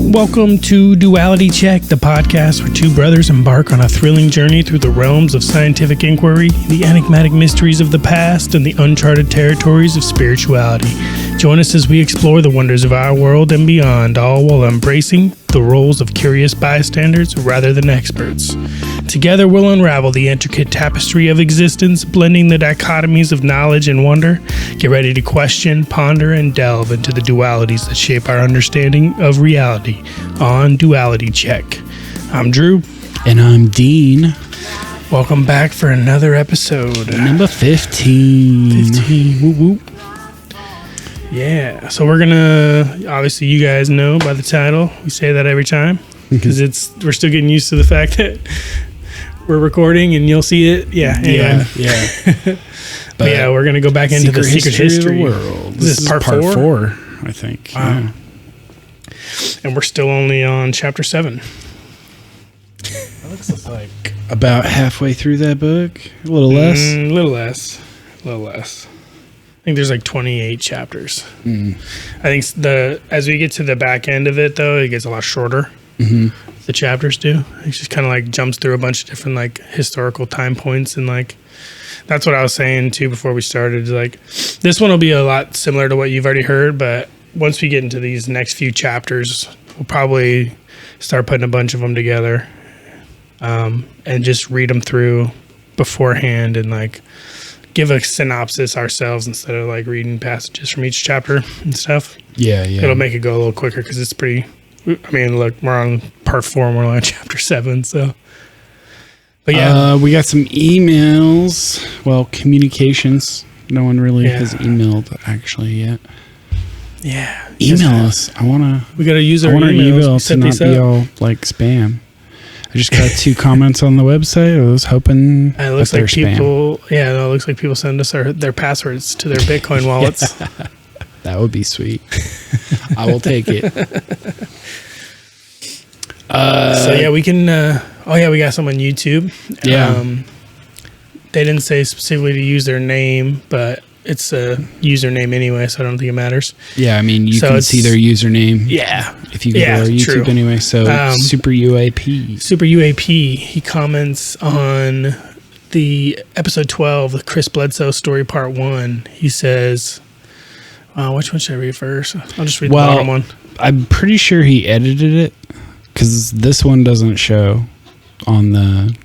Welcome to Duality Check, the podcast where two brothers embark on a thrilling journey through the realms of scientific inquiry, the enigmatic mysteries of the past, and the uncharted territories of spirituality. Join us as we explore the wonders of our world and beyond, all while embracing the roles of curious bystanders rather than experts. Together we'll unravel the intricate tapestry of existence, blending the dichotomies of knowledge and wonder. Get ready to question, ponder, and delve into the dualities that shape our understanding of reality on Duality Check. I'm Drew. And I'm Dean. Welcome back for another episode. Number 15. 15. Whoop, whoop. Yeah, so we're gonna, obviously you guys know by the title, we say that every time, because we're still getting used to the fact that we're recording and you'll see it. Yeah, anyway. Yeah. But yeah, we're gonna go back into the secret history of the world. This is part four, I think. Wow. Yeah. And we're still only on chapter 7. That looks like about halfway through that book. A little less. A little less. I think there's like 28 chapters. I think as we get to the back end of it, though, it gets a lot shorter. The chapters do. It just kind of like jumps through a bunch of different like historical time points, and like that's what I was saying too before we started. Like this one will be a lot similar to what you've already heard, but once we get into these next few chapters, we'll probably start putting a bunch of them together, and just read them through beforehand and like give a synopsis ourselves instead of like reading passages from each chapter and stuff. Yeah. It'll make it go a little quicker because it's pretty. I mean, look, we're on part 4 and we're on chapter 7, so. But yeah, we got some emails. Well, communications. No one really has emailed actually yet. Yeah, email us. We got to use our email to not be all like spam. I just got 2 comments on the website. I was hoping it looks like people. Spam. Yeah, no, it looks like people send us their passwords to their Bitcoin wallets. That would be sweet. I will take it. So yeah, we can. We got some on YouTube. Yeah. They didn't say specifically to use their name, but it's a username anyway, so I don't think it matters. Yeah, I mean, you can see their username. Yeah. If you go to our YouTube true. Anyway. So Super UAP. Super UAP. He comments on the episode 12, the Chris Bledsoe story part 1. He says, which one should I read first? I'll just read the bottom one. I'm pretty sure he edited it because this one doesn't show on the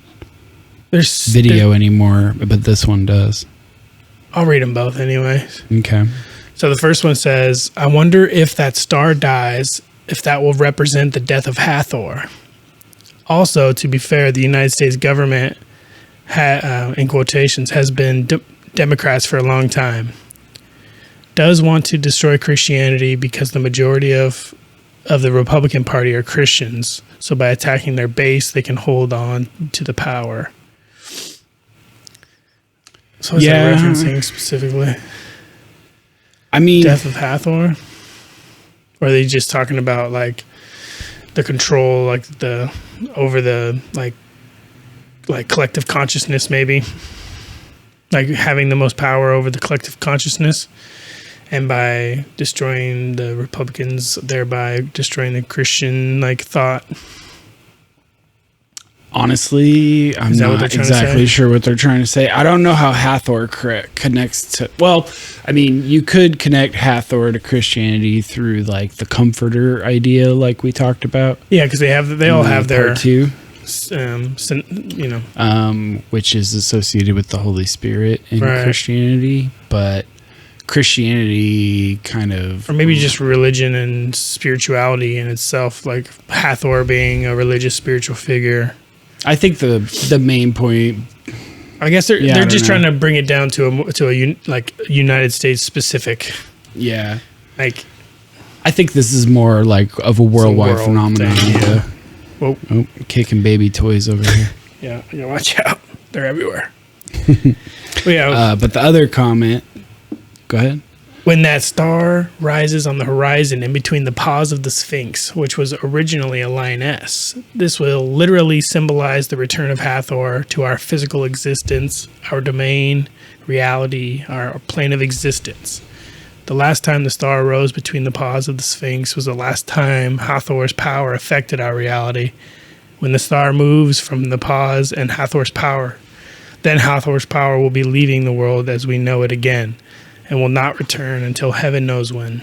video anymore, but this one does. I'll read them both anyway. Okay. So the first one says, I wonder if that star dies, if that will represent the death of Hathor. Also, to be fair, the United States government, in quotations, has been Democrats for a long time. Does want to destroy Christianity because the majority of the Republican Party are Christians. So by attacking their base, they can hold on to the power. So is that referencing specifically? I mean, death of Hathor? Or are they just talking about like the control, like over the like collective consciousness, maybe? Like having the most power over the collective consciousness, and by destroying the Republicans, thereby destroying the Christian like thought. Honestly, I'm not exactly sure what they're trying to say. I don't know how Hathor connects to... Well, I mean, you could connect Hathor to Christianity through, like, the comforter idea, like we talked about. Yeah, because they all have their... Part 2. Which is associated with the Holy Spirit in Christianity, but Christianity kind of... Or maybe just religion and spirituality in itself, like Hathor being a religious spiritual figure. I think the main point... I guess they're just trying to bring it down to a United States specific. Yeah. Like... I think this is more like of a worldwide phenomenon. Thing, yeah. Whoa. Oh, kicking baby toys over here. Yeah, you gotta watch out. They're everywhere. But the other comment, go ahead. When that star rises on the horizon in between the paws of the Sphinx, which was originally a lioness, this will literally symbolize the return of Hathor to our physical existence, our domain, reality, our plane of existence. The last time the star rose between the paws of the Sphinx was the last time Hathor's power affected our reality. When the star moves from the paws and Hathor's power, then Hathor's power will be leaving the world as we know it again, and will not return until heaven knows when.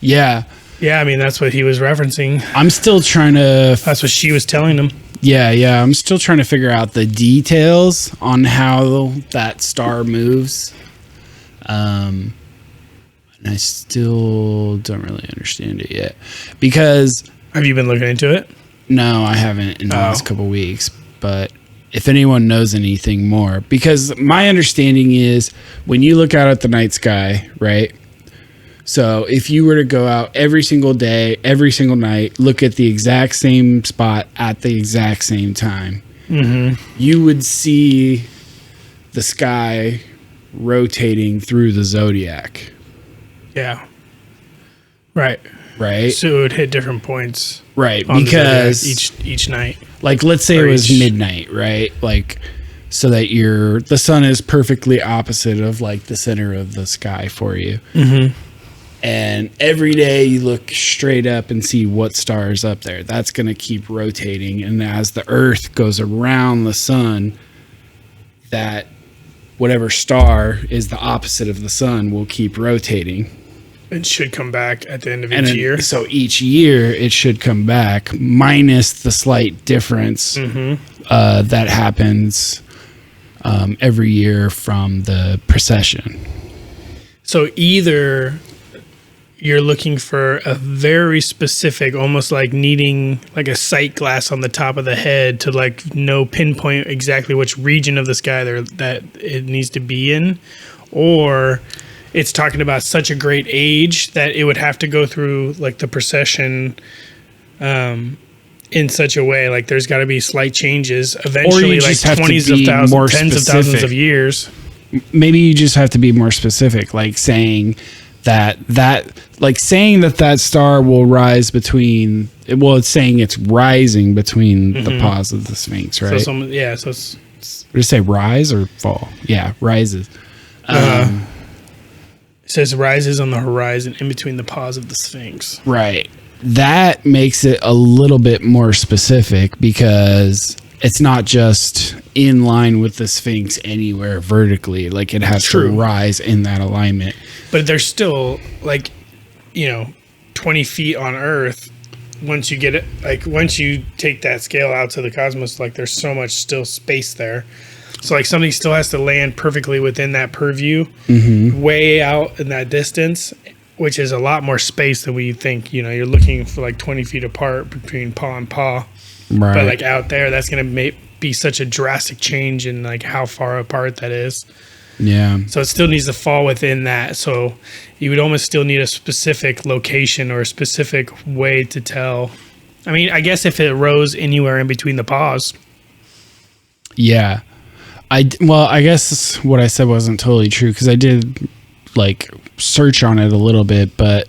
Yeah. Yeah, I mean, that's what he was referencing. I'm still trying to... That's what she was telling him. Yeah. I'm still trying to figure out the details on how that star moves. And I still don't really understand it yet. Because... Have you been looking into it? No, I haven't in the last couple weeks. But if anyone knows anything more, because my understanding is when you look out at the night sky, right? So if you were to go out every single day, every single night, look at the exact same spot at the exact same time, you would see the sky rotating through the zodiac. Yeah. Right. So it would hit different points. Right. Because each night. Like, let's say it was midnight, right? Like, so that the sun is perfectly opposite of like the center of the sky for you. And every day you look straight up and see what star is up there. That's going to keep rotating. And as the earth goes around the sun, that whatever star is the opposite of the sun will keep rotating. It should come back at the end of each year. So each year it should come back, minus the slight difference that happens every year from the precession. So either you're looking for a very specific, almost like needing like a sight glass on the top of the head to like pinpoint exactly which region of the sky that it needs to be in, or it's talking about such a great age that it would have to go through like the precession in such a way, like there's got to be slight changes eventually, like 20s of thousands, tens of thousands of years. Maybe you just have to be more specific, like saying that star will rise between, well, it's saying it's rising between the paws of the Sphinx, right? So it's did it say rise or fall? Yeah, rises. It says rises on the horizon in between the paws of the Sphinx. Right. That makes it a little bit more specific because it's not just in line with the Sphinx anywhere vertically. Like it has to rise in that alignment. But there's still 20 feet on Earth. Once you get it, like once you take that scale out to the cosmos, like there's so much still space there. So like something still has to land perfectly within that purview, way out in that distance, which is a lot more space than we think. You're looking for like 20 feet apart between paw and paw. Right. But like out there, that's going to be such a drastic change in like how far apart that is. Yeah. So it still needs to fall within that. So you would almost still need a specific location or a specific way to tell. I mean, I guess if it rose anywhere in between the paws. Yeah. I guess what I said wasn't totally true because I did like search on it a little bit, but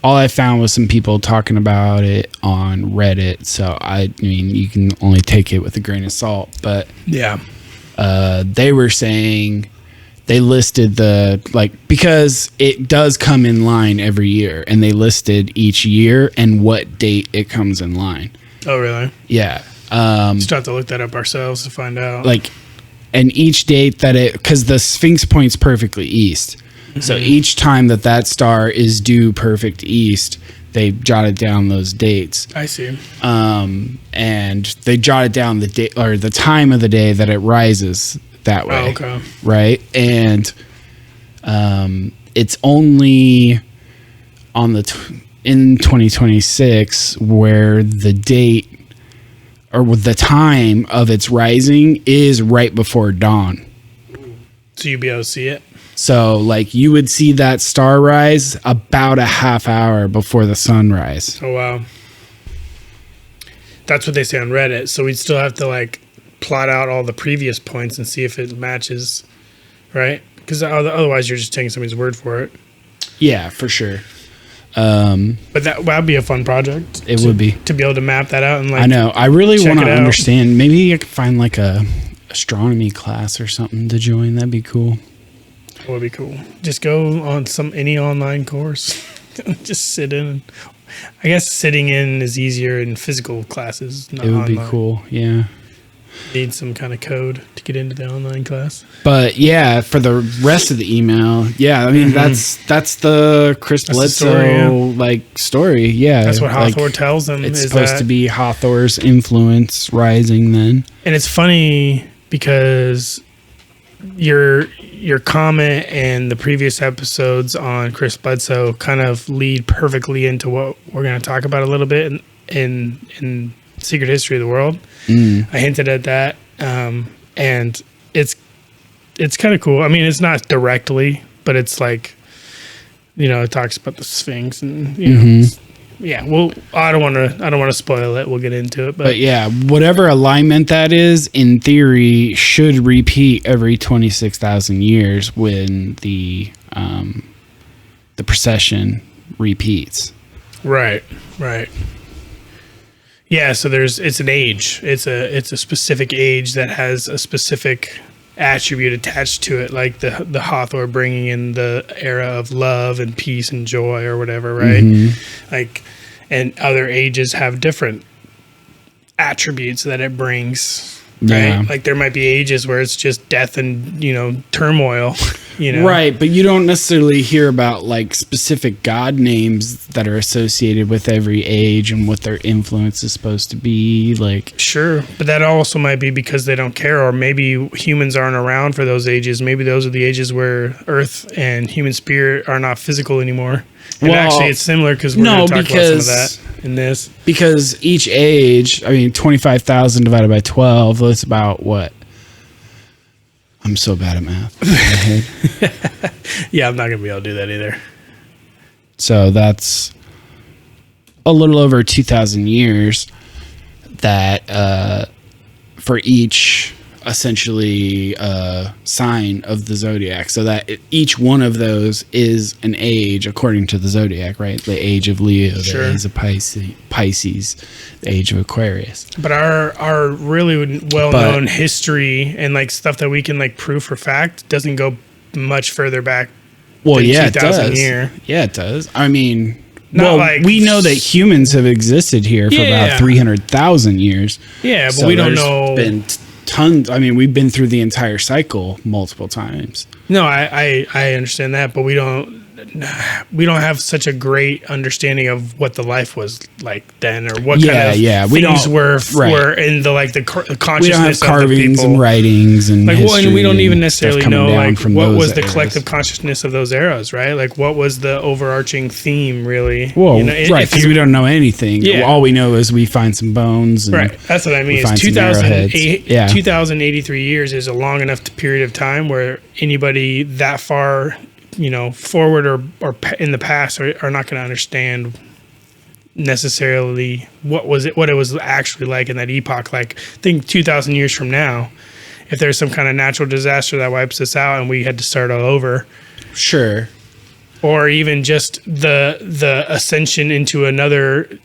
all I found was some people talking about it on Reddit. So I mean, you can only take it with a grain of salt, but yeah, they were saying they listed because it does come in line every year, and they listed each year and what date it comes in line. Oh, really? Yeah. Just have to look that up ourselves to find out. And each date because the Sphinx points perfectly east. So each time that star is due perfect east, they jotted down those dates. I see. And they jotted down the date or the time of the day that it rises that way. Oh, okay. Right. And it's only on in 2026 where the date or the time of its rising is right before dawn. So you'll be able to see it? So, like, you would see that star rise about a half hour before the sunrise. Oh, wow. That's what they say on Reddit. So we'd still have to, like, plot out all the previous points and see if it matches, right? Because otherwise you're just taking somebody's word for it. Yeah, for sure. But that would be a fun project. It would be. To be able to map that out. And like, I know. I really want to understand. Maybe I could find, like, a astronomy class or something to join. That'd be cool. That would be cool. Just go on any online course. Just sit in. I guess sitting in is easier in physical classes. Not it would online. be cool. Yeah. Need some kind of code to get into the online class. But yeah, for the rest of the email, yeah, I mean that's the Chris Bledsoe story. Yeah, that's what Hathor tells them. It's supposed to be Hathor's influence rising then. And it's funny because your comment and the previous episodes on Chris Bledsoe kind of lead perfectly into what we're going to talk about a little bit in Secret History of the World. I hinted at that, and it's kind of cool. I mean, it's not directly, but it's like, it talks about the Sphinx and yeah. Well, I don't want to spoil it. We'll get into it, but yeah, whatever alignment that is, in theory, should repeat every 26,000 years when the procession repeats. Right. Yeah, so it's an age. It's a specific age that has a specific attribute attached to it, like the Hathor bringing in the era of love and peace and joy or whatever, right? Like, and other ages have different attributes that it brings. Right? Yeah. Like there might be ages where it's just death and, turmoil, Right, but you don't necessarily hear about like specific god names that are associated with every age and what their influence is supposed to be. Like, sure, but that also might be because they don't care, or maybe humans aren't around for those ages. Maybe those are the ages where Earth and human spirit are not physical anymore. And actually, it's similar because we're going to talk about some of that in this. Because each age, 25,000 divided by 12, that's about what? I'm so bad at math. Yeah, I'm not going to be able to do that either. So that's a little over 2,000 years that for each essentially sign of the zodiac, so that each one of those is an age according to the zodiac, right? The age of Leo, the age of Pisces, the age of Aquarius. But our really well-known history and like stuff that we can like prove for fact doesn't go much further back. Well, yeah, it does. Yeah, it does. I mean, we know that humans have existed here for about 300,000 years. Yeah, but so we don't know. Been tons. We've been through the entire cycle multiple times. No, I understand that, but we don't have such a great understanding of what the life was like then, or what kind of things were in the consciousness. We don't have carvings and writings and and we don't even necessarily know what was the collective consciousness of those eras, right? Like what was the overarching theme, really? Well, right, because we don't know anything. Yeah. All we know is we find some bones. And right, that's what I mean. 2,083 years is a long enough period of time where anybody that far forward or in the past are not going to understand necessarily what it was actually like in that epoch. Like, think 2,000 years from now, if there's some kind of natural disaster that wipes us out and we had to start all over. Sure. Or even just the ascension into another,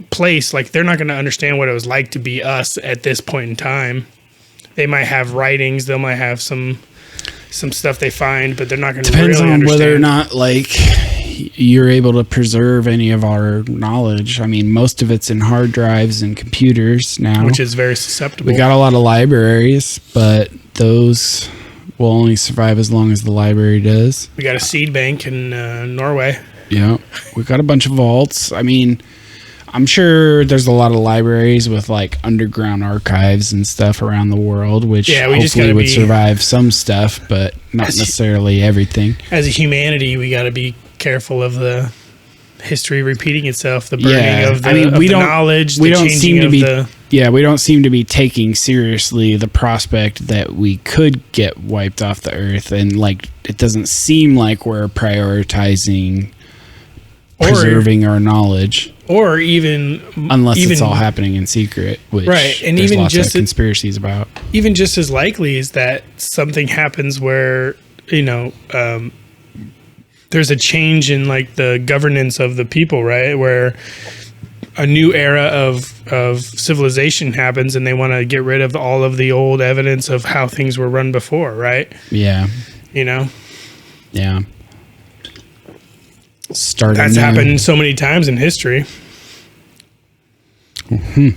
place, like they're not going to understand what it was like to be us at this point in time. They might have writings, they might have some stuff they find, but they're not going to really understand. Depends on whether or not you're able to preserve any of our knowledge. Most of it's in hard drives and computers now, which is very susceptible. We got a lot of libraries, but those will only survive as long as the library does. We got a seed bank in Norway. Yeah, we got a bunch of vaults. I'm sure there's a lot of libraries with underground archives and stuff around the world, which hopefully would survive some stuff, but not necessarily everything. As a humanity, we got to be careful of the history repeating itself, the burning of the knowledge. We don't seem to be Yeah, we don't seem to be taking seriously the prospect that we could get wiped off the earth, and like it doesn't seem like we're prioritizing preserving our knowledge, or even unless it's all happening in secret, which right, and there's even lots just of conspiracies about. Even just as likely is that something happens where there's a change in like the governance of the people, right? Where a new era of civilization happens, and they want to get rid of all of the old evidence of how things were run before, right? Yeah. Yeah. That's happened so many times in history. Mm-hmm.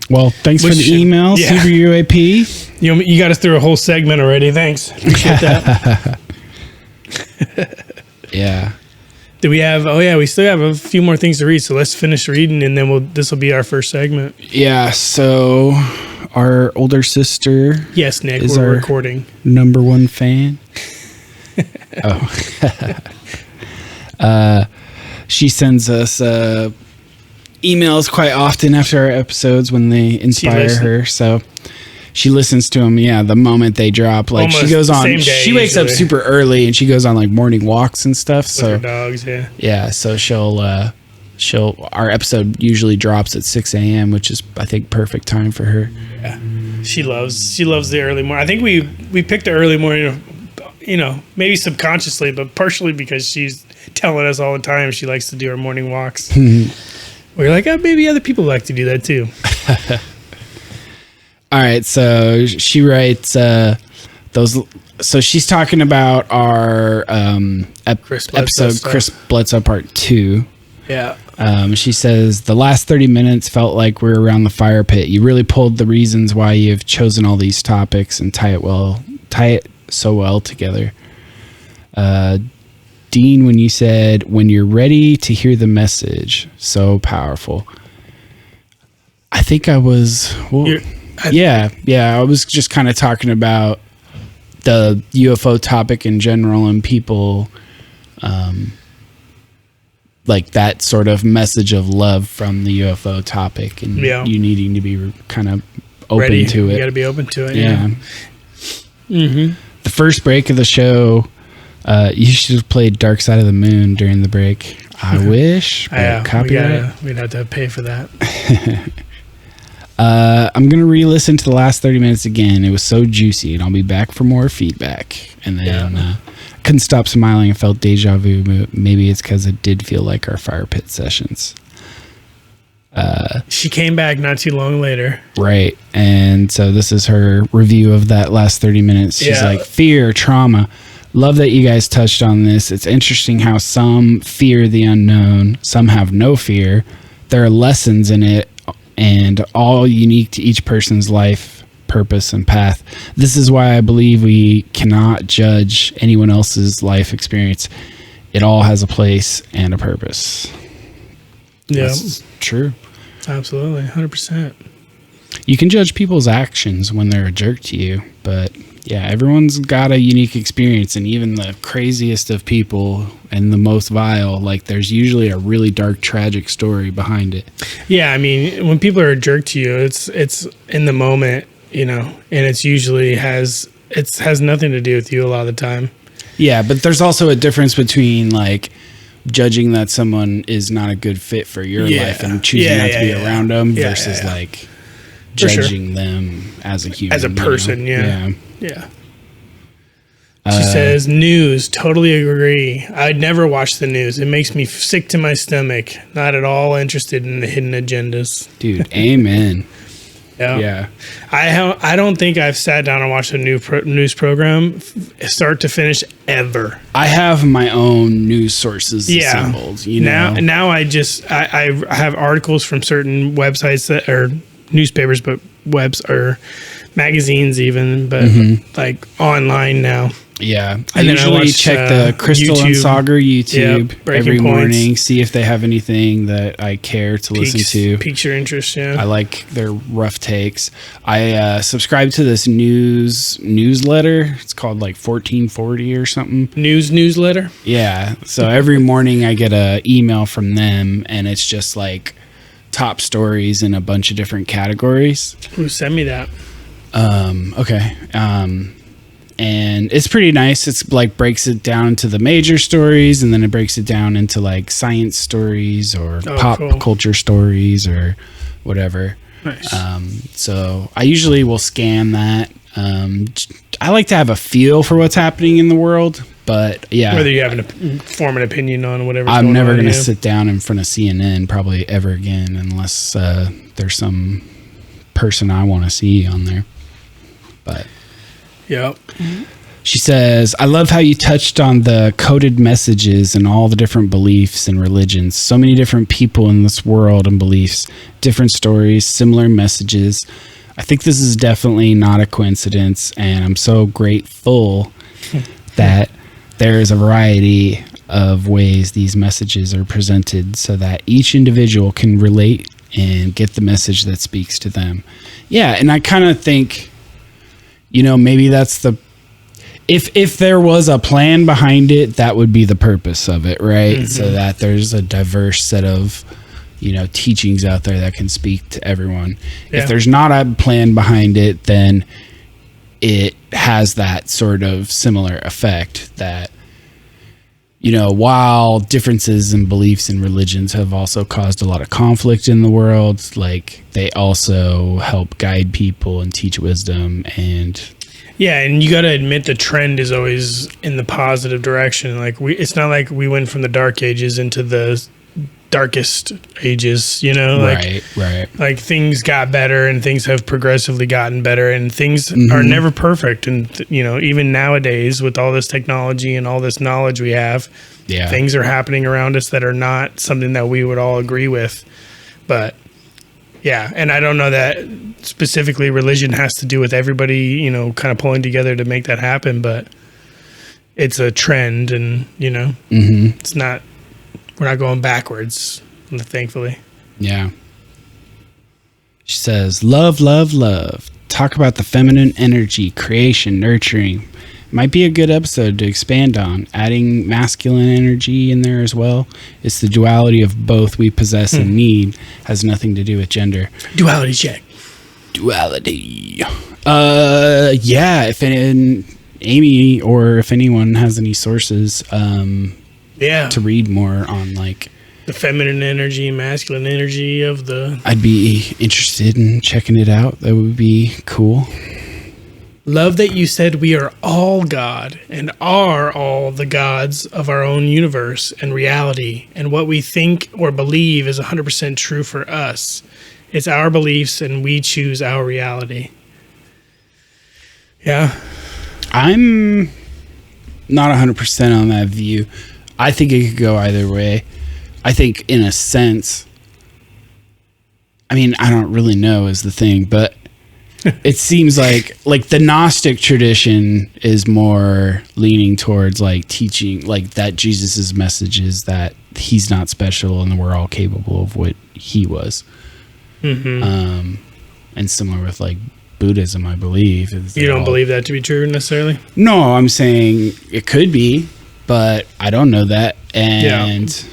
Well, thanks for the email, Super UAP. You got us through a whole segment already. Thanks. Appreciate that. Yeah. Do we have? Oh yeah, we still have a few more things to read. So let's finish reading, and then this will be our first segment. Yeah. So our older sister. Yes, Nick. We're recording. Number one fan. She sends us emails quite often after our episodes when they inspire her. So she listens to them, the moment they drop. Like almost she goes on, she wakes up super early and she goes on like morning walks and stuff. With her dogs, yeah. So our episode usually drops at 6 a.m., which is I think perfect time for her. Yeah, she loves the early morning. I think we picked the early morning, maybe subconsciously, but partially because she's telling us all the time she likes to do her morning walks. We're like, maybe other people like to do that too. All right, so she writes those. So she's talking about our episode, Chris Bledsoe Part 2. Yeah. She says, the last 30 minutes felt like we were around the fire pit. You really pulled the reasons why you've chosen all these topics and tie it so well together. Dean, when you said, when you're ready to hear the message, so powerful. I think I was, I was just kind of talking about the UFO topic in general and people, like that sort of message of love from the UFO topic and you needing to be kind of open to it. You got to be open to it. Yeah. Mm-hmm. The first break of the show, you should have played Dark Side of the Moon during the break. I wish. Copyright. We'd have to pay for that. I'm going to re-listen to the last 30 minutes again. It was so juicy, and I'll be back for more feedback. And then couldn't stop smiling and felt deja vu. Maybe it's because it did feel like our fire pit sessions. She came back not too long later. Right. And so this is her review of that last 30 minutes. She's like, fear, trauma. Love that you guys touched on this. It's interesting how some fear the unknown, some have no fear. There are lessons in it, and all unique to each person's life, purpose, and path. This is why I believe we cannot judge anyone else's life experience. It all has a place and a purpose. Yeah. That's true. Absolutely. 100%. You can judge people's actions when they're a jerk to you, but yeah, everyone's got a unique experience, and even the craziest of people and the most vile, like there's usually a really dark, tragic story behind it. Yeah, I mean, when people are a jerk to you, it's in the moment, and it's usually has nothing to do with you a lot of the time. Yeah, but there's also a difference between like judging that someone is not a good fit for your life and choosing not to be around them versus like judging them as a human, as a person. Yeah. She Uh, says, news, totally agree. I'd never watch the news. It makes me sick to my stomach. Not at all interested in the hidden agendas. Dude, amen. Yeah. I don't think I've sat down and watched a news program start to finish ever. I have my own news sources assembled. Now I have articles from certain websites that are newspapers, but webs or magazines even, but like online now. Yeah, I usually check the Crystal and Sauger YouTube every morning, see if they have anything that I care to listen to. Piques your interest, I like their rough takes. I subscribe to this newsletter. It's called like 1440 or something. Newsletter? Yeah, so every morning I get an email from them, and it's just like top stories in a bunch of different categories. Ooh, send me that. Okay. And it's pretty nice. It's like breaks it down into the major stories, and then it breaks it down into like science stories or pop culture stories or whatever. Nice. So I usually will scan that. I like to have a feel for what's happening in the world, but yeah. Whether you have form an opinion on whatever. I'm never going to sit down in front of CNN probably ever again unless there's some person I want to see on there. But yep. She says, I love how you touched on the coded messages and all the different beliefs and religions. So many different people in this world and beliefs, different stories, similar messages. I think this is definitely not a coincidence, and I'm so grateful that there is a variety of ways these messages are presented so that each individual can relate and get the message that speaks to them. Yeah, and I kind of think, maybe that's the... If there was a plan behind it, that would be the purpose of it, right? Mm-hmm. So that there's a diverse set of, teachings out there that can speak to everyone. Yeah. If there's not a plan behind it, then it has that sort of similar effect that, while differences in beliefs and religions have also caused a lot of conflict in the world, like they also help guide people and teach wisdom and... Yeah, and you got to admit the trend is always in the positive direction. Like it's not like we went from the dark ages into the darkest ages, Right. Like things got better and things have progressively gotten better and things are never perfect. And, even nowadays with all this technology and all this knowledge we have, things are happening around us that are not something that we would all agree with. But yeah, and I don't know that specifically religion has to do with everybody, kind of pulling together to make that happen, but it's a trend and, it's not, we're not going backwards, thankfully. Yeah. She says, love, love, love. Talk about the feminine energy, creation, nurturing. Might be a good episode to expand on. Adding masculine energy in there as well. It's the duality of both we possess and need. Has nothing to do with gender. Duality check. Duality. Yeah, if Amy or if anyone has any sources to read more on like the feminine energy, masculine energy of the... I'd be interested in checking it out. That would be cool. Love that you said we are all God and are all the gods of our own universe and reality, and what we think or believe is 100% true for us. It's our beliefs and we choose our reality. Yeah. I'm not 100% on that view. I think it could go either way. I think in a sense, I don't really know is the thing, but it seems like the Gnostic tradition is more leaning towards like teaching like that Jesus's message is that he's not special and we're all capable of what he was. Mm-hmm. And similar with like Buddhism, I believe. You don't believe that to be true necessarily? No, I'm saying it could be, but I don't know that. And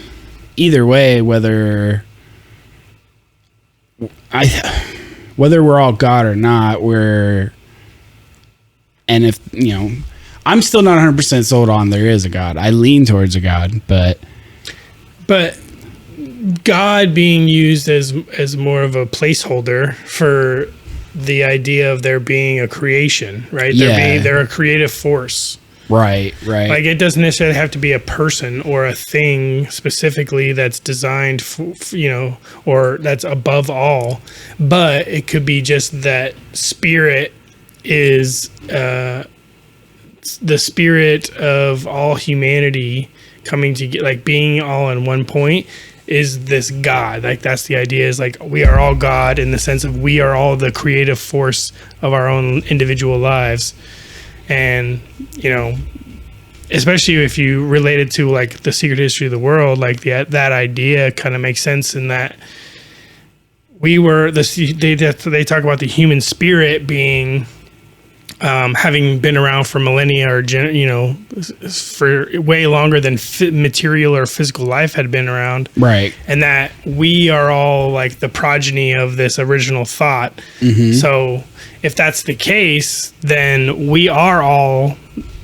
either way, whether we're all God or not, I'm still not 100% sold on there is a God. I lean towards a God, but God being used as more of a placeholder for the idea of there being a creation, right? They're a creative force. Right. Like it doesn't necessarily have to be a person or a thing specifically that's designed, or that's above all, but it could be just that spirit is the spirit of all humanity coming to like being all in one point is this God. Like that's the idea is like we are all God in the sense of we are all the creative force of our own individual lives. And, especially if you relate it to like the secret history of the world, like that idea kind of makes sense in that we were they talk about the human spirit being having been around for millennia or for way longer than material or physical life had been around, right? And that we are all like the progeny of this original thought. So if that's the case, then we are all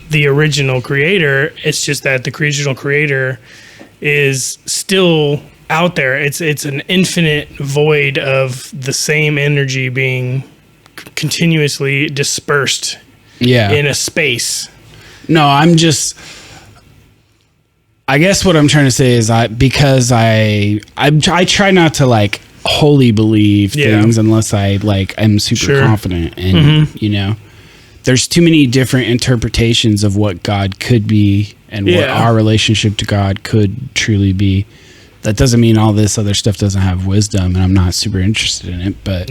the original creator. It's just that the original creator is still out there. It's an infinite void of the same energy being continuously dispersed in a space. No, I guess what I'm trying to say is I try not to like wholly believe things unless I like am super confident, and there's too many different interpretations of what God could be and what our relationship to God could truly be. That doesn't mean all this other stuff doesn't have wisdom, and I'm not super interested in it, but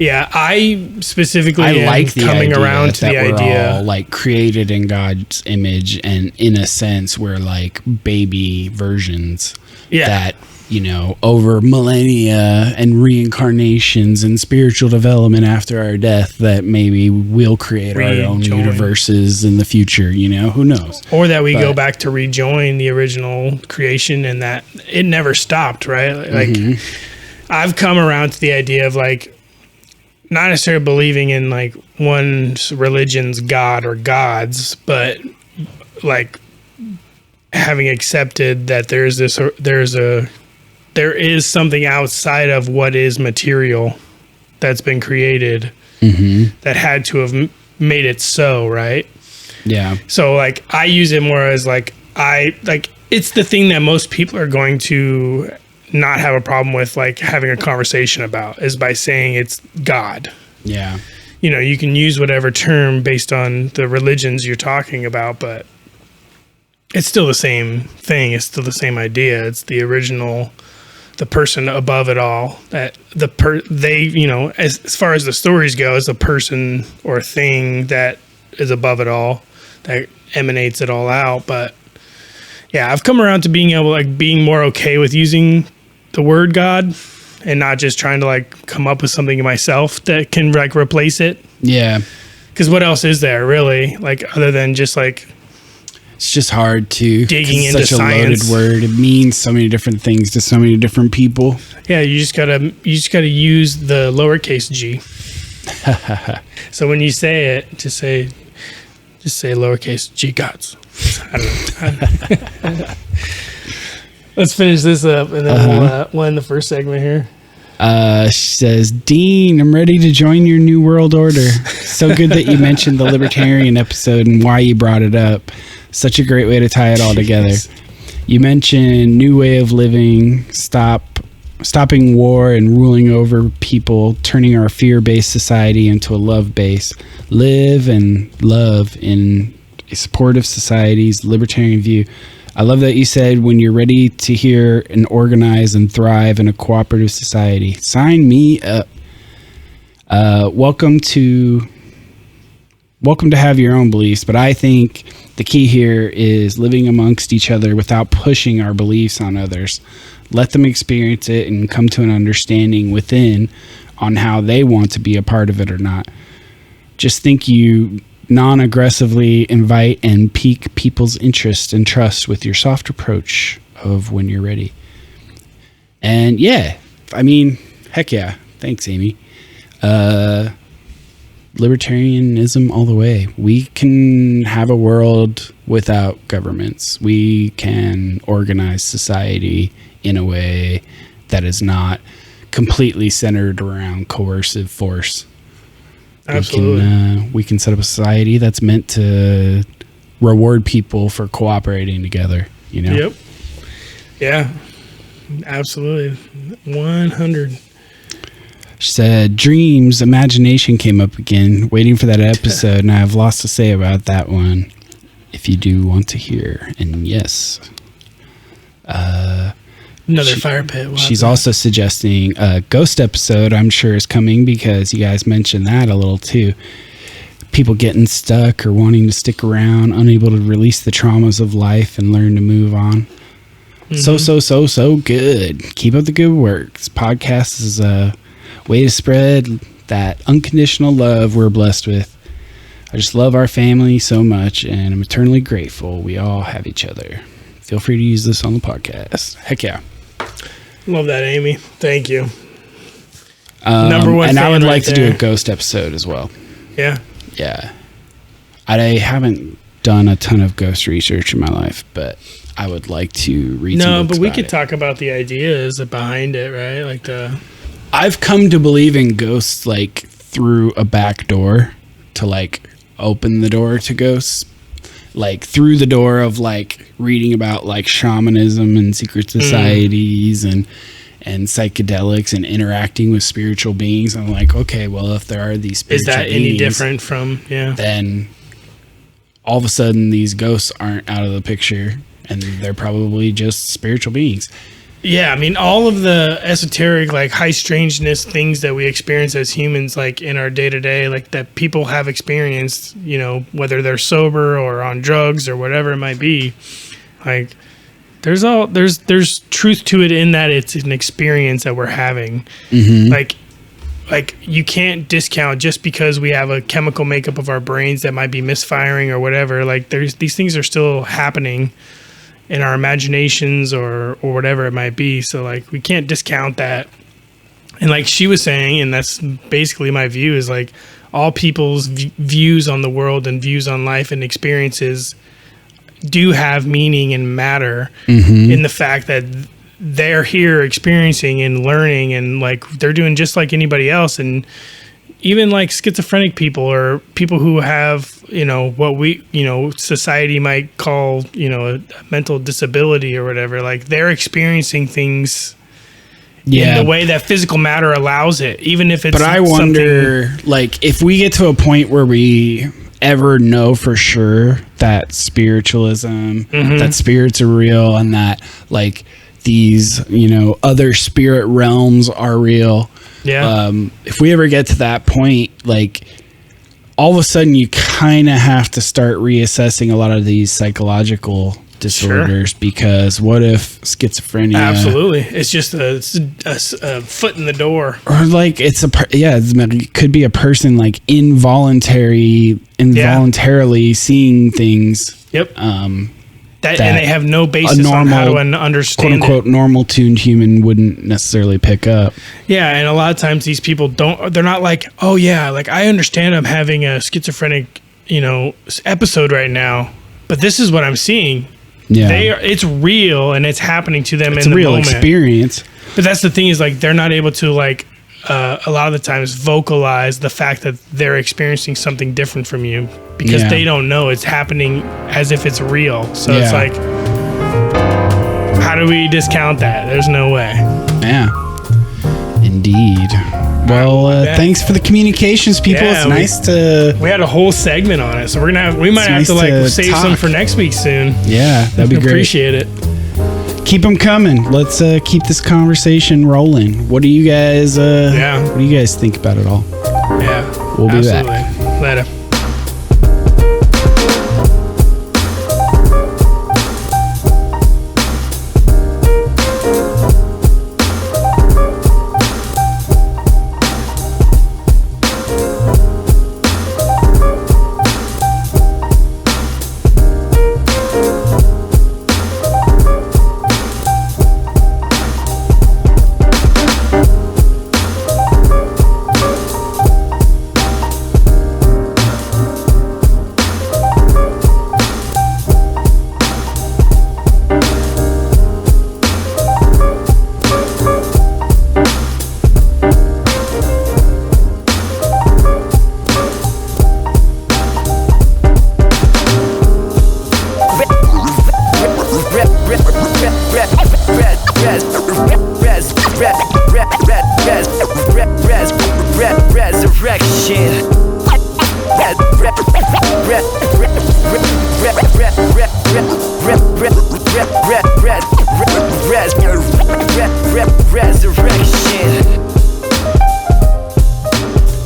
I specifically like the coming idea around to that the we're idea all like created in God's image, and in a sense we're like baby versions that over millennia and reincarnations and spiritual development after our death, that maybe we'll create our own universes in the future. Who knows? Or that we go back to rejoin the original creation, and that it never stopped, right? Like I've come around to the idea of like not necessarily believing in like one religion's God or gods, but like having accepted that there is something outside of what is material that's been created that had to have made it so, right? Yeah. So like I use it more as like it's the thing that most people are going to not have a problem with like having a conversation about, is by saying it's God. Yeah. You can use whatever term based on the religions you're talking about, but it's still the same thing. It's still the same idea. It's the original, the person above it all, that as far as the stories go, is a person or thing that is above it all, that emanates it all out. But yeah, I've come around to being more okay with using the word God and not just trying to like come up with something myself that can like replace it. Yeah. Because what else is there really, like, other than just like, it's just hard to digging into such science. A loaded word. It means so many different things to so many different people. Yeah, you just gotta use the lowercase g. So when you say it, just say lowercase g gods. I don't know. Let's finish this up, and then we'll end the first segment here. She says, Dean, I'm ready to join your new world order. So good that you mentioned the libertarian episode and why you brought it up. Such a great way to tie it all together. You mentioned new way of living, stopping war and ruling over people, turning our fear-based society into a love-based. Live and love in a supportive society's libertarian view. I love that you said when you're ready to hear and organize and thrive in a cooperative society. Sign me up. Welcome to have your own beliefs, but I think the key here is living amongst each other without pushing our beliefs on others. Let them experience it and come to an understanding within on how they want to be a part of it or not. Just think you non-aggressively invite and pique people's interest and trust with your soft approach of when you're ready. And yeah, I mean, heck yeah. Thanks, Amy. Libertarianism all the way. We can have a world without governments. We can organize society in a way that is not completely centered around coercive force. Absolutely. We can set up a society that's meant to reward people for cooperating together, Yep. Yeah. Absolutely. 100. She said, dreams, imagination came up again, waiting for that episode, and I have lots to say about that one, if you do want to hear. And yes. Another fire pit. She's also suggesting a ghost episode, I'm sure, is coming, because you guys mentioned that a little too. People getting stuck or wanting to stick around, unable to release the traumas of life and learn to move on. Mm-hmm. So good. Keep up the good work. This podcast is a way to spread that unconditional love we're blessed with. I just love our family so much, and I'm eternally grateful we all have each other. Feel free to use this on the podcast. Heck yeah. Love that, Amy. Thank you. Number one, and I would like to do a ghost episode as well. Yeah. Yeah. I haven't done a ton of ghost research in my life, but I would like to read some books but we about could it. talk about the ideas behind it, right? Like I've come to believe in ghosts like through a back door to like open the door to ghosts, like through the door of like reading about like shamanism and secret societies and psychedelics and interacting with spiritual beings. I'm like, okay, well, if there are these spiritual beings, is that any different from then all of a sudden these ghosts aren't out of the picture and they're probably just spiritual beings. Yeah, I mean, all of the esoteric, like high strangeness things that we experience as humans, like in our day to day, like that people have experienced, you know, whether they're sober or on drugs or whatever it might be, like there's truth to it in that it's an experience that we're having. Mm-hmm. Like you can't discount just because we have a chemical makeup of our brains that might be misfiring or whatever. Like these things are still happening in our imaginations or whatever it might be. So like we can't discount that. And like she was saying, and that's basically my view, is like all people's views on the world and views on life and experiences do have meaning and matter in the fact that they're here experiencing and learning, and like they're doing just like anybody else. And even like schizophrenic people or people who have, you know, what we, you know, society might call, you know, a mental disability or whatever, like they're experiencing things in the way that physical matter allows it, even if it's But I wonder, like, if we get to a point where we ever know for sure that spiritualism, that spirits are real, and that like these, you know, other spirit realms are real. Yeah. If we ever get to that point, like all of a sudden you kind of have to start reassessing a lot of these psychological disorders, because what if schizophrenia? Absolutely. It's just a foot in the door. Or like it could be a person like involuntarily seeing things. Yep. That and they have no basis on how to understand, quote unquote, normal tuned human wouldn't necessarily pick up. Yeah, and a lot of times these people they're not like, oh yeah, like I understand I'm having a schizophrenic, you know, episode right now, but this is what I'm seeing. Yeah, it's real and it's happening to them in the moment. It's a real experience. But that's the thing, is like they're not able to like a lot of the times vocalize the fact that they're experiencing something different from you, because they don't know it's happening as if it's real. So it's like, how do we discount that? There's no way. Yeah, indeed. Well, thanks for the communications, people. Yeah, it's nice to. We had a whole segment on it, so we might have to like save some for next week soon. Yeah, that'd be great. Appreciate it. Keep them coming. Let's keep this conversation rolling. What do you guys? What do you guys think about it all? Yeah, we'll be back. Later.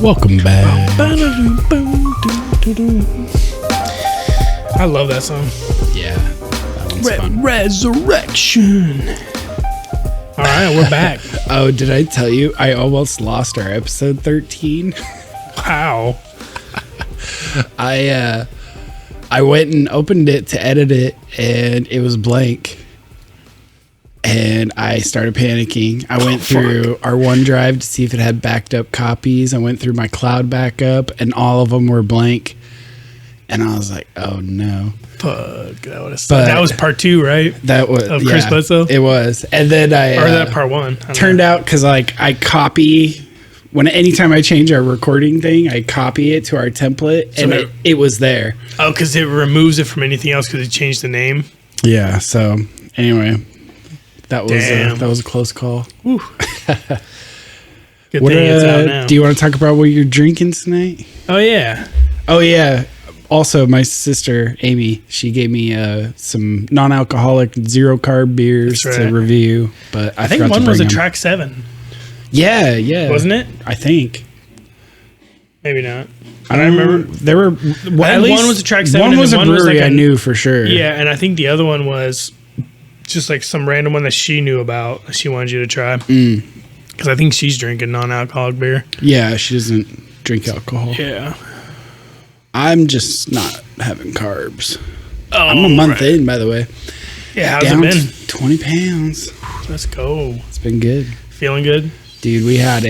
Welcome back. I love that song. Yeah, that one's fun. Resurrection. All right, we're back. Oh, did I tell you? I almost lost our episode 13. Wow. I went and opened it to edit it, and it was blank. And I started panicking. I went through our OneDrive to see if it had backed up copies. I went through my cloud backup, and all of them were blank. And I was like, "Oh no!" Fuck, that was part 2, right? That was of Chris Bledsoe. It was, and then or that part 1 turned out because like I copy anytime I change our recording thing, I copy it to our template, and it was there. Oh, because it removes it from anything else because it changed the name. Yeah. So anyway. That was a close call. Good thing it's out now. Do you want to talk about what you're drinking tonight? Oh yeah. Also, my sister Amy, she gave me some non-alcoholic, zero carb beers to review. But I think one was a Track 7. Yeah, wasn't it? I think. Maybe not. I don't remember. There were at least one was a Track 7. One was a brewery I knew for sure. Yeah, and I think the other one was just like some random one that she knew about that she wanted you to try. Because I think she's drinking non-alcoholic beer. Yeah, she doesn't drink alcohol. Yeah. I'm just not having carbs. Oh, I'm a month in, by the way. Yeah, how's it been? 20 pounds. Let's go. It's been good. Feeling good? Dude, we had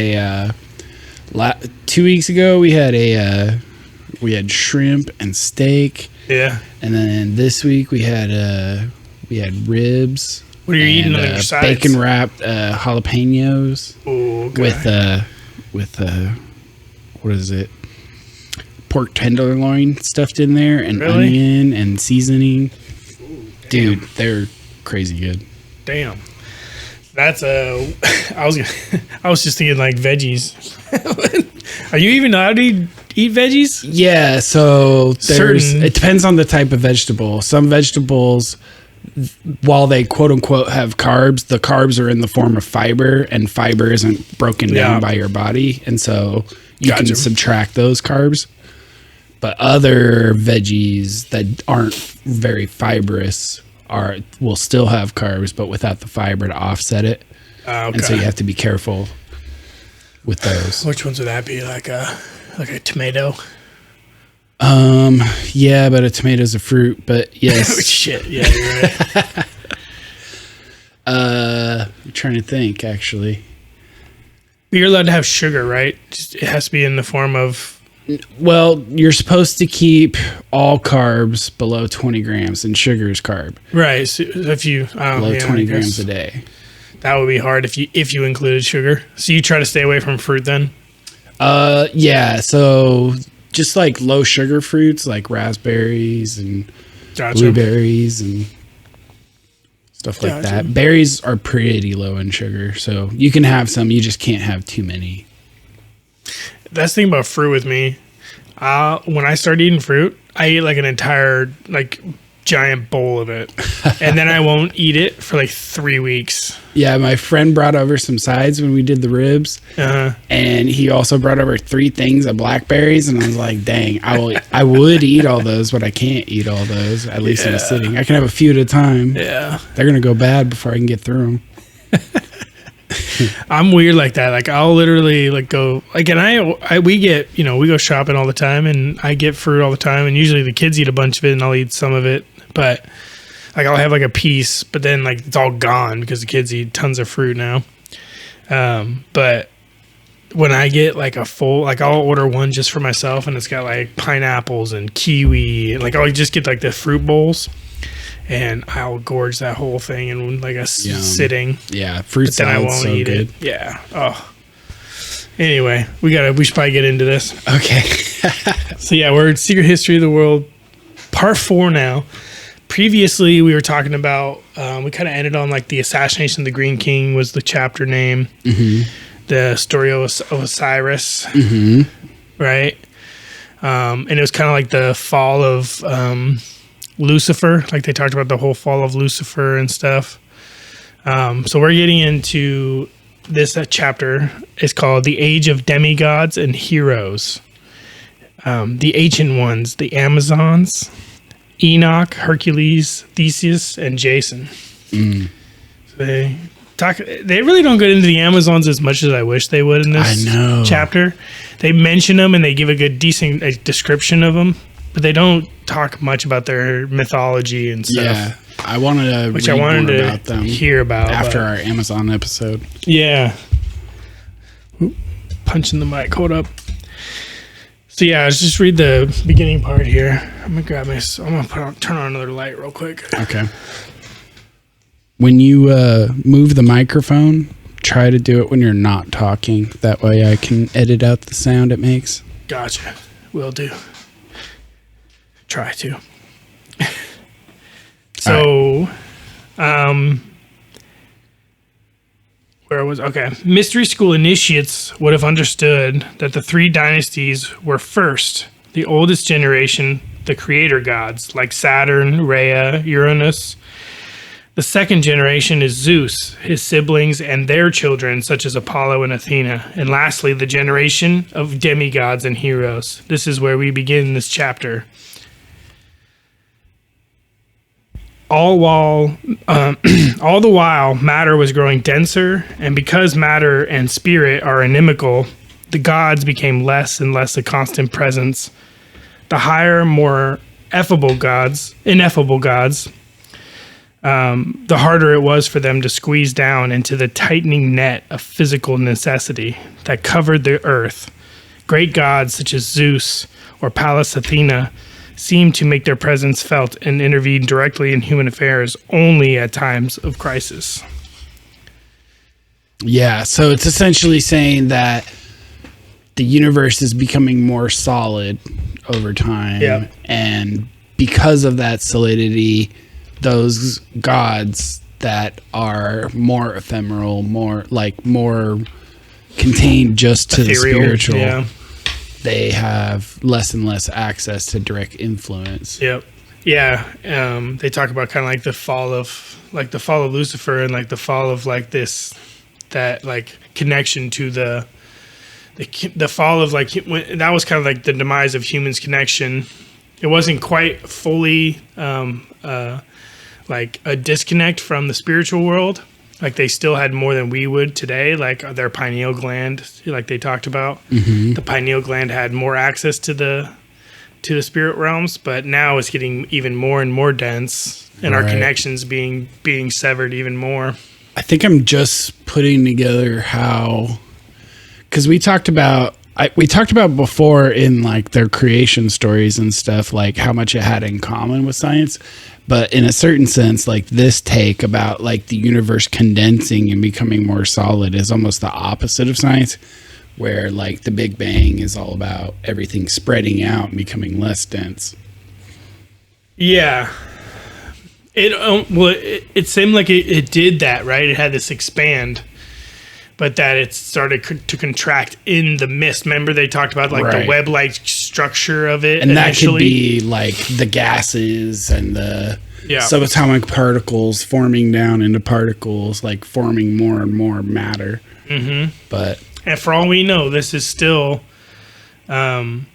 2 weeks ago, we had shrimp and steak. Yeah. And then this week we had ribs. What are you eating on your sides? Bacon wrapped jalapenos. Oh, okay. With what is it? Pork tenderloin stuffed in there, and onion and seasoning. Dude, they're crazy good. Damn. That's I was just thinking like veggies. Are you even allowed to eat veggies? Yeah, so it depends on the type of vegetable. Some vegetables, while they quote unquote have carbs, the carbs are in the form of fiber, and fiber isn't broken down by your body, and so you can subtract those carbs. But other veggies that aren't very fibrous will still have carbs, but without the fiber to offset it. Okay. And so you have to be careful with those. Which ones would that be? Like a tomato? Yeah, but a tomato's a fruit. But yes. Oh, shit. Yeah, you're right. I'm trying to think, actually. But you're allowed to have sugar, right? It has to be in the form of. Well, you're supposed to keep all carbs below 20 grams, and sugar is carb. Right. So if you below 20 grams a day, that would be hard if you included sugar. So you try to stay away from fruit then. Yeah. So just like low sugar fruits, like raspberries and blueberries and stuff like that. Berries are pretty low in sugar, so you can have some. You just can't have too many. That's the thing about fruit with me. When I start eating fruit, I eat like an entire giant bowl of it, and then I won't eat it for like 3 weeks. Yeah, my friend brought over some sides when we did the ribs, and he also brought over 3 things of blackberries, and I was like, "Dang, I would eat all those, but I can't eat all those at least in a sitting. I can have a few at a time. Yeah, they're gonna go bad before I can get through them." I'm weird like that. Like I'll literally like go like, and we go shopping all the time, and I get fruit all the time, and usually the kids eat a bunch of it, and I'll eat some of it. But like I'll have like a piece, but then like it's all gone because the kids eat tons of fruit now. But when I get like a full, like I'll order one just for myself, and it's got like pineapples and kiwi, and like I'll just get like the fruit bowls. And I'll gorge that whole thing in like a sitting. Yeah, fruit salad. Then I won't eat it. Yeah. Oh. Anyway, we should probably get into this. Okay. So yeah, we're at Secret History of the World, part 4 now. Previously, we were talking about. We kind of ended on like the assassination of the Green King was the chapter name. Mm-hmm. The story of Osiris. Mm-hmm. Right. And it was kind of like the fall of. Lucifer, like they talked about the whole fall of Lucifer and stuff. So we're getting into this chapter. It's called The Age of Demigods and Heroes. The ancient ones, the Amazons, Enoch, Hercules, Theseus, and Jason. So they They really don't get into the Amazons as much as I wish they would in this chapter. They mention them and they give a good, decent description of them, but they don't talk much about their mythology and stuff. Yeah, I wanted to about them hear about after our Amazon episode. Yeah. Oop, punching the mic. Hold up. So yeah, let's just read the beginning part here. I'm gonna turn on another light real quick. Okay. When you move the microphone, try to do it when you're not talking. That way I can edit out the sound it makes. Gotcha. Will do. Try to. So, Mystery School initiates would have understood that the 3 dynasties were first, the oldest generation, the creator gods, like Saturn, Rhea, Uranus. The second generation is Zeus, his siblings, and their children, such as Apollo and Athena. And lastly, the generation of demigods and heroes. This is where we begin this chapter. All the while, matter was growing denser, and because matter and spirit are inimical, the gods became less and less a constant presence. The higher, more ineffable gods, the harder it was for them to squeeze down into the tightening net of physical necessity that covered the earth. Great gods such as Zeus or Pallas Athena seemed to make their presence felt and intervene directly in human affairs only at times of crisis. Yeah, so it's essentially saying that the universe is becoming more solid over time. Yep. And because of that solidity, those gods that are more ephemeral, more contained just to ethereal, the spiritual, they have less and less access to direct influence. Yep. Yeah. They talk about kind of like the fall of Lucifer and like the fall of like that like connection to the fall of like, that was kind of like the demise of humans' connection. It wasn't quite fully like a disconnect from the spiritual world. Like they still had more than we would today, like their pineal gland, like they talked about. Mm-hmm. The pineal gland had more access to the spirit realms, but now it's getting even more and more dense, and our connections being severed even more. I think I'm just putting together how, because we talked about before in like their creation stories and stuff, like how much it had in common with science. But in a certain sense, like this take about like the universe condensing and becoming more solid is almost the opposite of science, where like the Big Bang is all about everything spreading out and becoming less dense. Yeah. It seemed like it did that, right? It had this expand, but that it started to contract in the mist. Remember they talked about like the web-like structure of it, and initially? That could be like the gases and the subatomic particles forming down into particles, like forming more and more matter. Mm-hmm. And for all we know, this is still like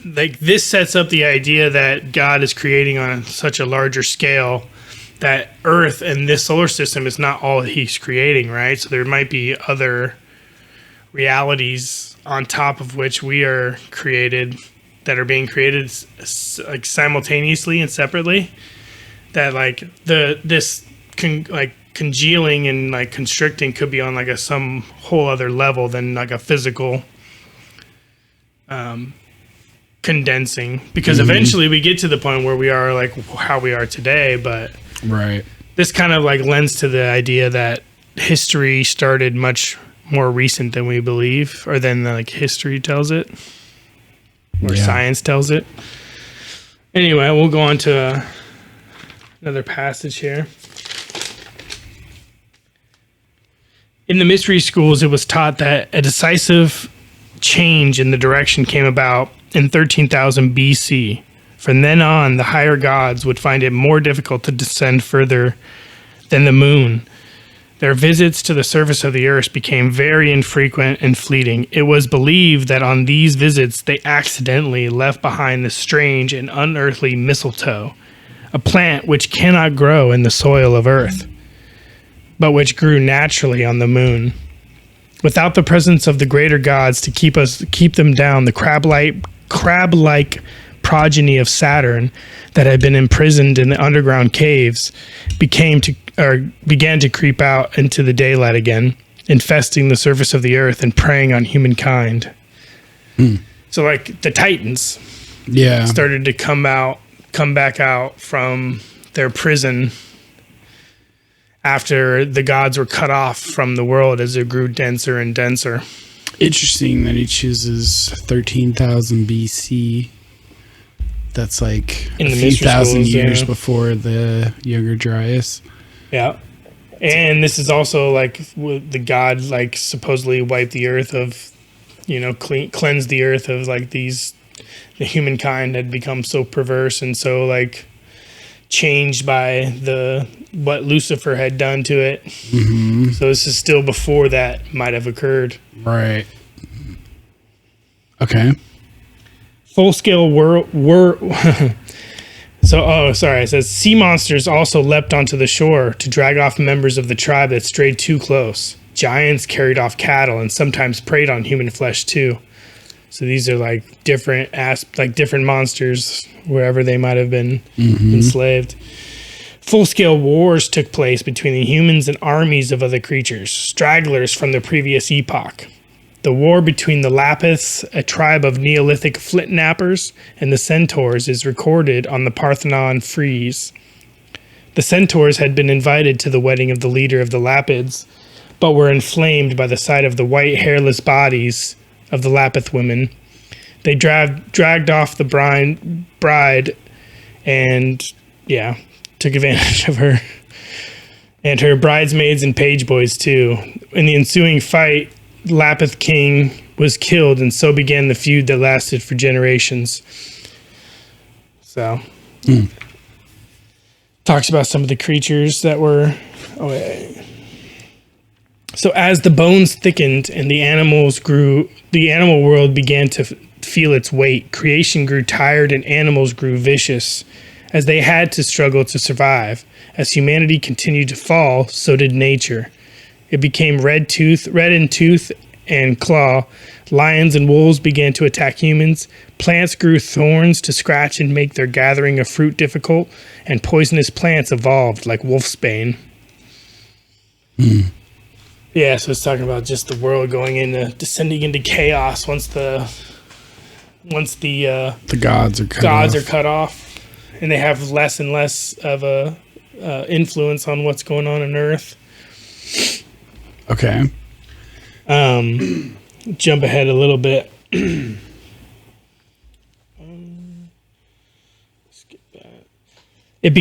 this sets up the idea that God is creating on such a larger scale that Earth and this solar system is not all he's creating, right? So there might be other realities on top of which we are created that are being created like simultaneously and separately. That like congealing and like constricting could be on like some whole other level than like a physical condensing, because eventually we get to the point where we are like how we are today, but this kind of like lends to the idea that history started much more recent than we believe, or than like history tells it, or science tells it. Anyway, we'll go on to another passage here. In the mystery schools, it was taught that a decisive change in the direction came about in 13,000 BC. From then on, the higher gods would find it more difficult to descend further than the moon. Their visits to the surface of the earth became very infrequent and fleeting. It was believed that on these visits, they accidentally left behind the strange and unearthly mistletoe, a plant which cannot grow in the soil of earth. but which grew naturally on the moon. Without the presence of the greater gods to keep them down, the crab-like progeny of Saturn that had been imprisoned in the underground caves began to creep out into the daylight again, infesting the surface of the earth and preying on humankind. So like the Titans started to come back out from their prison after the gods were cut off from the world as it grew denser and denser. Interesting that he chooses 13,000 BC. That's like a few thousand years before the Younger Dryas. Yeah. And this is also like the god like supposedly wiped the earth of, cleansed the earth of like the humankind had become so perverse and so like changed by what Lucifer had done to it. Mm-hmm. So this is still before that might have occurred. Right. Okay. Full-scale it says sea monsters also leapt onto the shore to drag off members of the tribe that strayed too close. Giants carried off cattle and sometimes preyed on human flesh too. So these are like different monsters wherever they might have been enslaved. Full-scale wars took place between the humans and armies of other creatures, stragglers from the previous epoch. The war between the Lapiths, a tribe of Neolithic flint knappers, and the Centaurs is recorded on the Parthenon frieze. The Centaurs had been invited to the wedding of the leader of the Lapids, but were inflamed by the sight of the white hairless bodies of the Lapith women. They dragged off the bride and, took advantage of her. And her bridesmaids and page boys, too. In the ensuing fight, Lapith King was killed, and so began the feud that lasted for generations. So, talks about some of the creatures that were... So as the bones thickened and the animal world began to feel its weight. Creation grew tired and animals grew vicious, as they had to struggle to survive. As humanity continued to fall, so did nature. It became red in tooth and claw. Lions and wolves began to attack humans. Plants grew thorns to scratch and make their gathering of fruit difficult, and poisonous plants evolved like wolfsbane. Yeah, so it's talking about just the world descending into chaos once the gods are cut off, and they have less and less of a influence on what's going on Earth. Okay. Jump ahead a little bit. Skip that. It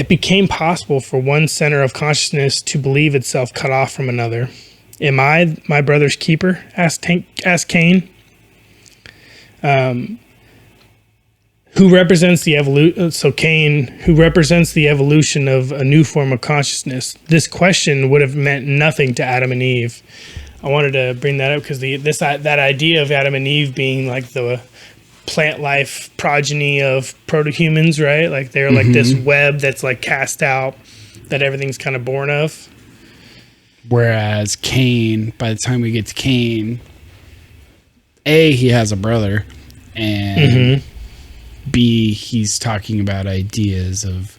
became possible for one center of consciousness to believe itself cut off from another. Am I my brother's keeper? Asked Cain. Who represents the evolution? So Cain, who represents the evolution of a new form of consciousness. This question would have meant nothing to Adam and Eve. I wanted to bring that up because that idea of Adam and Eve being like the plant life progeny of proto-humans, right? Like they're like this web that's like cast out that everything's kind of born of. Whereas Cain, by the time we get to Cain, A, he has a brother, and B, he's talking about ideas of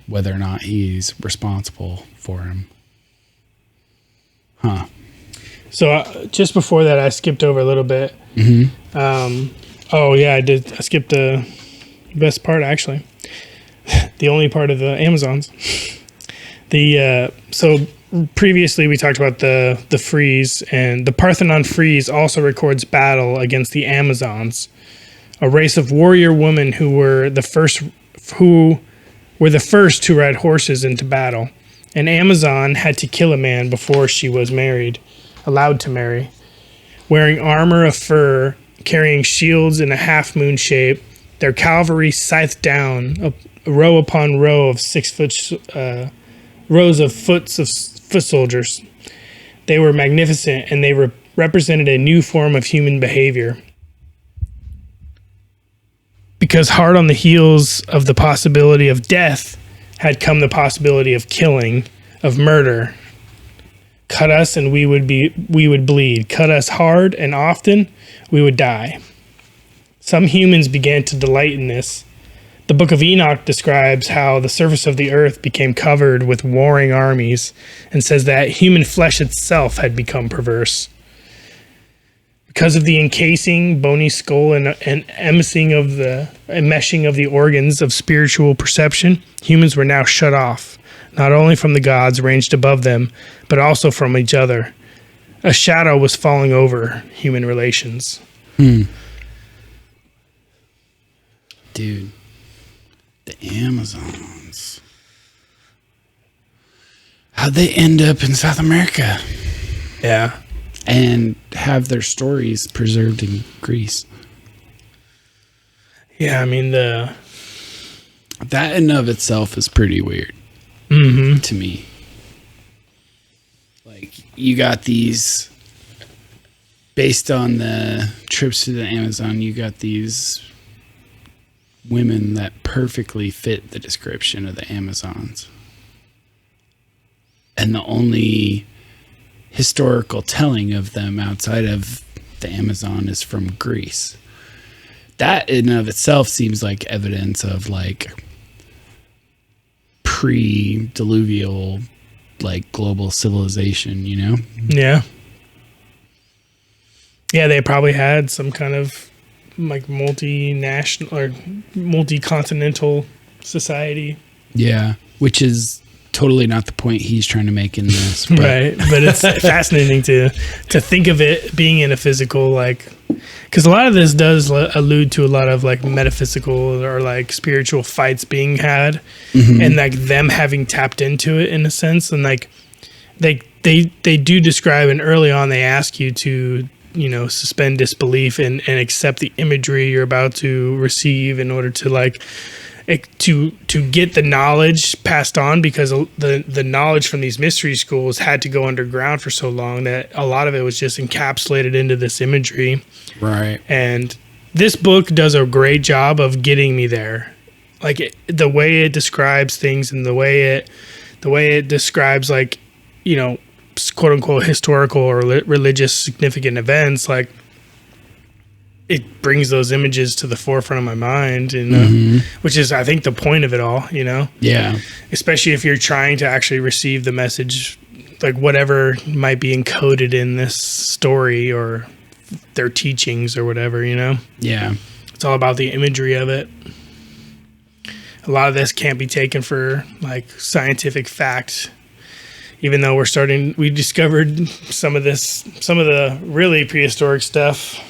whether or not he's responsible for him. Huh. So just before that, I skipped over a little bit. I did. I skipped the best part, actually. The only part of the Amazons. So previously we talked about the frieze, and the Parthenon frieze also records battle against the Amazons, a race of warrior women who were the first to ride horses into battle. An Amazon had to kill a man before she was allowed to marry. Wearing armor of fur, carrying shields in a half-moon shape, their cavalry scythed down a row upon row of 6-foot rows of foot soldiers. They were magnificent, and they represented a new form of human behavior. Because hard on the heels of the possibility of death had come the possibility of killing, of murder, Cut us and we would bleed. Cut us hard and often, we would die. Some humans began to delight in this. The book of Enoch describes how the surface of the earth became covered with warring armies and says that human flesh itself had become perverse. Because of the encasing, bony skull, and enmeshing of the organs of spiritual perception, humans were now shut off, not only from the gods ranged above them, but also from each other. A shadow was falling over human relations. Dude, the Amazons. How'd they end up in South America? Yeah. And have their stories preserved in Greece. Yeah, I mean, that in and of itself is pretty weird to me. Like, you got these, based on the trips to the Amazon, you got these women that perfectly fit the description of the Amazons. And the only historical telling of them outside of the Amazon is from Greece. That in and of itself seems like evidence of like pre-diluvial like global civilization, you know? Yeah. Yeah, they probably had some kind of like multinational or multi-continental society. Yeah, which is totally not the point he's trying to make in this. But. Right, but it's fascinating to think of it being in a physical, like, because a lot of this does allude to a lot of like metaphysical or like spiritual fights being had, and like them having tapped into it in a sense, and like they do describe, and early on they ask you to, you know, suspend disbelief and accept the imagery you're about to receive in order to like to get the knowledge passed on, because the knowledge from these mystery schools had to go underground for so long that a lot of it was just encapsulated into this imagery. Right. And this book does a great job of getting me there. Like the way it describes things and the way it describes, like, you know, quote unquote historical or religious significant events, like it brings those images to the forefront of my mind, and which is, I think, the point of it all, you know? Yeah. Especially if you're trying to actually receive the message, like whatever might be encoded in this story or their teachings or whatever, you know? Yeah. It's all about the imagery of it. A lot of this can't be taken for like scientific fact, even though we discovered some of the really prehistoric stuff.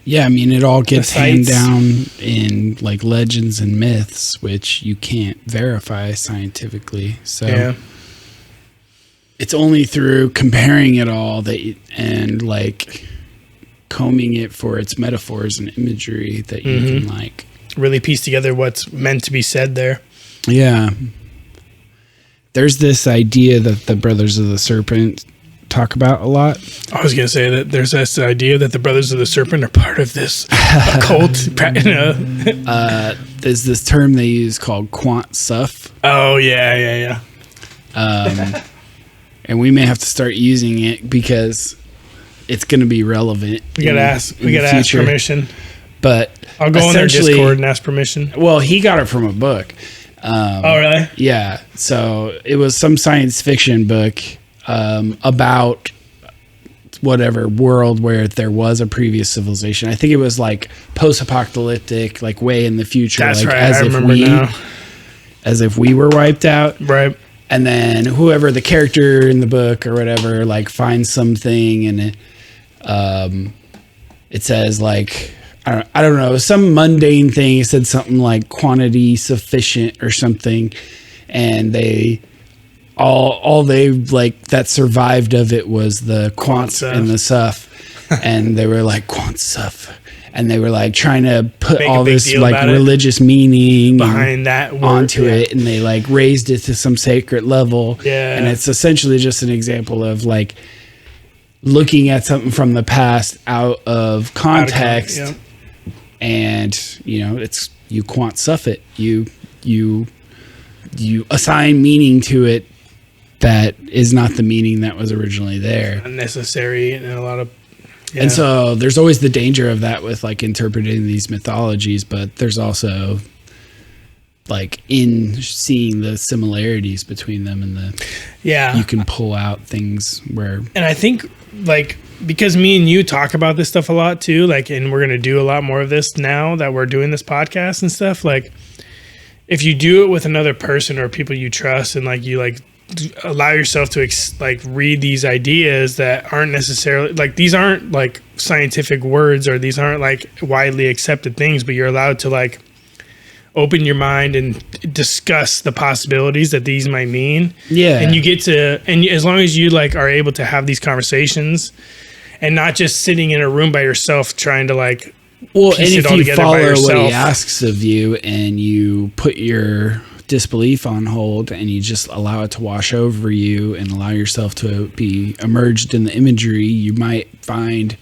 Yeah, I mean, it all gets handed down in like legends and myths, which you can't verify scientifically. So yeah. It's only through comparing it all and like combing it for its metaphors and imagery that you can like really piece together what's meant to be said there. Yeah. There's this idea that the Brothers of the Serpent talk about a lot. I was going to say that there's this idea that the Brothers of the Serpent are part of this occult. You know? There's this term they use called Quant Suf. Oh, yeah. And we may have to start using it because it's going to be relevant. We got to ask permission. But I'll go on their Discord and ask permission. Well, he got it from a book. Oh, really? Yeah. So it was some science fiction book about whatever world where there was a previous civilization. I think it was like post-apocalyptic, like way in the future. That's like right. I remember now. As if we were wiped out. Right. And then whoever the character in the book or whatever, like finds something and it says like, I don't know, some mundane thing. It said something like quantity sufficient or something. And they all they like that survived of it was the Quant and the Suf. And they were like Quant Suf. And they were like trying to put all this like religious meaning behind that word, onto it. And they like raised it to some sacred level. Yeah. And it's essentially just an example of like looking at something from the past out of context. Yeah. And, you know, it's you Quant Suf it. You assign meaning to it that is not the meaning that was originally there. Unnecessary and a lot of. Yeah. And so there's always the danger of that with like interpreting these mythologies, but there's also like in seeing the similarities between them and you can pull out things where. And I think like, because me and you talk about this stuff a lot too, like, and we're going to do a lot more of this now that we're doing this podcast and stuff. Like if you do it with another person or people you trust and like you like allow yourself to like read these ideas that aren't necessarily like, these aren't like scientific words or these aren't like widely accepted things, but you're allowed to like open your mind and discuss the possibilities that these might mean. Yeah. And you get to, and as long as you like are able to have these conversations and not just sitting in a room by yourself trying to like, well, and if you follow what he asks of you and you put your disbelief on hold and you just allow it to wash over you and allow yourself to be immersed in the imagery, you might find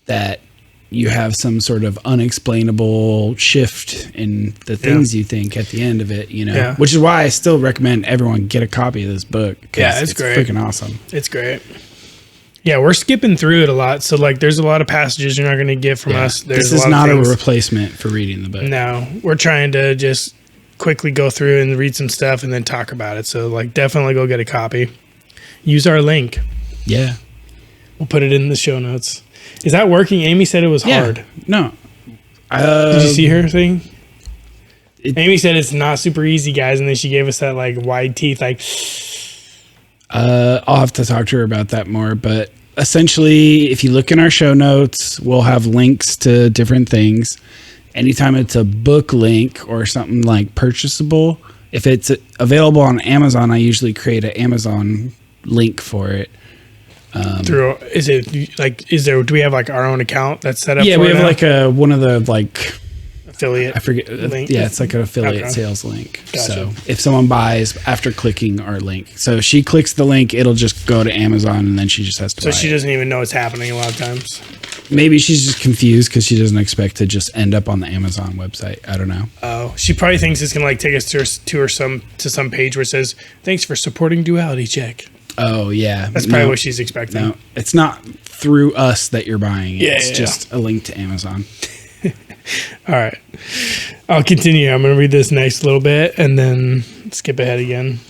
that you have some sort of unexplainable shift in the things you think at the end of it, you know, which is why I still recommend everyone get a copy of this book. Yeah, it's great. Freaking awesome. It's great. Yeah, we're skipping through it a lot. So like there's a lot of passages you're not going to get from us. This is not a replacement for reading the book. No, we're trying to just quickly go through and read some stuff and then talk about it. So like definitely go get a copy. Use our link. Yeah. We'll put it in the show notes. Is that working? Amy said it was hard. No. Did you see her thing? Amy said it's not super easy, guys. And then she gave us that like wide teeth, like... I'll have to talk to her about that more, but essentially if you look in our show notes, we'll have links to different things. Anytime it's a book link or something like purchasable, if it's available on Amazon, I usually create an Amazon link for it. Do we have like our own account that's set up? Yeah, we have like one of the like affiliate. I forget. Link? Yeah, it's like an affiliate sales link. Gotcha. So if someone buys after clicking our link, so she clicks the link, it'll just go to Amazon and then she just has to buy it. So she doesn't even know it's happening a lot of times. Maybe she's just confused because she doesn't expect to just end up on the Amazon website. I don't know. Oh, she probably thinks it's gonna like take us to some page where it says thanks for supporting Duality Check. Oh yeah, that's probably what she's expecting. No, it's not through us that you're buying it. It's just a link to Amazon. All right, I'll continue. I'm going to read this next little bit and then skip ahead again.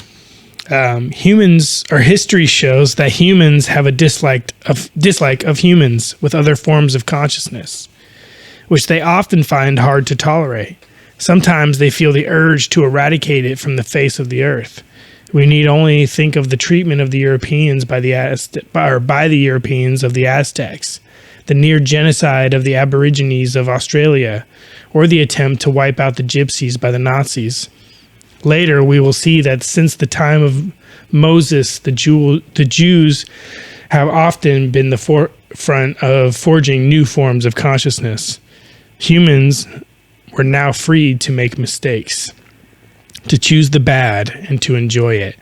History shows that humans have a dislike of humans with other forms of consciousness, which they often find hard to tolerate. Sometimes they feel the urge to eradicate it from the face of the earth. We need only think of the treatment of the Europeans by the Europeans of the Aztecs, the near genocide of the Aborigines of Australia, or the attempt to wipe out the Gypsies by the Nazis. Later, we will see that since the time of Moses, the Jews have often been the forefront of forging new forms of consciousness. Humans were now freed to make mistakes, to choose the bad, and to enjoy it.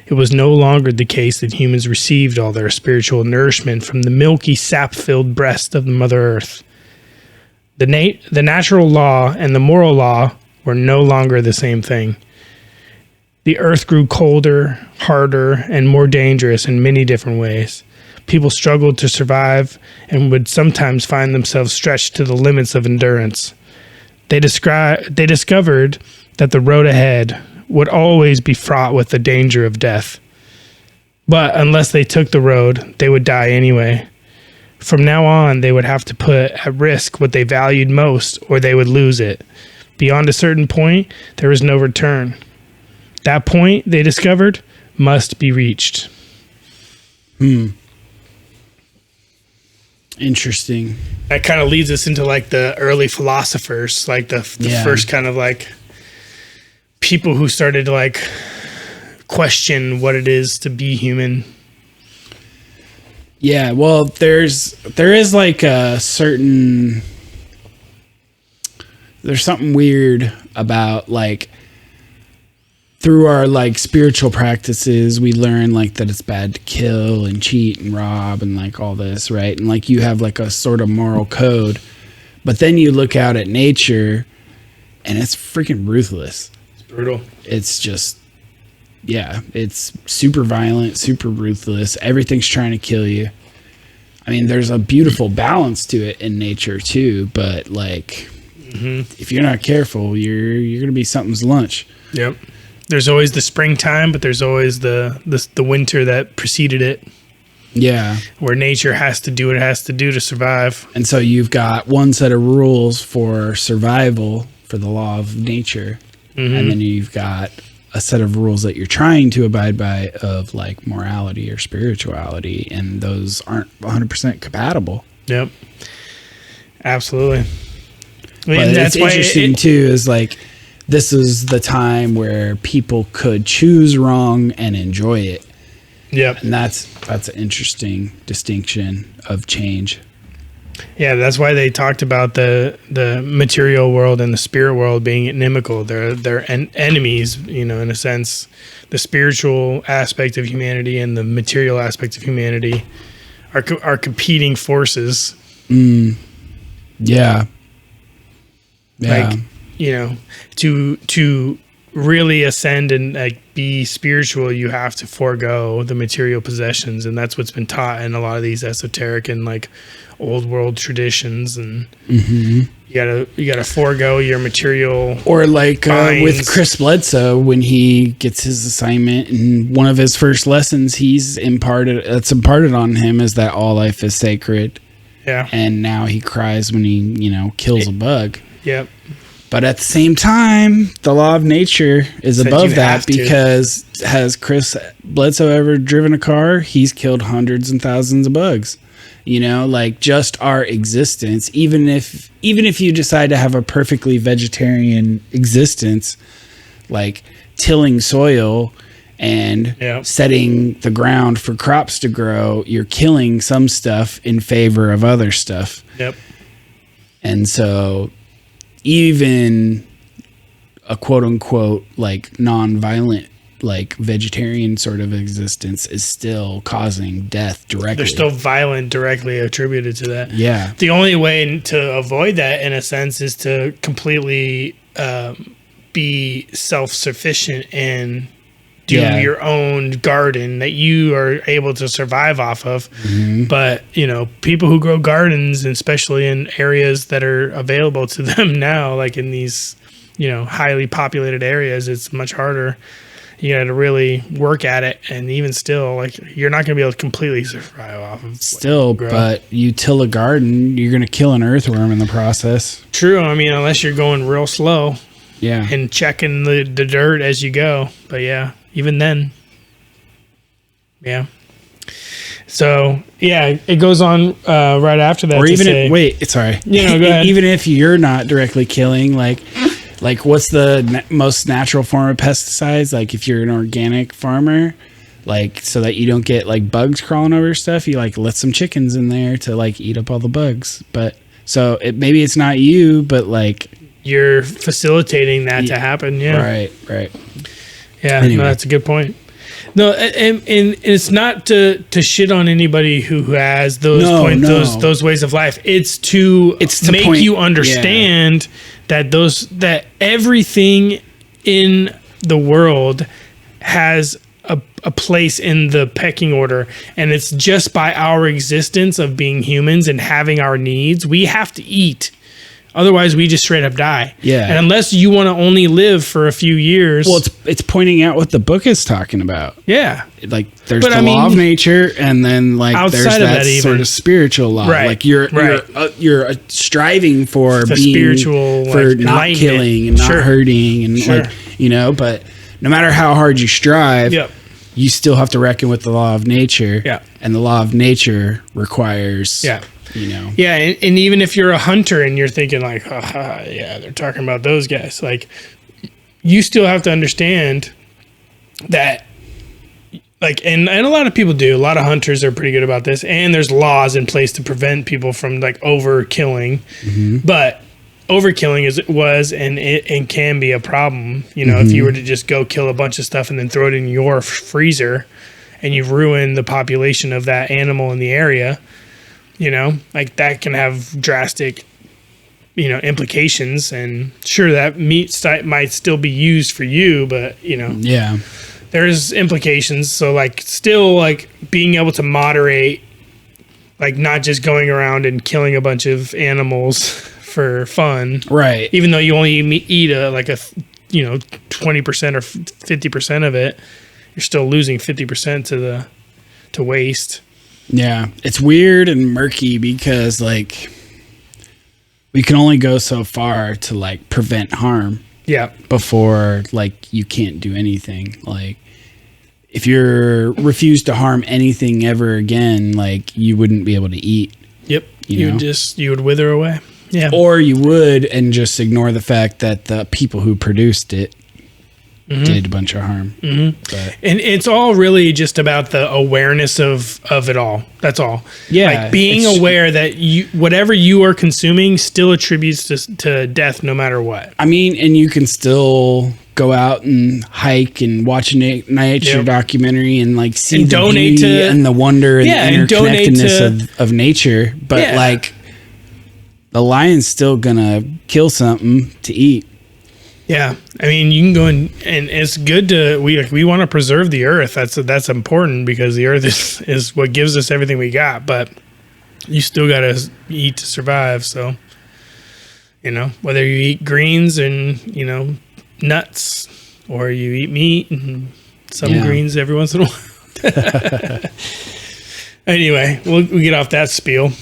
It was no longer the case that humans received all their spiritual nourishment from the milky, sap-filled breast of the Mother Earth. The natural law and the moral law were no longer the same thing. The earth grew colder, harder, and more dangerous in many different ways. People struggled to survive and would sometimes find themselves stretched to the limits of endurance. They discovered that the road ahead would always be fraught with the danger of death. But unless they took the road, they would die anyway. From now on, they would have to put at risk what they valued most, or they would lose it. Beyond a certain point, there was no return. That point, they discovered, must be reached. Interesting. That kind of leads us into like the early philosophers, like the first kind of like people who started to like question what it is to be human. Yeah, well, there is like a certain, there's something weird about like through our like spiritual practices, we learn like that it's bad to kill and cheat and rob and like all this, right? And like you have like a sort of moral code, but then you look out at nature and it's freaking ruthless. It's brutal. It's just yeah, it's super violent, super ruthless. Everything's trying to kill you. I mean, there's a beautiful balance to it in nature too, but like, if you're not careful, you're gonna be something's lunch. Yep. There's always the springtime, but there's always the winter that preceded it. Yeah. Where nature has to do what it has to do to survive. And so you've got one set of rules for survival for the law of nature, and then you've got a set of rules that you're trying to abide by of like morality or spirituality, and those aren't 100% compatible. Yep. Absolutely. But that's interesting too, is like, this is the time where people could choose wrong and enjoy it. Yep. And that's an interesting distinction of change. Yeah, that's why they talked about the material world and the spirit world being inimical. They're enemies, in a sense. The spiritual aspect of humanity and the material aspect of humanity are competing forces. Yeah. Like, to really ascend and like be spiritual, you have to forego the material possessions, and that's what's been taught in a lot of these esoteric and like old world traditions. And you gotta forego your material. Or like with Chris Bledsoe, when he gets his assignment, and one of his first lessons that's imparted on him is that all life is sacred. Yeah. And now he cries when he kills a bug. Yep. But at the same time, the law of nature is above that, because has Chris Bledsoe ever driven a car? He's killed hundreds and thousands of bugs. Like just our existence, even if you decide to have a perfectly vegetarian existence, like tilling soil and setting the ground for crops to grow, you're killing some stuff in favor of other stuff. Yep. And so even a quote unquote like non-violent like vegetarian sort of existence is still causing death directly. They're still violent, directly attributed to that. Yeah. The only way to avoid that, in a sense, is to completely be self-sufficient and do your own garden that you are able to survive off of. But people who grow gardens, especially in areas that are available to them now, like in these highly populated areas, it's much harder. You got to really work at it, and even still, like, you're not going to be able to completely survive off of still. But you till a garden, you're going to kill an earthworm in the process. True. I mean, unless you're going real slow. Yeah. And checking the dirt as you go. But yeah, even then. Yeah. So yeah, it goes on right after that. Or even sorry. Go ahead. Even if you're not directly killing, like what's the most natural form of pesticides? Like if you're an organic farmer, like so that you don't get like bugs crawling over stuff, you like let some chickens in there to like eat up all the bugs. But so maybe it's not you, but like you're facilitating that to happen. Yeah. Right. Yeah. Anyway. No, that's a good point. No, and it's not to shit on anybody who has those ways of life. It's to make you understand that everything in the world has a place in the pecking order, and it's just by our existence of being humans and having our needs, we have to eat. Otherwise, we just straight up die. Yeah. And unless you want to only live for a few years. Well, it's pointing out what the book is talking about. Yeah. Like there's law of nature, and then like there's that sort of spiritual law. Right. Like you're striving for the being spiritual, for like, not killing and not hurting, and like but no matter how hard you strive, you still have to reckon with the law of nature. Yeah. And the law of nature requires. Yeah. Yeah, and even if you're a hunter and you're thinking like, they're talking about those guys, like, you still have to understand that, like, and a lot of people do. A lot of hunters are pretty good about this, and there's laws in place to prevent people from like overkilling. But overkilling was and can be a problem. If you were to just go kill a bunch of stuff and then throw it in your freezer, and you've ruined the population of that animal in the area. Like that can have drastic, implications. And sure, that meat might still be used for you, but, there's implications. So like still like being able to moderate, like not just going around and killing a bunch of animals for fun. Right. Even though you only eat 20% or 50% of it, you're still losing 50% to waste. Yeah. It's weird and murky because like we can only go so far to like prevent harm. Yeah. Before like you can't do anything. Like if you're refused to harm anything ever again, like you wouldn't be able to eat. Yep. You would wither away. Yeah. Or you would and just ignore the fact that the people who produced it did a bunch of harm. But. And it's all really just about the awareness of it all. That's all. Yeah. Like being aware that whatever you are consuming still attributes to death no matter what. I mean, and you can still go out and hike and watch a nature documentary and like see and the donate beauty and the wonder and the interconnectedness of nature. But like the lion's still gonna kill something to eat. Yeah, I mean, you can go and it's good to we want to preserve the earth. That's important because the earth is what gives us everything we got. But you still got to eat to survive. So whether you eat greens and nuts or you eat meat and some greens every once in a while. Anyway, we get off that spiel.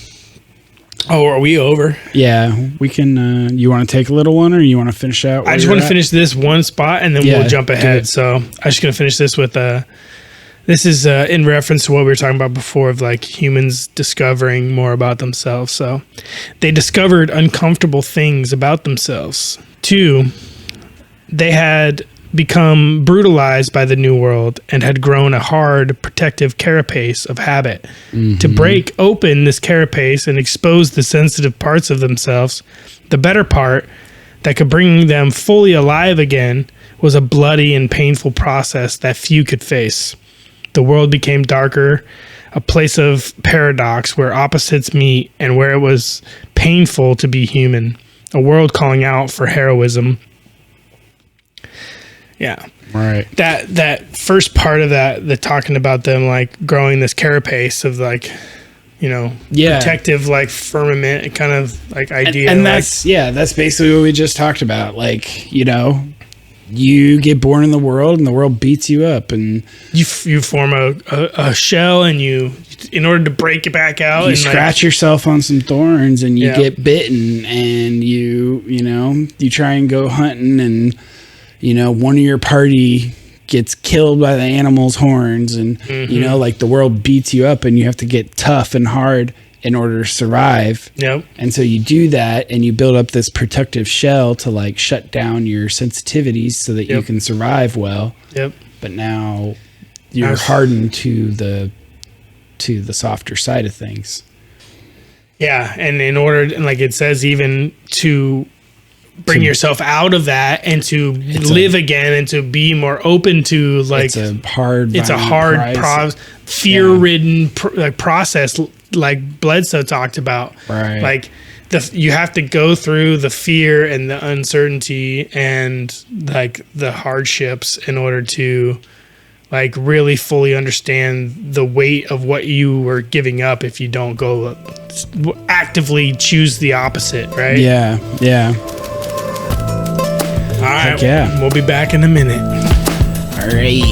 Oh, are we over? Yeah, we can. You want to take a little one, or you want to finish out? I just want to finish this one spot, and then we'll jump ahead. So I'm just going to finish this with this is in reference to what we were talking about before of like humans discovering more about themselves. So they discovered uncomfortable things about themselves. 2, they had become brutalized by the new world and had grown a hard, protective carapace of habit. To break open this carapace and expose the sensitive parts of themselves, the better part that could bring them fully alive again was a bloody and painful process that few could face. The world became darker, a place of paradox where opposites meet and where it was painful to be human, a world calling out for heroism. Yeah. Right. That first part of that, the talking about them like growing this carapace of like, protective like firmament kind of like idea. And that's basically what we just talked about. Like, you get born in the world and the world beats you up and you form a shell and in order to break it back out, you scratch yourself on some thorns and you get bitten and you try and go hunting and one of your party gets killed by the animal's horns and, like the world beats you up and you have to get tough and hard in order to survive. Yep. And so you do that and you build up this protective shell to like shut down your sensitivities so that you can survive well. Yep. But now you're hardened to the softer side of things. Yeah. And in order, like it says, even to bring yourself out of that and to live again and to be more open to like it's a hard fear-ridden process like Bledsoe talked about. Right. Like you have to go through the fear and the uncertainty and like the hardships in order to like really fully understand the weight of what you were giving up if you don't go actively choose the opposite, right? Yeah. All right. We'll be back in a minute. All right.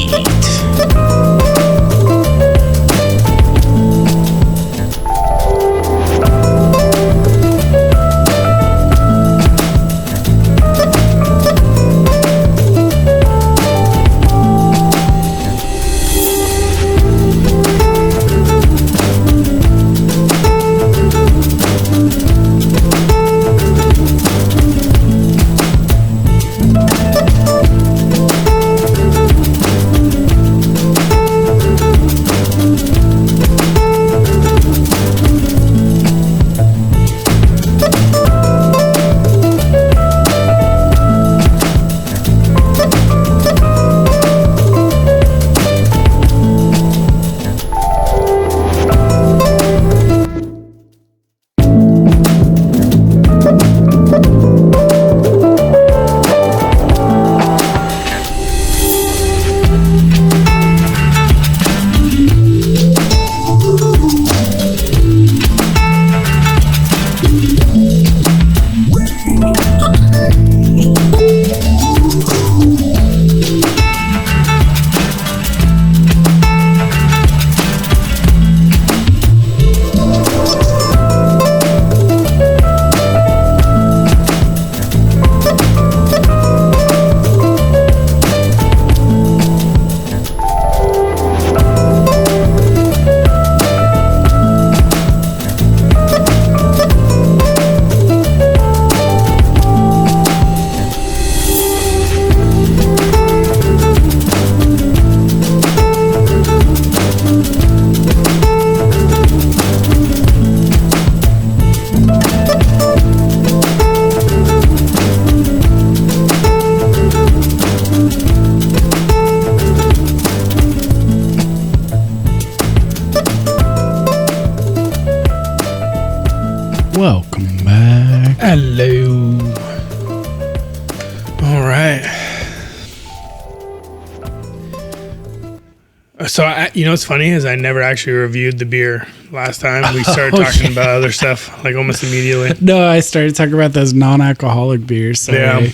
So, what's funny is I never actually reviewed the beer last time. We started talking about other stuff, like almost immediately. No, I started talking about those non-alcoholic beers. So yeah.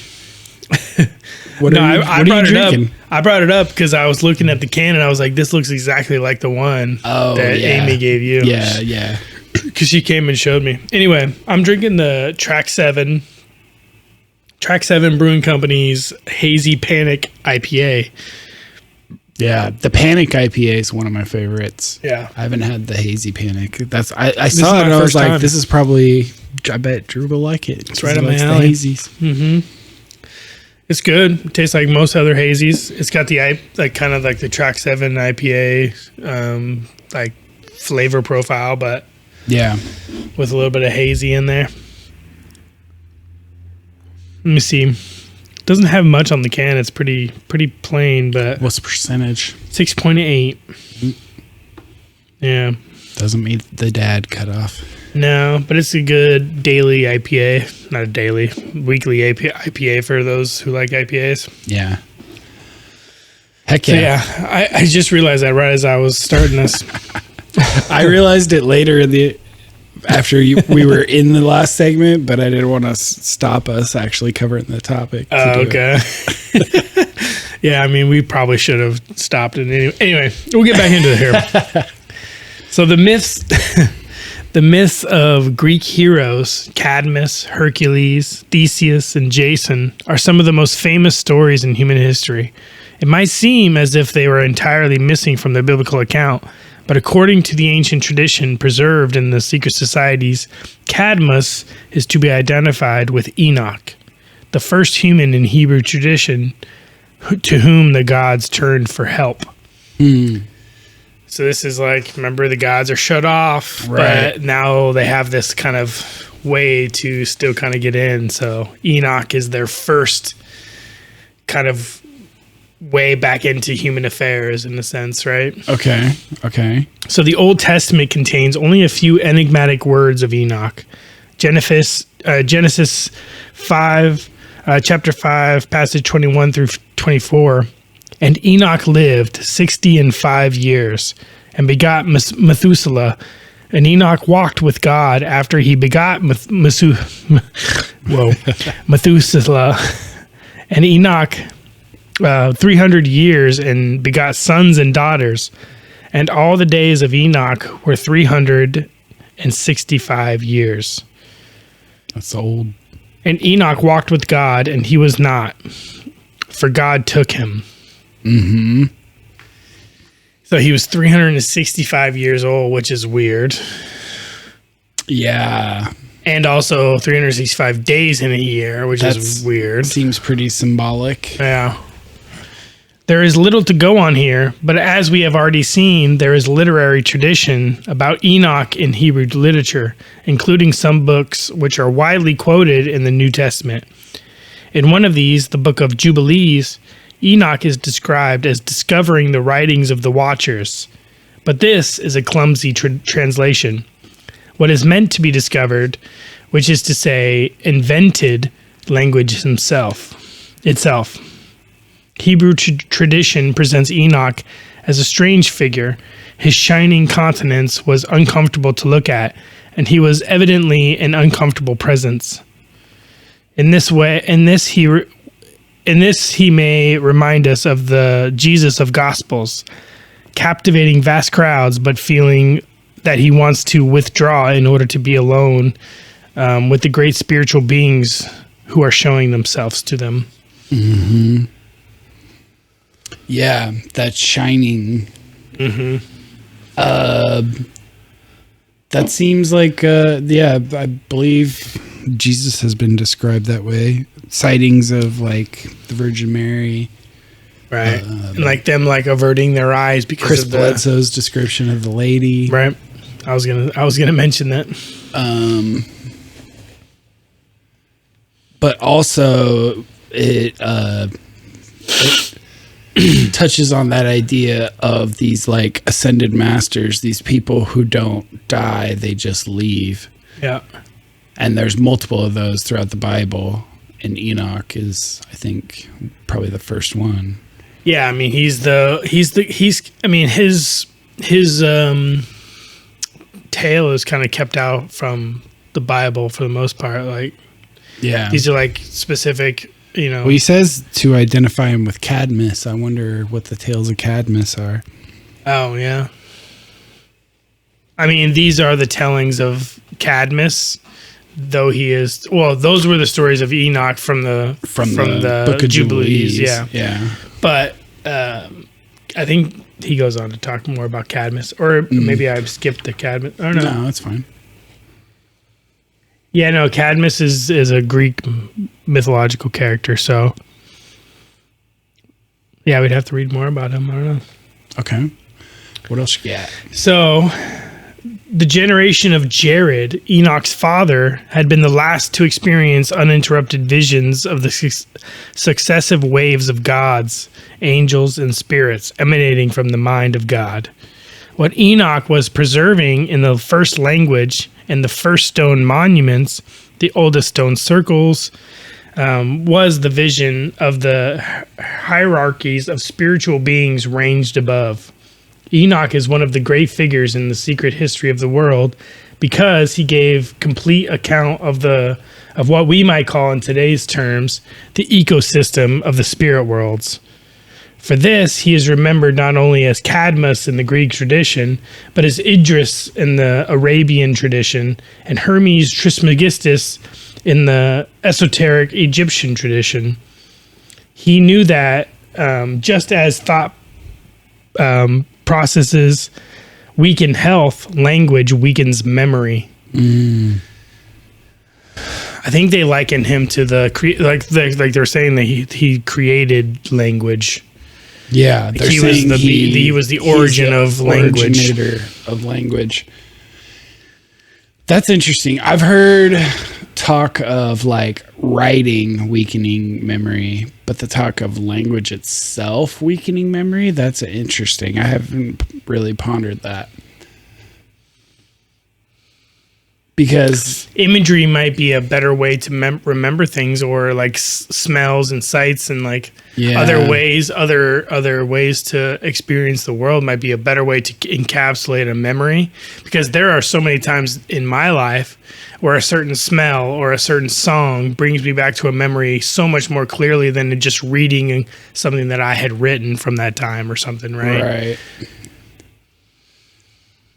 I brought it up. I brought it up because I was looking at the can and I was like, this looks exactly like the one that Amy gave you. Yeah, yeah. Because she came and showed me. Anyway, I'm drinking the Track 7 Brewing Company's Hazy Panic IPA. Yeah, the Panic IPA is one of my favorites. Yeah. I haven't had the Hazy Panic. I saw it and I was like, this is probably, I bet Drew will like it. It's right up my alley. The hazies. Mm-hmm. It's good. It tastes like most other hazies. It's got the kind of like the Track 7 IPA like flavor profile, but yeah, with a little bit of hazy in there. Let me see. Doesn't have much on the can. It's pretty plain, but what's the percentage? 6.8. Yeah. Doesn't meet the dad cutoff. No, but it's a good daily IPA. Not a daily, weekly IPA for those who like IPAs. Yeah. Heck yeah. So yeah, I just realized that right as I was starting this. I realized it later after we were in the last segment, but I didn't want to stop us actually covering the topic. Oh, okay. Yeah, I mean, we probably should have stopped it anyway. We'll get back into it here. So the myths of Greek heroes, Cadmus, Hercules, Theseus, and Jason, are some of the most famous stories in human history. It might seem as if they were entirely missing from the biblical account, but according to the ancient tradition preserved in the secret societies, Cadmus is to be identified with Enoch, the first human in Hebrew tradition to whom the gods turned for help. So this is like, remember, the gods are shut off, right, but now they have this kind of way to still kind of get in. So Enoch is their first kind of way back into human affairs in a sense, right? Okay. So the Old Testament contains only a few enigmatic words of Enoch. Genesis 5, chapter 5, passage 21 through 24. And Enoch lived 65 years and begot Methuselah. And Enoch walked with God after he begot Methuselah. And Enoch 300 years and begot sons and daughters. And all the days of Enoch were 365 years. That's old. And Enoch walked with God, and he was not, for God took him. Mm-hmm. So he was 365 years old, which is weird. Yeah. And also 365 days in a year, which is weird. Seems pretty symbolic. Yeah. There is little to go on here, but as we have already seen, there is literary tradition about Enoch in Hebrew literature, including some books which are widely quoted in the New Testament. In one of these, the book of Jubilees, Enoch is described as discovering the writings of the Watchers, but this is a clumsy translation. What is meant to be discovered, which is to say, invented language itself. Hebrew tradition presents Enoch as a strange figure. His shining countenance was uncomfortable to look at, and he was evidently an uncomfortable presence. In this he may remind us of the Jesus of Gospels, captivating vast crowds, but feeling that he wants to withdraw in order to be alone with the great spiritual beings who are showing themselves to them. Mm-hmm. Yeah, that shining. Mm-hmm. That seems like, I believe Jesus has been described that way. Sightings of like the Virgin Mary. Right. And like them like averting their eyes because Chris of Bledsoe's description of the lady. Right. I was gonna mention that. But also it touches on that idea of these like ascended masters, these people who don't die, they just leave. Yeah. And there's multiple of those throughout the Bible, and Enoch is, I think, probably the first one. Yeah, I mean, he's I mean, his tale is kind of kept out from the Bible for the most part. Like, yeah, these are like specific, you know. Well, he says to identify him with Cadmus. I wonder what the tales of Cadmus are. Oh, yeah. I mean, these are the tellings of Cadmus, though he is. Well, those were the stories of Enoch from the Book of Jubilees. Yeah. But I think he goes on to talk more about Cadmus, or maybe I've skipped the Cadmus. I don't know. No, that's fine. Yeah, no, Cadmus is a Greek mythological character, so yeah, we'd have to read more about him. I don't know. Okay. What else you got? So, the generation of Jared, Enoch's father, had been the last to experience uninterrupted visions of the successive waves of gods, angels, and spirits emanating from the mind of God. What Enoch was preserving in the first language and the first stone monuments, the oldest stone circles, was the vision of the hierarchies of spiritual beings ranged above. Enoch is one of the great figures in the secret history of the world because he gave complete account of what we might call in today's terms the ecosystem of the spirit worlds. For this, he is remembered not only as Cadmus in the Greek tradition, but as Idris in the Arabian tradition and Hermes Trismegistus in the esoteric Egyptian tradition. He knew that just as thought processes weaken health, language weakens memory. I think they liken him to like they're saying that he created language. Yeah, he was the origin of language. Originator of language. That's interesting. I've heard talk of like writing weakening memory, but the talk of language itself weakening memory, that's interesting. I haven't really pondered that. Because imagery might be a better way to remember things, or like smells and sights and like other ways to experience the world might be a better way to encapsulate a memory. Because there are so many times in my life where a certain smell or a certain song brings me back to a memory so much more clearly than just reading something that I had written from that time or something, right? Right.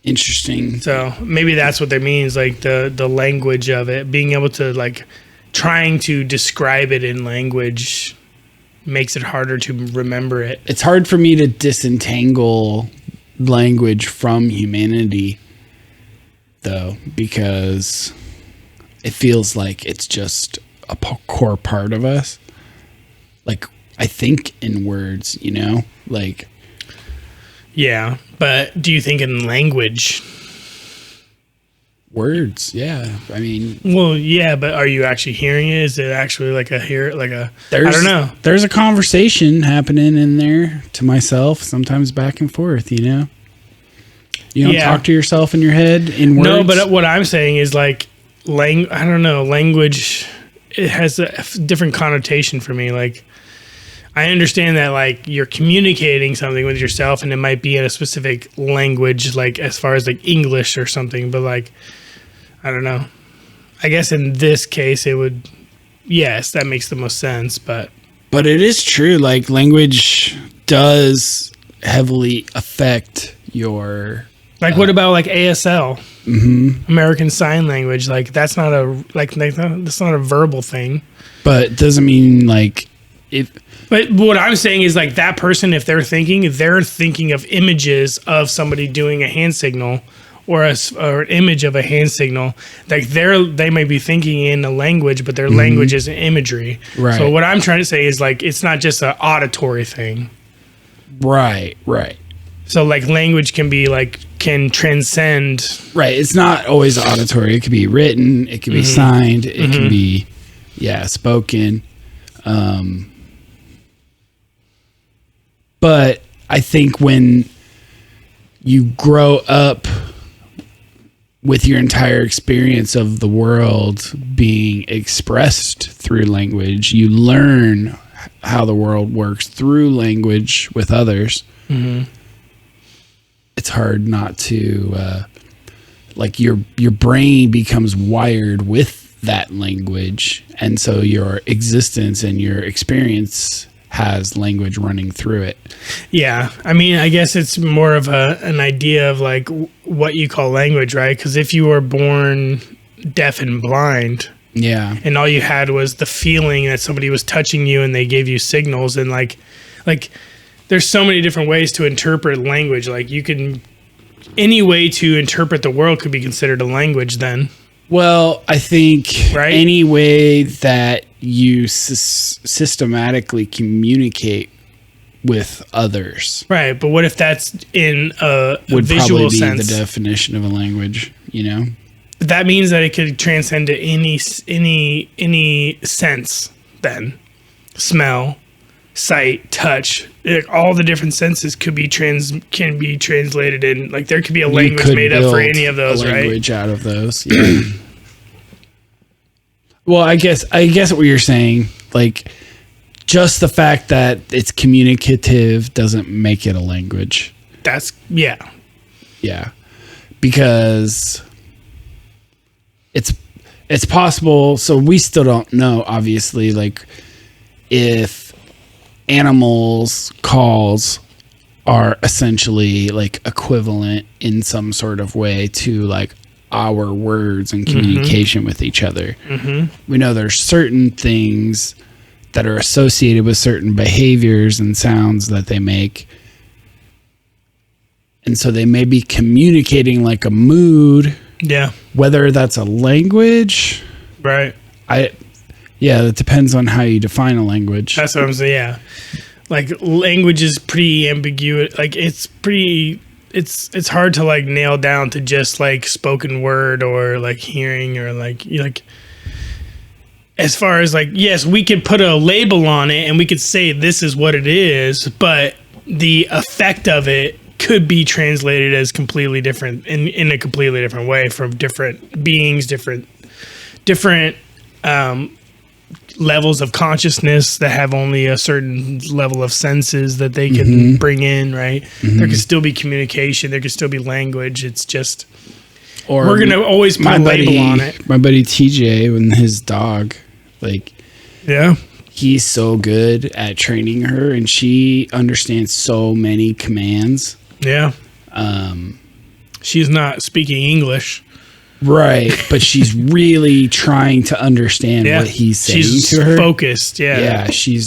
Interesting. So maybe that's what they mean, is like the language of it, being able to like trying to describe it in language makes it harder to remember it. It's hard for me to disentangle language from humanity, though, because it feels like it's just a core part of us. Like, I think in words, you know, like. Yeah, but do you think in language? Words, yeah. I mean, well, yeah, but are you actually hearing it? Is it actually like I don't know. There's a conversation happening in there to myself, sometimes back and forth, you know? You don't talk to yourself in your head in words? No, but what I'm saying is like, I don't know, language, it has a different connotation for me. Like, I understand that like you're communicating something with yourself and it might be in a specific language, like as far as like English or something, but like, I don't know. I guess in this case it would, yes, that makes the most sense, but it is true. Like language does heavily affect your, like what about like ASL, American Sign Language? Like that's not that's not a verbal thing, but it doesn't mean like if. But what I'm saying is like that person, if they're thinking of images of somebody doing a hand signal or an image of a hand signal, like they may be thinking in a language, but their language is an imagery. Right. So what I'm trying to say is like it's not just an auditory thing. Right. So like language can transcend. Right. It's not always auditory. It could be written. It could be signed. It can be, spoken. But I think when you grow up with your entire experience of the world being expressed through language, you learn how the world works through language with others, it's hard not to like your brain becomes wired with that language, and so your existence and your experience has language running through it. Yeah. I mean, I guess it's more of an idea of like what you call language, right? Because if you were born deaf and blind, and all you had was the feeling that somebody was touching you and they gave you signals, and like there's so many different ways to interpret language. Like any way to interpret the world could be considered a language then. Well, I think any way that you systematically communicate with others. Right, but what if that's in a would visual probably be sense? The definition of a language, you know? That means that it could transcend to any sense then. Smell, sight, touch, all the different senses can be translated in, like there could be a language made up for any of those, right? Language out of those. Yeah. Well, I guess what you're saying, like just the fact that it's communicative doesn't make it a language. Yeah. Because it's possible, so we still don't know, obviously, like if animals' calls are essentially like equivalent in some sort of way to like our words and communication with each other. We know there's certain things that are associated with certain behaviors and sounds that they make, and so they may be communicating like a mood. Yeah. Whether that's a language, right? It depends on how you define a language. That's what I'm saying. Yeah, like language is pretty ambiguous. Like it's hard to like nail down to just like spoken word or like hearing or like as far as like, yes, we could put a label on it and we could say this is what it is, but the effect of it could be translated as completely different in a completely different way from different beings, different levels of consciousness that have only a certain level of senses that they can bring in, right? There could still be communication. There could still be language. It's just, or we're going to always put a label on it. My buddy TJ and his dog, like, yeah, he's so good at training her, and she understands so many commands. Yeah. She's not speaking English. Right, but she's really trying to understand what he's saying to her. She's focused, Yeah, she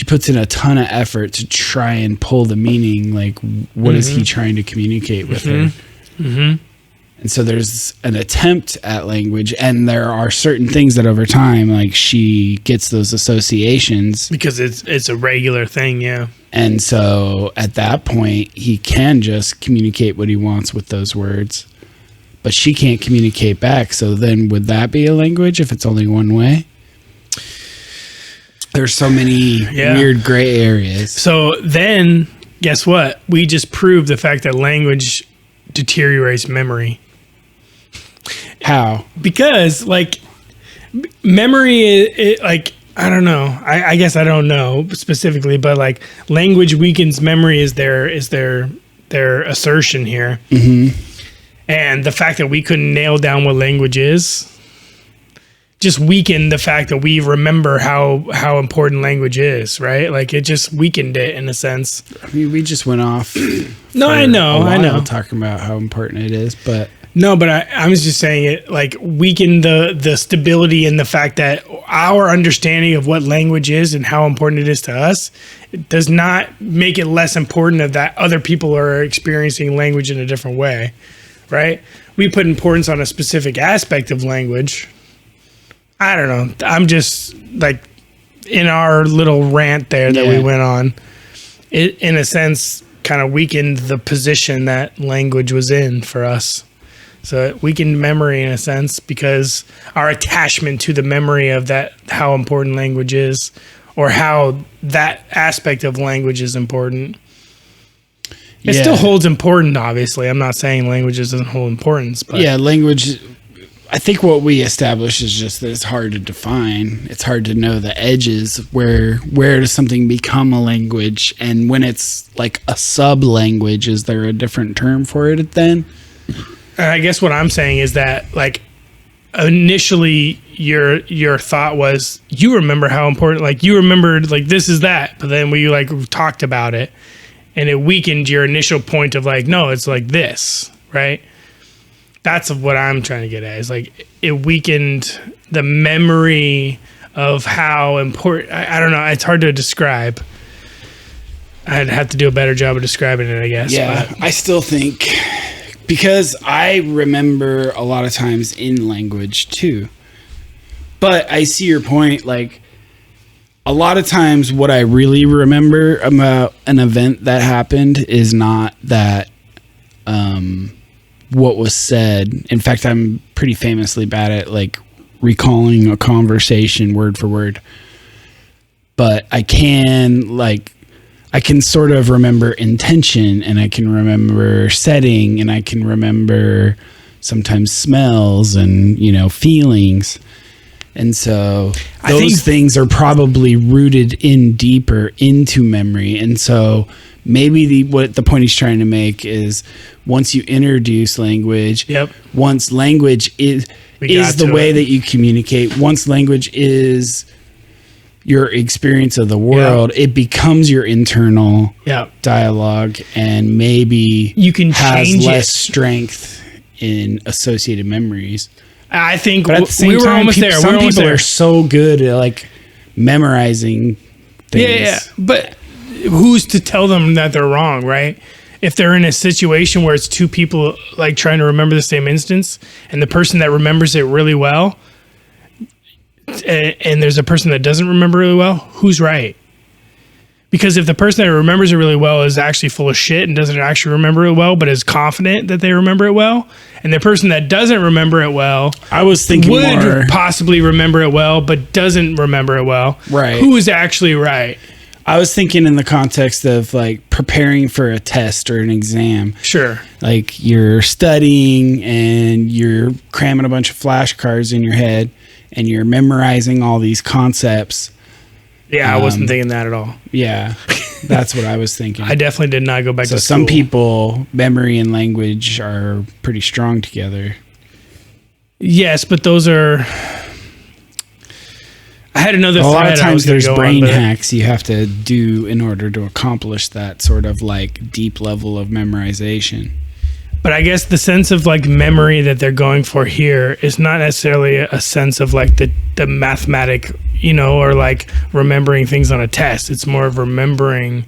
puts in a ton of effort to try and pull the meaning, like what is he trying to communicate with her? And so there's an attempt at language, and there are certain things that over time, like she gets those associations. Because it's a regular thing, yeah. And so at that point, he can just communicate what he wants with those words. But she can't communicate back. So then would that be a language if it's only one way? There's so many weird gray areas. So then, guess what? We just proved the fact that language deteriorates memory. How? Because, like, memory, like, I don't know. I guess I don't know specifically, but, like, language weakens memory is their assertion here. And the fact that we couldn't nail down what language is just weakened the fact that we remember how important language is, right? Like it just weakened it in a sense. I mean, we just went off. No, I know. Talking about how important it is, but no, but I was just saying it like weakened the stability and the fact that our understanding of what language is and how important it is to us, it does not make it less important that other people are experiencing language in a different way. Right? We put importance on a specific aspect of language. I don't know. I'm just like in our little rant there that we went on. It, in a sense, kind of weakened the position that language was in for us. So it weakened memory in a sense because our attachment to the memory of that, how important language is, or how that aspect of language is important. It still holds important, obviously. I'm not saying language doesn't hold importance, but language I think what we established is just that it's hard to define. It's hard to know the edges. Where does something become a language? And when it's like a sub-language, is there a different term for it then? I guess what I'm saying is that, like, initially your thought was, you remember how important, like, you remembered, like, this is that. But then we, like, talked about it, and it weakened your initial point of, like, no, it's like this, right? That's what I'm trying to get at. Is like it weakened the memory of how important. I don't know. It's hard to describe. I'd have to do a better job of describing it, I guess. Yeah, but I still think, because I remember a lot of times in language too. But I see your point. Like, a lot of times what I really remember about an event that happened is not that what was said. In fact, I'm pretty famously bad at, like, recalling a conversation word for word. But I can sort of remember intention, and I can remember setting, and I can remember sometimes smells and, you know, feelings. And so those things are probably rooted in deeper into memory. And so maybe what the point he's trying to make is, once you introduce language, once language is the way that you communicate, once language is your experience of the world, it becomes your internal dialogue, and maybe you can has less strength in associated memories. I think but at the same time, some people are so good at, like, memorizing things. Yeah, but who's to tell them that they're wrong, right? If they're in a situation where it's two people, like, trying to remember the same instance, and the person that remembers it really well, and there's a person that doesn't remember really well, who's right? Because if the person that remembers it really well is actually full of shit and doesn't actually remember it well, but is confident that they remember it well, and the person that doesn't remember it well, I was thinking would possibly remember it well, but doesn't remember it well, right? Who is actually right? I was thinking in the context of, like, preparing for a test or an exam. Sure. Like, you're studying and you're cramming a bunch of flashcards in your head and you're memorizing all these concepts. Yeah, I wasn't thinking that at all. Yeah, that's what I was thinking. I definitely did not go back to school. So some people, memory and language are pretty strong together. Yes, but those are... I had another thread. A lot of times there's brain hacks you have to do in order to accomplish that sort of, like, deep level of memorization. But I guess the sense of, like, memory that they're going for here is not necessarily a sense of, like, the mathematic, you know, or, like, remembering things on a test. It's more of remembering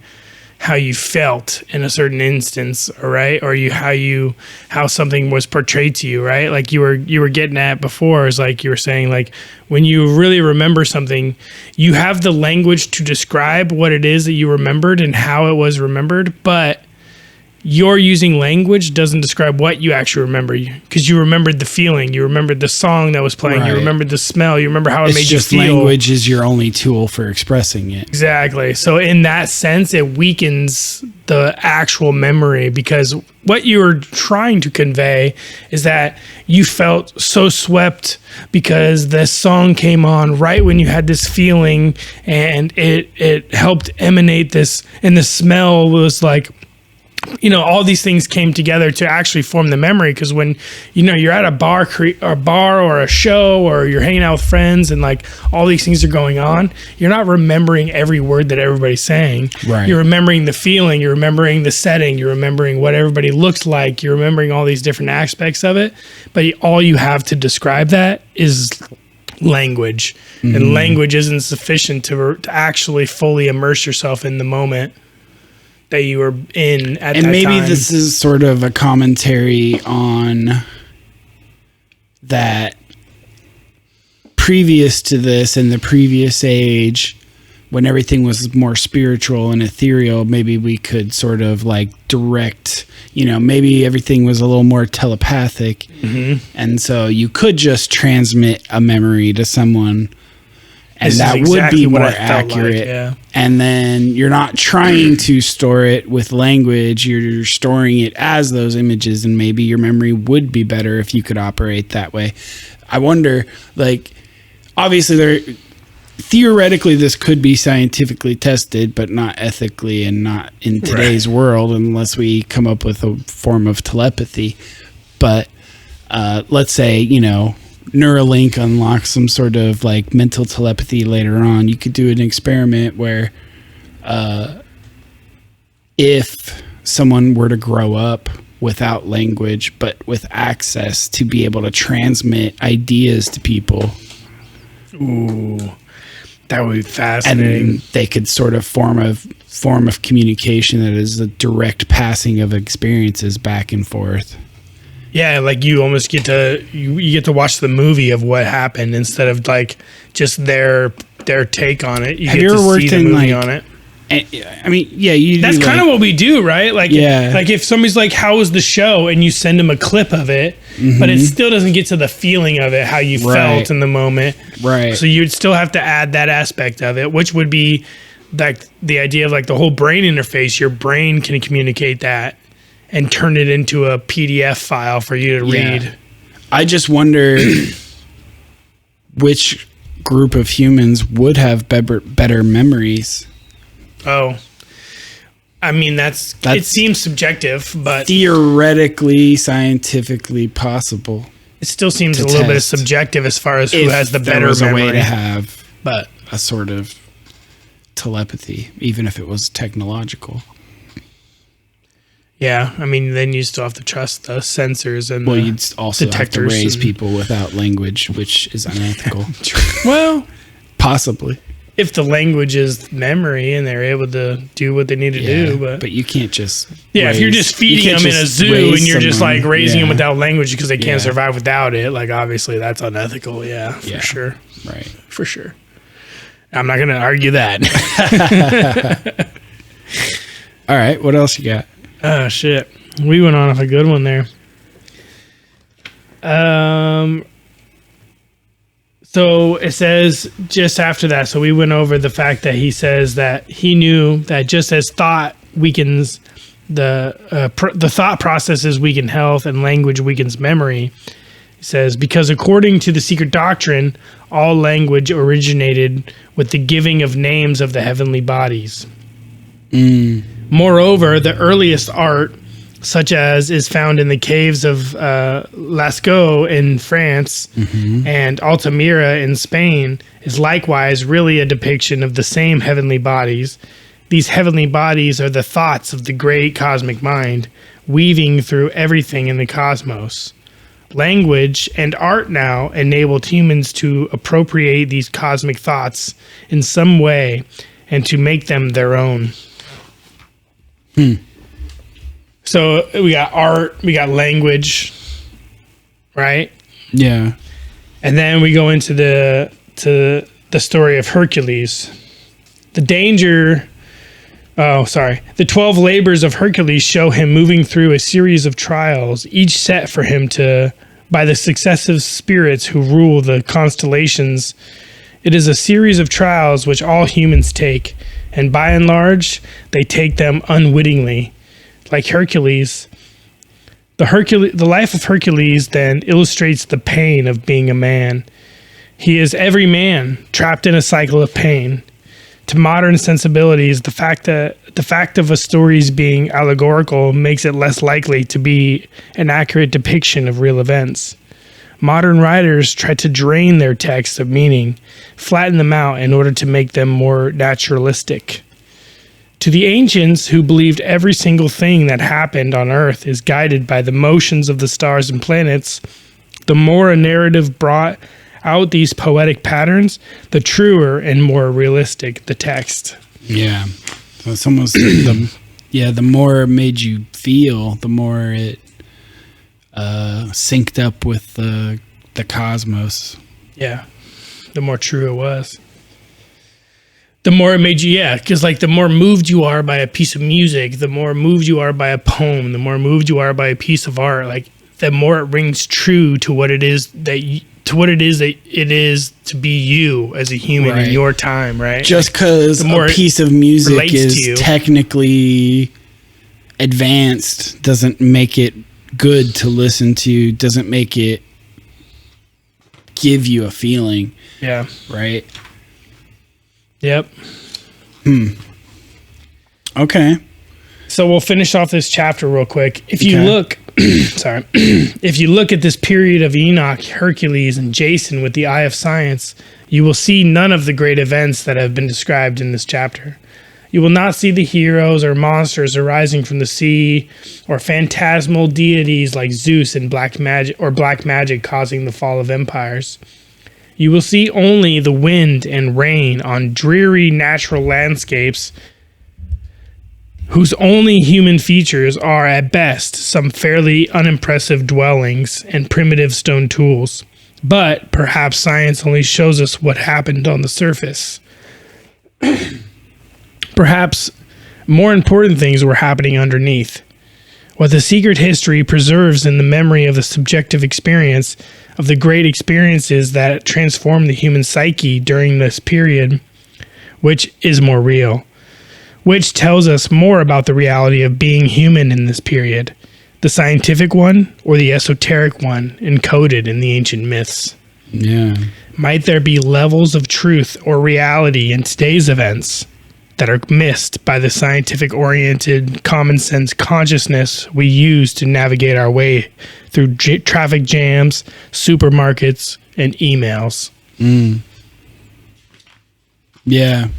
how you felt in a certain instance, right? Or how something was portrayed to you, right? Like you were getting at before, is like you were saying, like, when you really remember something, you have the language to describe what it is that you remembered and how it was remembered, but your using language doesn't describe what you actually remember, because you remembered the feeling, you remembered the song that was playing, you remembered the smell, you remember how it made you feel. Language is your only tool for expressing it. Exactly. So in that sense, it weakens the actual memory, because what you were trying to convey is that you felt so swept because the song came on right when you had this feeling, and it helped emanate this, and the smell was like, you know, all these things came together to actually form the memory. Because when, you know, you're at a bar or a show, or you're hanging out with friends, and, like, all these things are going on, you're not remembering every word that everybody's saying. Right. You're remembering the feeling, you're remembering the setting, you're remembering what everybody looks like, you're remembering all these different aspects of it. But all you have to describe that is language. Mm-hmm. And language isn't sufficient to actually fully immerse yourself in the moment that you were in at that time. And maybe this is sort of a commentary on that previous to this, in the previous age, when everything was more spiritual and ethereal, maybe we could sort of, like, direct, you know, maybe everything was a little more telepathic. Mm-hmm. And so you could just transmit a memory to someone, And that would be more accurate. Yeah. And then you're not trying to store it with language. You're storing it as those images, and maybe your memory would be better if you could operate that way. I wonder, like, obviously theoretically this could be scientifically tested, but not ethically and not in today's world unless we come up with a form of telepathy. But let's say, Neuralink unlocks some sort of like mental telepathy later on. You could do an experiment where if someone were to grow up without language but with access to be able to transmit ideas to people. Ooh, that would be fascinating. And they could sort of form a form of communication that is a direct passing of experiences back and forth. Yeah, like you almost get to you get to watch the movie of what happened instead of like just their take on it. You Have get you ever to worked see the in movie like, on it. I mean, yeah, that's kind of what we do, right? Like, yeah. Like if somebody's like, "How was the show?" and you send them a clip of it, but it still doesn't get to the feeling of it, how you felt in the moment, right? So you'd still have to add that aspect of it, which would be like the idea of like the whole brain interface. Your brain can communicate that and turn it into a PDF file for you to read. I just wonder which group of humans would have better memories. Oh, I mean, that's it seems subjective, but theoretically, scientifically possible. It still seems a little bit subjective as far as who has the better memory. There was a way to have but a sort of telepathy, even if it was technological. Yeah, I mean, then you still have to trust the sensors and you'd also have to raise people without language, which is unethical. Well, possibly. If the language is memory and they're able to do what they need to do, but you can't just if you're just feeding them in a zoo and you're just like raising them without language because they can't survive without it, like obviously that's unethical. Yeah, for sure. Right, for sure. I'm not going to argue that. All right, what else you got? Oh shit, we went on off a good one there. So it says just after that. So we went over the fact that he says that he knew that just as thought weakens the thought processes weaken health and language weakens memory. He says because according to the secret doctrine, all language originated with the giving of names of the heavenly bodies. Moreover, the earliest art, such as is found in the caves of Lascaux in France and Altamira in Spain, is likewise really a depiction of the same heavenly bodies. These heavenly bodies are the thoughts of the great cosmic mind, weaving through everything in the cosmos. Language and art now enabled humans to appropriate these cosmic thoughts in some way and to make them their own. So we got art, we got language, right? Yeah. And then we go into the story of Hercules. The 12 labors of Hercules show him moving through a series of trials, each set for him by the successive spirits who rule the constellations. It is a series of trials which all humans take, and by and large, they take them unwittingly. Like Hercules, the life of Hercules then illustrates the pain of being a man. He is every man trapped in a cycle of pain. To modern sensibilities, the fact of a story's being allegorical makes it less likely to be an accurate depiction of real events. Modern writers try to drain their texts of meaning, flatten them out in order to make them more naturalistic. To the ancients who believed every single thing that happened on Earth is guided by the motions of the stars and planets, the more a narrative brought out these poetic patterns, the truer and more realistic the text. Yeah. So it's almost the more it made you feel, the more it synced up with the cosmos. Yeah. The more true it was. The more it made you, because like the more moved you are by a piece of music, the more moved you are by a poem, the more moved you are by a piece of art, like the more it rings true to what it is to what it is to be you as a human in your time, right? Just because a piece of music is technically advanced doesn't make it good to listen to, doesn't make it give you a feeling. Yeah. Right? Yep. Okay. So we'll finish off this chapter real quick. If you look, if you look at this period of Enoch, Hercules, and Jason with the eye of science, you will see none of the great events that have been described in this chapter. You will not see the heroes or monsters arising from the sea, or phantasmal deities like Zeus and black magic causing the fall of empires. You will see only the wind and rain on dreary natural landscapes, whose only human features are at best some fairly unimpressive dwellings and primitive stone tools. But perhaps science only shows us what happened on the surface. Perhaps more important things were happening underneath. What the secret history preserves in the memory of the subjective experience of the great experiences that transformed the human psyche during this period, which is more real, which tells us more about the reality of being human in this period, the scientific one or the esoteric one encoded in the ancient myths. Yeah. Might there be levels of truth or reality in today's events that are missed by the scientific-oriented, common-sense consciousness we use to navigate our way through traffic jams, supermarkets, and emails? Yeah.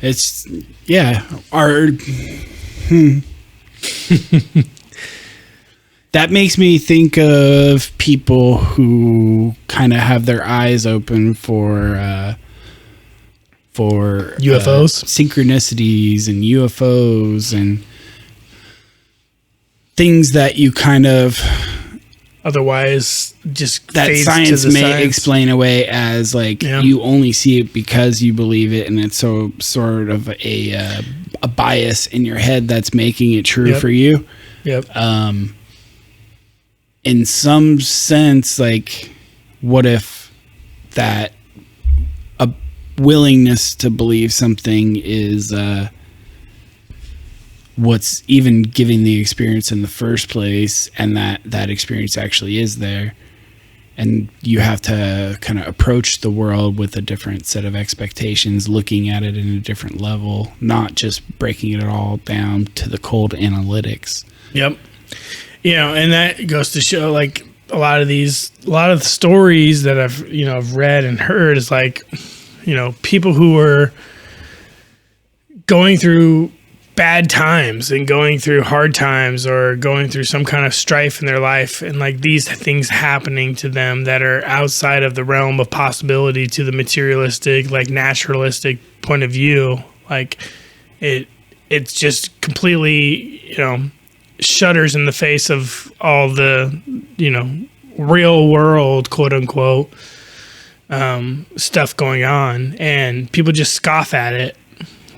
It's, that makes me think of people who kind of have their eyes open for UFOs, synchronicities and UFOs and things that you kind of otherwise just that science may explain away as like you only see it because you believe it, and it's so sort of a bias in your head that's making it true for you. Yep. In some sense, like, what if that a willingness to believe something is what's even giving the experience in the first place, and that experience actually is there, and you have to kind of approach the world with a different set of expectations, looking at it in a different level, not just breaking it all down to the cold analytics. Yep. And that goes to show, like, a lot of the stories that I've read and heard is like, people who were going through bad times and going through hard times or going through some kind of strife in their life, and like these things happening to them that are outside of the realm of possibility to the materialistic, like naturalistic point of view. Like it's just completely, shudders in the face of all the, real world, quote unquote, stuff going on, and people just scoff at it.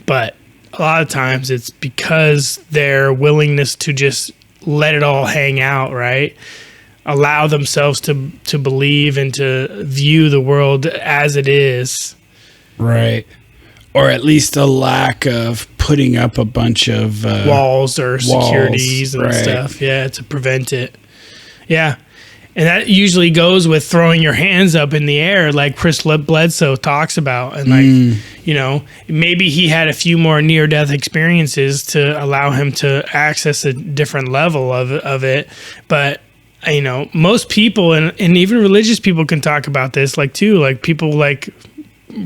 But a lot of times it's because their willingness to just let it all hang out, right? Allow themselves to believe and to view the world as it is. Right. Or at least a lack of putting up a bunch of walls or securities and stuff. Yeah, to prevent it. Yeah. And that usually goes with throwing your hands up in the air, like Chris Bledsoe talks about. And maybe he had a few more near-death experiences to allow him to access a different level of it. But, most people and even religious people can talk about this, like people like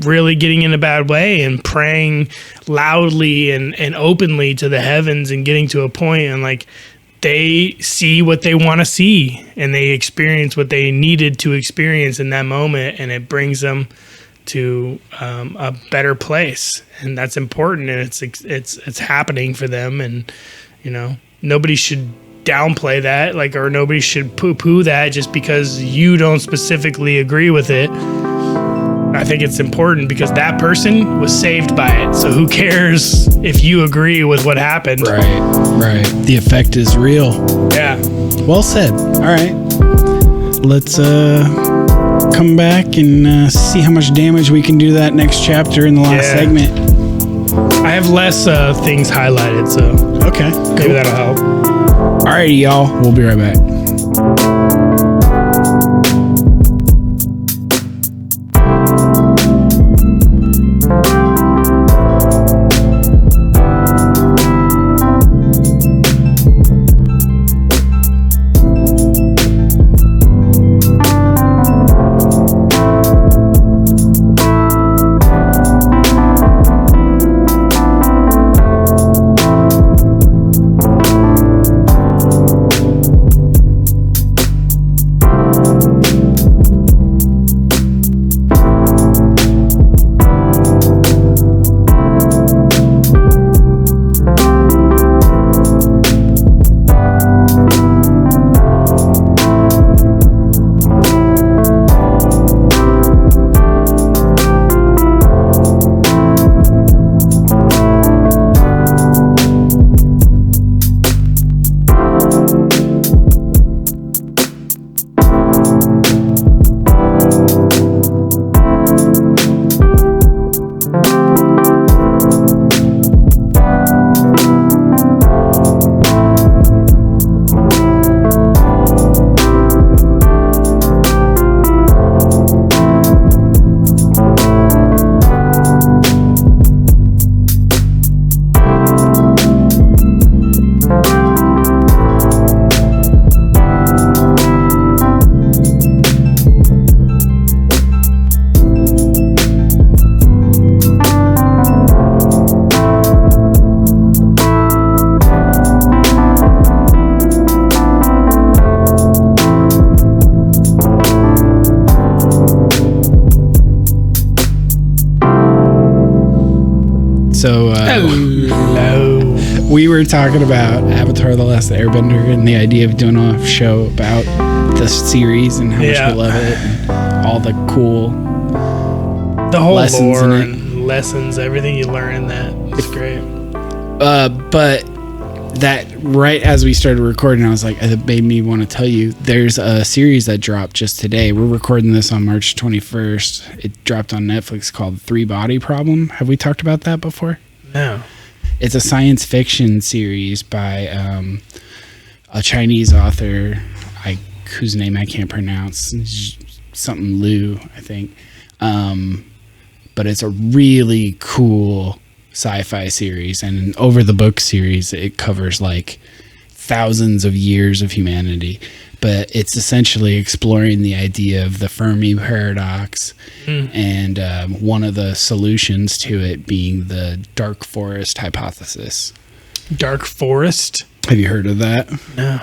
really getting in a bad way and praying loudly and openly to the heavens and getting to a point and like they see what they want to see and they experience what they needed to experience in that moment, and it brings them to a better place. And that's important, and it's happening for them. And nobody should downplay that, or nobody should poo-poo that just because you don't specifically agree with it. I think it's important because that person was saved by it. So who cares if you agree with what happened? Right. The effect is real. Yeah. Well said. All right. Let's come back and see how much damage we can do that next chapter in the last segment. I have less things highlighted, so okay, maybe that'll help. Alrighty, y'all. We'll be right back. So we were talking about Avatar: The Last Airbender and the idea of doing a show about the series and how much we love it and all the cool whole lessons lore in it. and lessons, everything you learn in that. It's great. But that right as we started recording, I was like, it made me want to tell you there's a series that dropped just today. We're recording this on March 21st. It dropped on Netflix called Three Body Problem. Have we talked about that before? No. It's a science fiction series by a Chinese author, whose name I can't pronounce, something Liu, I think. But it's a really cool sci-fi series, and over the book series it covers like thousands of years of humanity, but it's essentially exploring the idea of the Fermi paradox and one of the solutions to it being the dark forest hypothesis. Dark forest? Have you heard of that? No.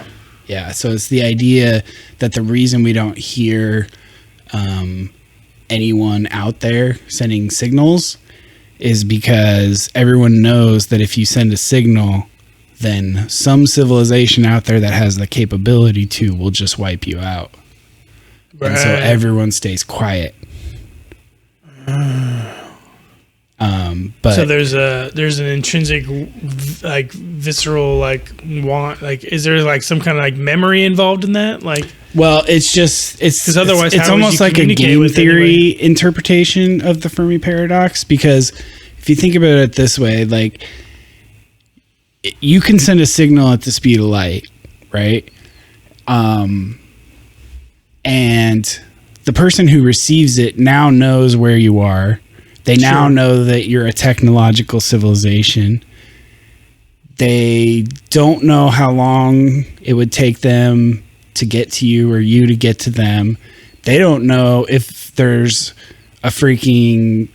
Yeah, so it's the idea that the reason we don't hear anyone out there sending signals is because everyone knows that if you send a signal, then some civilization out there that has the capability to will just wipe you out. Right. And so everyone stays quiet. But so there's an intrinsic, like, visceral, like, want, like, is there like some kind of like memory involved in that? Like, well, it's because otherwise it's almost like a game theory interpretation of the Fermi paradox, because if you think about it this way, like, you can send a signal at the speed of light, right? And the person who receives it now knows where you are. They now know that you're a technological civilization. They don't know how long it would take them to get to you or you to get to them. They don't know if there's a freaking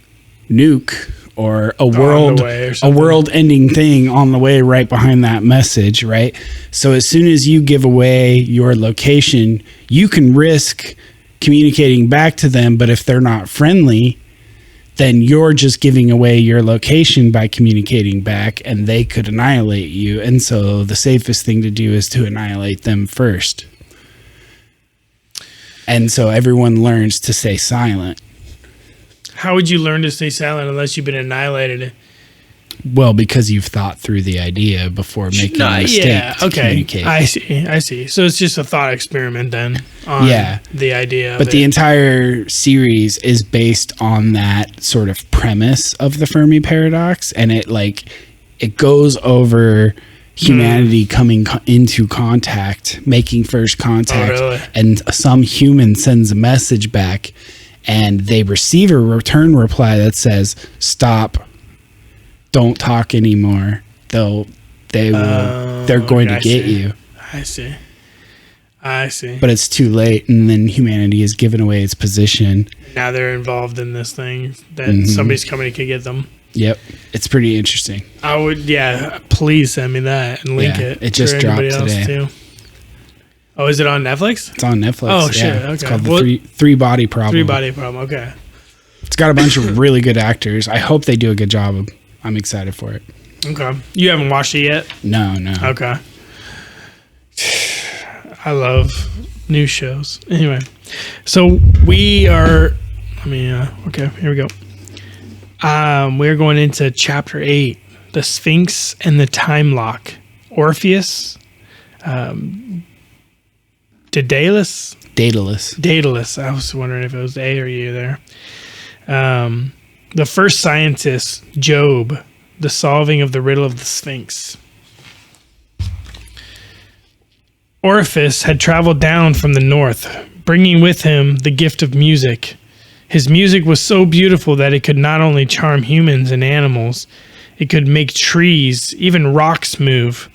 nuke or a world-ending thing on the way right behind that message, right? So as soon as you give away your location, you can risk communicating back to them, but if they're not friendly, then you're just giving away your location by communicating back, and they could annihilate you. And so the safest thing to do is to annihilate them first. And so everyone learns to stay silent. How would you learn to stay silent unless you've been annihilated? Well, because you've thought through the idea before making a mistake to communicate. I see. So it's just a thought experiment then on the idea But the entire series is based on that sort of premise of the Fermi paradox, and it goes over humanity coming into contact, making first contact, and some human sends a message back, and they receive a return reply that says, "Stop, don't talk anymore. They're going to get you." I see. But it's too late, and then humanity has given away its position. Now they're involved in this thing that somebody's coming to get them. Yep, it's pretty interesting. I would, please send me that and link it. It just dropped today. Too. Oh, is it on Netflix? It's on Netflix. Oh, shit. Okay. It's called the Three Body Problem. Three Body Problem. Okay. It's got a bunch of really good actors. I hope they do a good job. I'm excited for it. Okay. You haven't watched it yet? No. Okay. I love new shows. Anyway, so we are. Okay. Here we go. We're going into chapter 8, the Sphinx and the Time Lock. Orpheus, Daedalus. I was wondering if it was A or U there. The first scientist, Job, the solving of the riddle of the Sphinx. Orpheus had traveled down from the north, bringing with him the gift of music. His music was so beautiful that it could not only charm humans and animals, it could make trees, even rocks, move.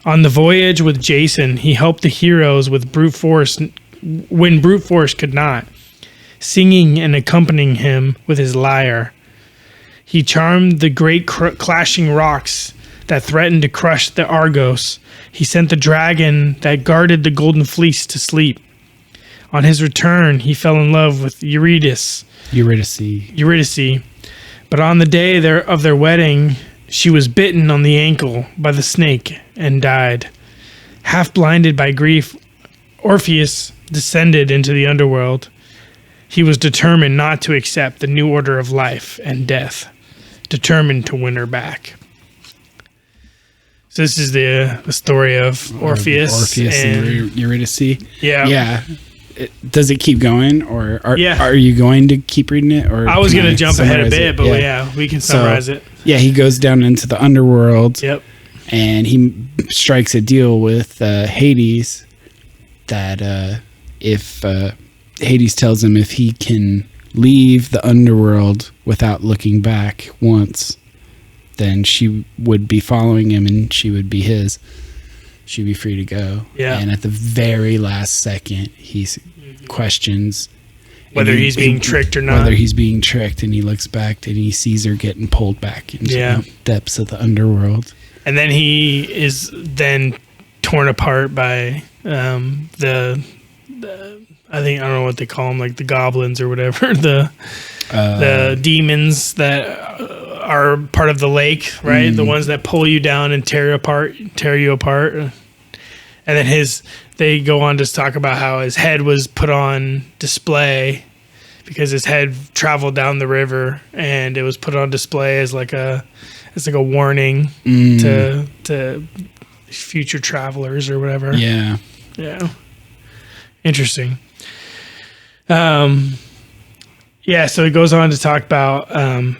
On the voyage with Jason, he helped the heroes with brute force when brute force could not, singing and accompanying him with his lyre. He charmed the great clashing rocks that threatened to crush the Argos. He sent the dragon that guarded the golden fleece to sleep. On his return, he fell in love with Eurydice. But on the day of their wedding, she was bitten on the ankle by the snake and died. Half blinded by grief, Orpheus descended into the underworld. He was determined not to accept the new order of life and death, determined to win her back. So this is the story of Orpheus and Eurydice. Yeah. Does it keep going, or are you going to keep reading it? Or I was going to jump ahead a bit, but we can summarize it. Yeah, he goes down into the underworld. Yep. And he strikes a deal with Hades that if Hades tells him if he can leave the underworld without looking back once, then she would be following him and she would be his. She'd be free to go. Yeah. And at the very last second, he questions whether he's being tricked or not. Whether he's being tricked, and he looks back and he sees her getting pulled back into the depths of the underworld. And then he is then torn apart by the I don't know what they call them, like the goblins or whatever, the demons that are part of the lake, right? The ones that pull you down and tear you apart. And then they go on to talk about how his head was put on display because his head traveled down the river, and it was put on display as like a warning to future travelers or whatever. Yeah. Interesting. So he goes on to talk about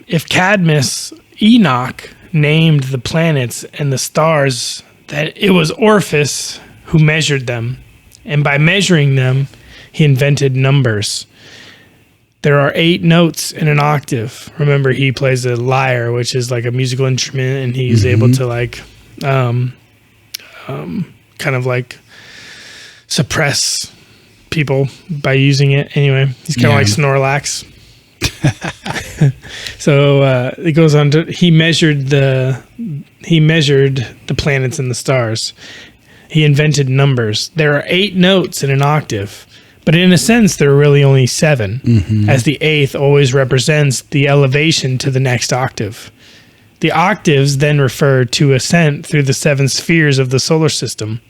if Cadmus, Enoch named the planets and the stars, that it was Orpheus who measured them, and by measuring them, he invented numbers. There are 8 notes in an octave. Remember, he plays a lyre, which is like a musical instrument, and he's able to like, kind of like suppress people by using it. Anyway, he's kind of like Snorlax. So it goes on to he measured the planets and the stars. He invented numbers. There are 8 notes in an octave, but in a sense there are really only 7, as the 8th always represents the elevation to the next octave. The octaves then refer to ascent through the 7 spheres of the solar system.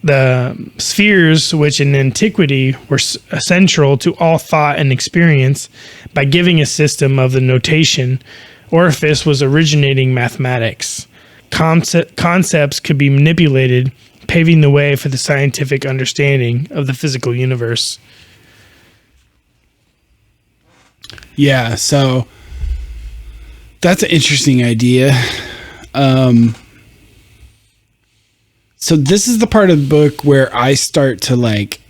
The spheres, which in antiquity were central to all thought and experience, by giving a system of the notation Orpheus was originating mathematics. Concepts could be manipulated, paving the way for the scientific understanding of the physical universe. Yeah, so that's an interesting idea. So this is the part of the book where I start to like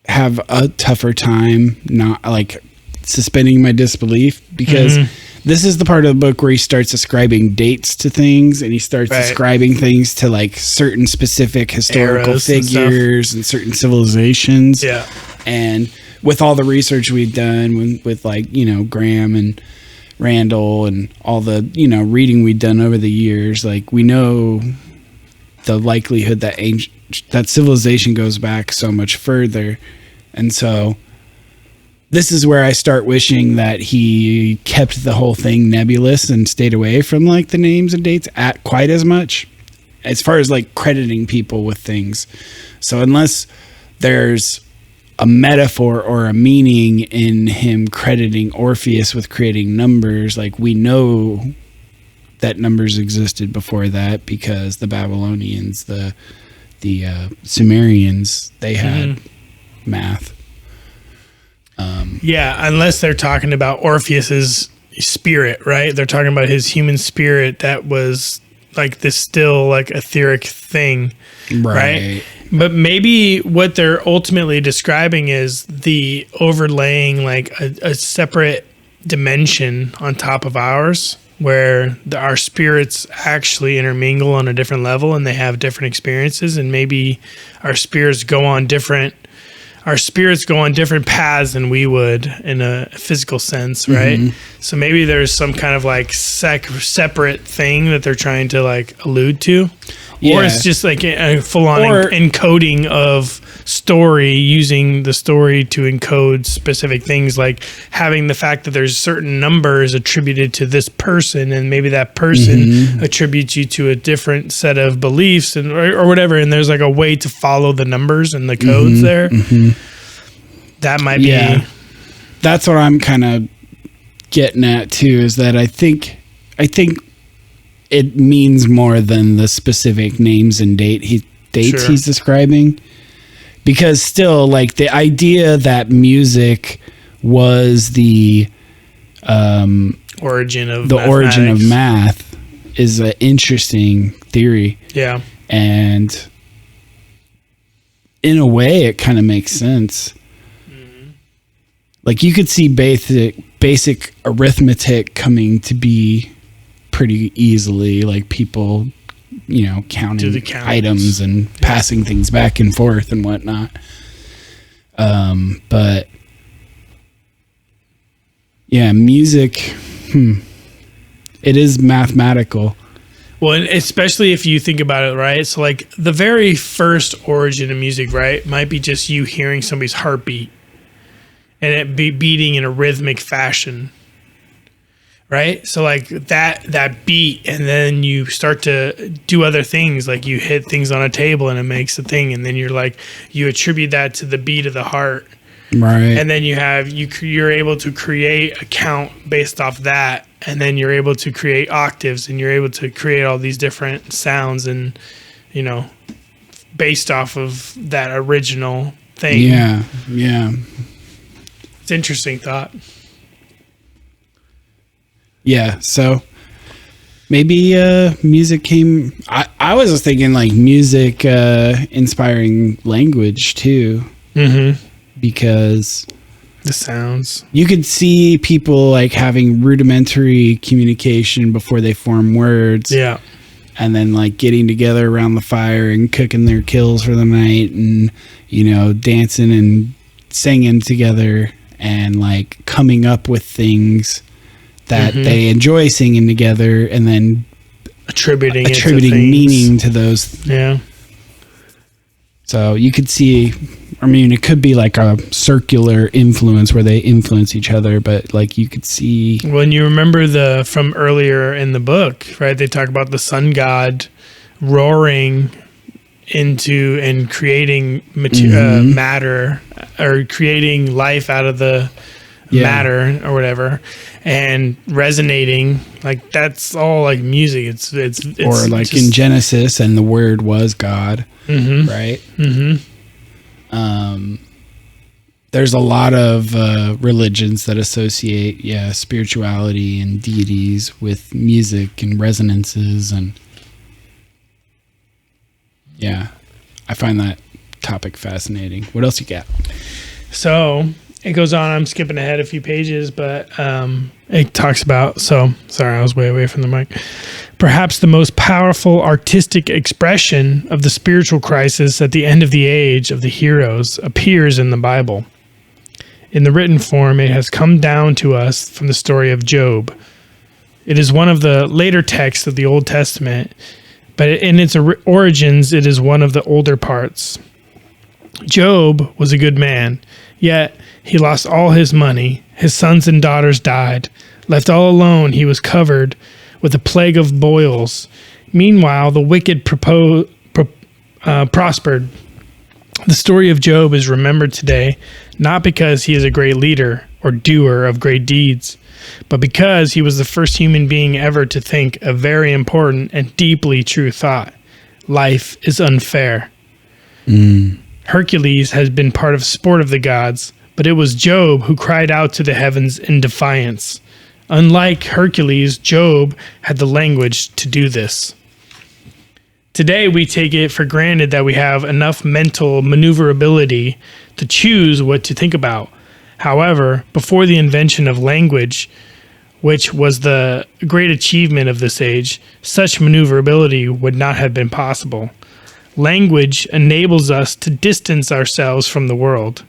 have a tougher time not like suspending my disbelief, because this is the part of the book where he starts ascribing dates to things, and he starts ascribing things to like certain specific historical figures and certain civilizations. Yeah. And with all the research we've done with like, you know, Graham and Randall and all the, you know, reading we've done over the years, like we know the likelihood that that civilization goes back so much further. And so this is where I start wishing that he kept the whole thing nebulous and stayed away from like the names and dates at quite as much as far as like crediting people with things. So unless there's a metaphor or a meaning in him crediting Orpheus with creating numbers, like we know that numbers existed before that because the Babylonians, the Sumerians, they had math. Yeah, unless they're talking about Orpheus's spirit, right? They're talking about his human spirit that was like this still like etheric thing, right? But maybe what they're ultimately describing is the overlaying like a separate dimension on top of ours, where our spirits actually intermingle on a different level and they have different experiences, and maybe our spirits go on different paths than we would in a physical sense, right? So maybe there's some kind of like separate thing that they're trying to like allude to. Or it's just like a full-on encoding of story, using the story to encode specific things, like having the fact that there's certain numbers attributed to this person, and maybe that person attributes you to a different set of beliefs and or whatever, and there's like a way to follow the numbers and the codes there. That might be... That's what I'm kind of getting at, too, is that I think it means more than the specific names and dates he's describing, because still like the idea that music was the origin of math is an interesting theory. Yeah. And in a way it kind of makes sense. Like you could see basic arithmetic coming to be pretty easily, like people, you know, counting items and passing things back and forth and whatnot. But yeah, music, it is mathematical. Well, and especially if you think about it, right? So like the very first origin of music, right, might be just you hearing somebody's heartbeat and it be beating in a rhythmic fashion. Right? So like that beat, and then you start to do other things, like you hit things on a table and it makes a thing, and then you attribute that to the beat of the heart. Right. And then you're able to create a count based off that, and then you're able to create octaves, and you're able to create all these different sounds, and you know, based off of that original thing. Yeah. It's an interesting thought. Yeah, so maybe music came... I was thinking like music inspiring language too. Because... the sounds. You could see people like having rudimentary communication before they form words. Yeah. And then like getting together around the fire and cooking their kills for the night and, you know, dancing and singing together and like coming up with things that they enjoy singing together, and then attributing meaning to those. Yeah. So you could see, I mean, it could be like a circular influence where they influence each other, but like you could see. When you remember from earlier in the book, right? They talk about the sun god roaring into and creating matter, or creating life out of the matter or whatever, and resonating, like that's all like music. It's or like just, in Genesis, and the word was God, right? There's a lot of religions that associate spirituality and deities with music and resonances, and I find that topic fascinating. What else you got? So it goes on. I'm skipping ahead a few pages, but it talks about, sorry, I was way away from the mic. Perhaps the most powerful artistic expression of the spiritual crisis at the end of the age of the heroes appears in the Bible. In the written form, it has come down to us from the story of Job. It is one of the later texts of the Old Testament, but in its origins, it is one of the older parts. Job was a good man, yet he lost all his money. His sons and daughters died. Left all alone, he was covered with a plague of boils. Meanwhile, the wicked prospered. The story of Job is remembered today, not because he is a great leader or doer of great deeds, but because he was the first human being ever to think a very important and deeply true thought. Life is unfair. Hercules has been part of sport of the gods, but it was Job who cried out to the heavens in defiance. Unlike Hercules, Job had the language to do this. Today, we take it for granted that we have enough mental maneuverability to choose what to think about. However, before the invention of language, which was the great achievement of this age, such maneuverability would not have been possible. Language enables us to distance ourselves from the world.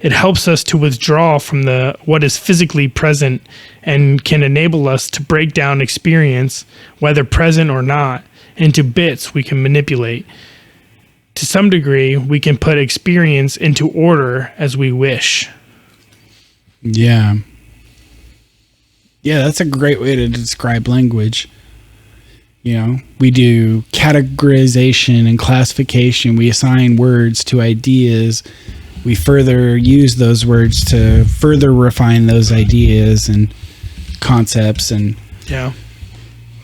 It helps us to withdraw from what is physically present and can enable us to break down experience, whether present or not, into bits we can manipulate. To some degree, we can put experience into order as we wish. Yeah, that's a great way to describe language. We do categorization and classification. We assign words to ideas. We further use those words to further refine those ideas and concepts, and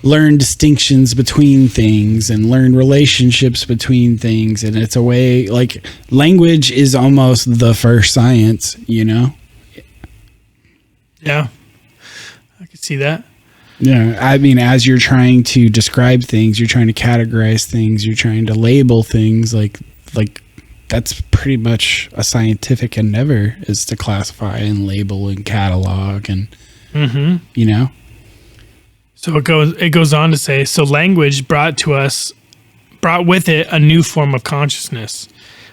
learn distinctions between things and learn relationships between things. And it's a way, like, language is almost the first science, Yeah, I could see that. Yeah, I mean, as you're trying to describe things, you're trying to categorize things, you're trying to label things, like that's pretty much a scientific endeavor, is to classify and label and catalog and, So it goes on to say, so language brought with it a new form of consciousness.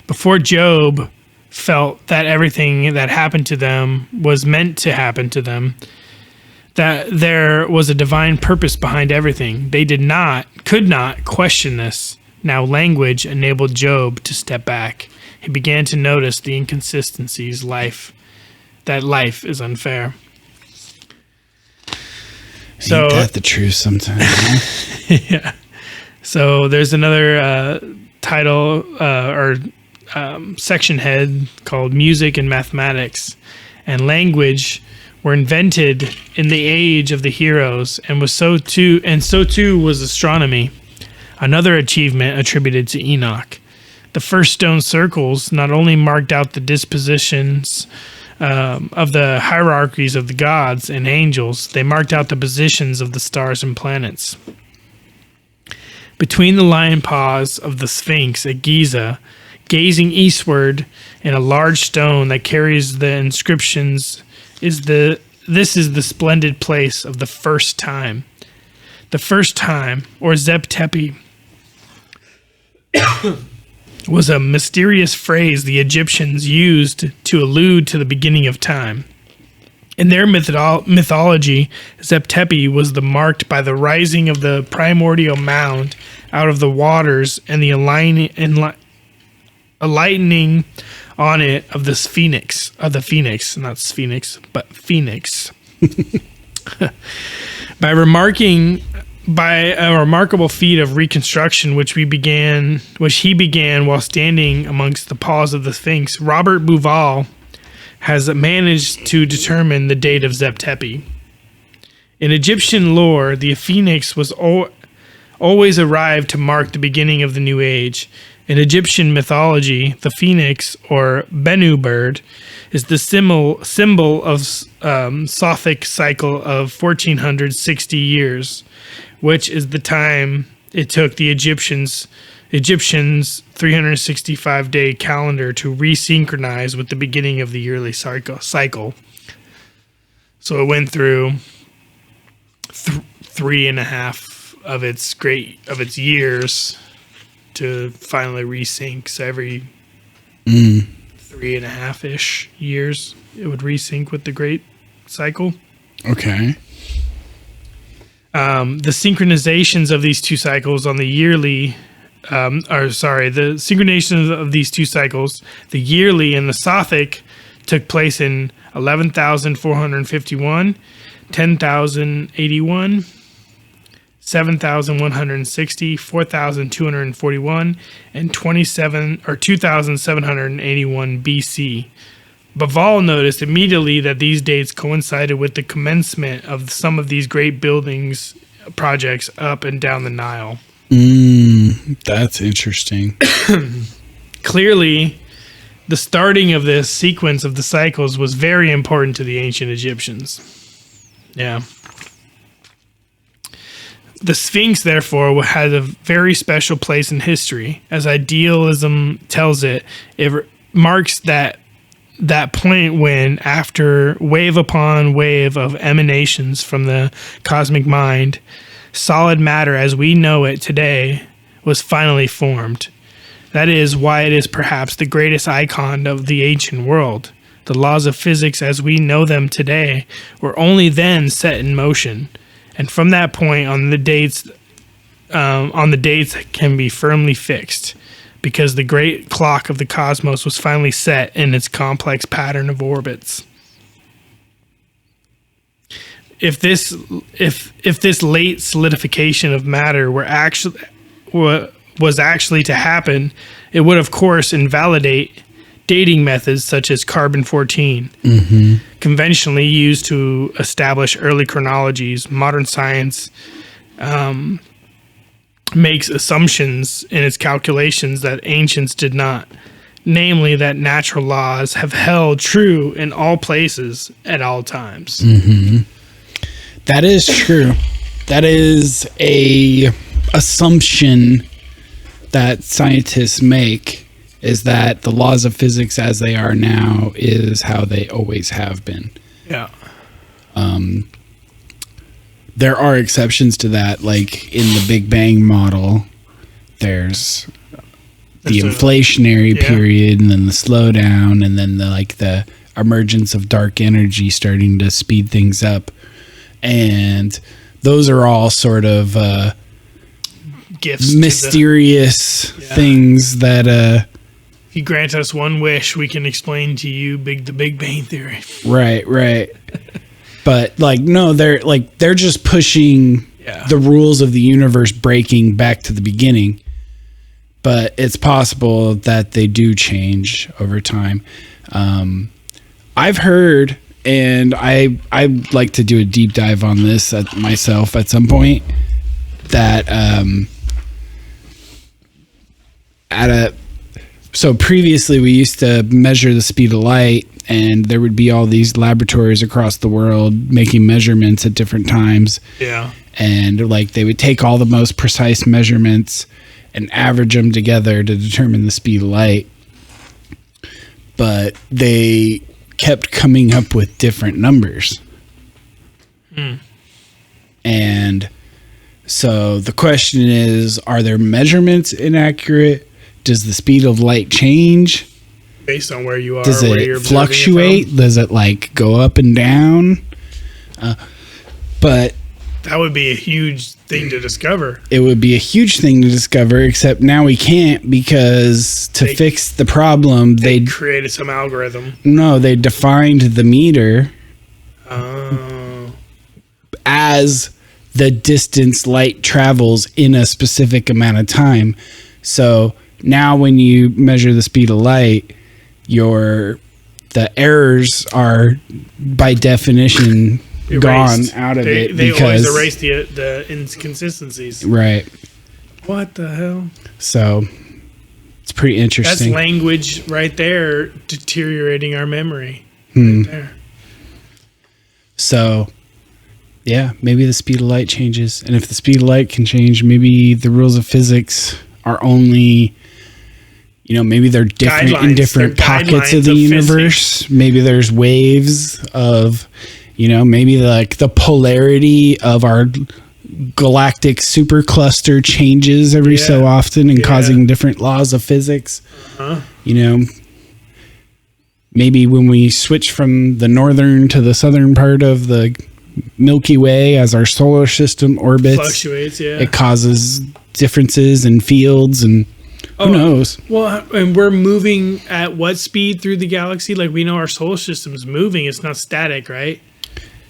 Before Job felt that everything that happened to them was meant to happen to them, that there was a divine purpose behind everything. They could not question this. Now language enabled Job to step back. He began to notice the inconsistencies, that life is unfair. So ain't that the truth sometimes? Huh? Yeah. So there's another title or section head called Music and Mathematics, and language were invented in the age of the heroes, and so too was astronomy, another achievement attributed to Enoch. The first stone circles not only marked out the dispositions of the hierarchies of the gods and angels, they marked out the positions of the stars and planets. Between the lion paws of the Sphinx at Giza, gazing eastward in a large stone that carries the inscriptions, this is the splendid place of the first time. The first time, or Zep Tepi, was a mysterious phrase the Egyptians used to allude to the beginning of time. In their mythology, Zep Tepi was marked by the rising of the primordial mound out of the waters and the aligning on it of the phoenix, not sphinx, but phoenix. By a remarkable feat of reconstruction, which he began while standing amongst the paws of the Sphinx, Robert Bouval has managed to determine the date of Zep Tepi. In Egyptian lore, the phoenix was always arrived to mark the beginning of the new age. In Egyptian mythology, the phoenix, or Bennu bird, is the symbol of Sothic cycle of 1460 years, which is the time it took the Egyptians 365-day calendar to resynchronize with the beginning of the yearly cycle. So it went through 3.5 of its years to finally resync. So every 3.5-ish years, it would resync with the great cycle. Okay. The synchronizations of these two cycles on the yearly, the synchronization of these two cycles, the yearly and the Sothic, took place in 11,451, 10,081, 7,160, 4,241, and 2,781 BC. Baval noticed immediately that these dates coincided with the commencement of some of these great buildings projects up and down the Nile. That's interesting. Clearly, the starting of this sequence of the cycles was very important to the ancient Egyptians. Yeah. The Sphinx, therefore, had a very special place in history. As idealism tells it, it marks that point when, after wave upon wave of emanations from the cosmic mind, solid matter as we know it today was finally formed. That is why it is perhaps the greatest icon of the ancient world. The laws of physics as we know them today were only then set in motion, and from that point on, the dates can be firmly fixed, because the great clock of the cosmos was finally set in its complex pattern of orbits. If this late solidification of matter was actually to happen, it would of course invalidate dating methods such as carbon-14, conventionally used to establish early chronologies. Modern science makes assumptions in its calculations that ancients did not, namely that natural laws have held true in all places at all times. That is true. That is a assumption that scientists make, is that the laws of physics as they are now is how they always have been. Yeah. There are exceptions to that, like in the Big Bang model, there's the inflationary period, and then the slowdown, and then the emergence of dark energy starting to speed things up. And those are all sort of gifts, mysterious things that if you grant us one wish, we can explain to you the Big Bang Theory. Right. But no, they're just pushing the rules of the universe breaking back to the beginning. But it's possible that they do change over time. I've heard, and I'd like to do a deep dive on this myself at some point, that so previously we used to measure the speed of light, and there would be all these laboratories across the world making measurements at different times. Yeah. And they would take all the most precise measurements and average them together to determine the speed of light. But they kept coming up with different numbers. And so the question is, are their measurements inaccurate? Does the speed of light change? Based on where you are? Does it fluctuate? Does it go up and down? But that would be a huge thing to discover. It would be a huge thing to discover, except now we can't, because to fix the problem, they created some algorithm. No, they defined the meter as the distance light travels in a specific amount of time. So now when you measure the speed of light, you're the errors are by definition gone out of it. They always erase the inconsistencies. Right. What the hell? So it's pretty interesting. That's language right there, deteriorating our memory. Right there. So, yeah, maybe the speed of light changes. And if the speed of light can change, maybe the rules of physics are only, maybe they're different in different pockets of the universe. Maybe there's waves of, maybe like the polarity of our galactic supercluster changes every so often and causing different laws of physics. Maybe when we switch from the northern to the southern part of the Milky Way as our solar system orbits, fluctuates, it causes differences in fields, and who knows? Well, and we're moving at what speed through the galaxy? Like, we know our solar system is moving. It's not static, right?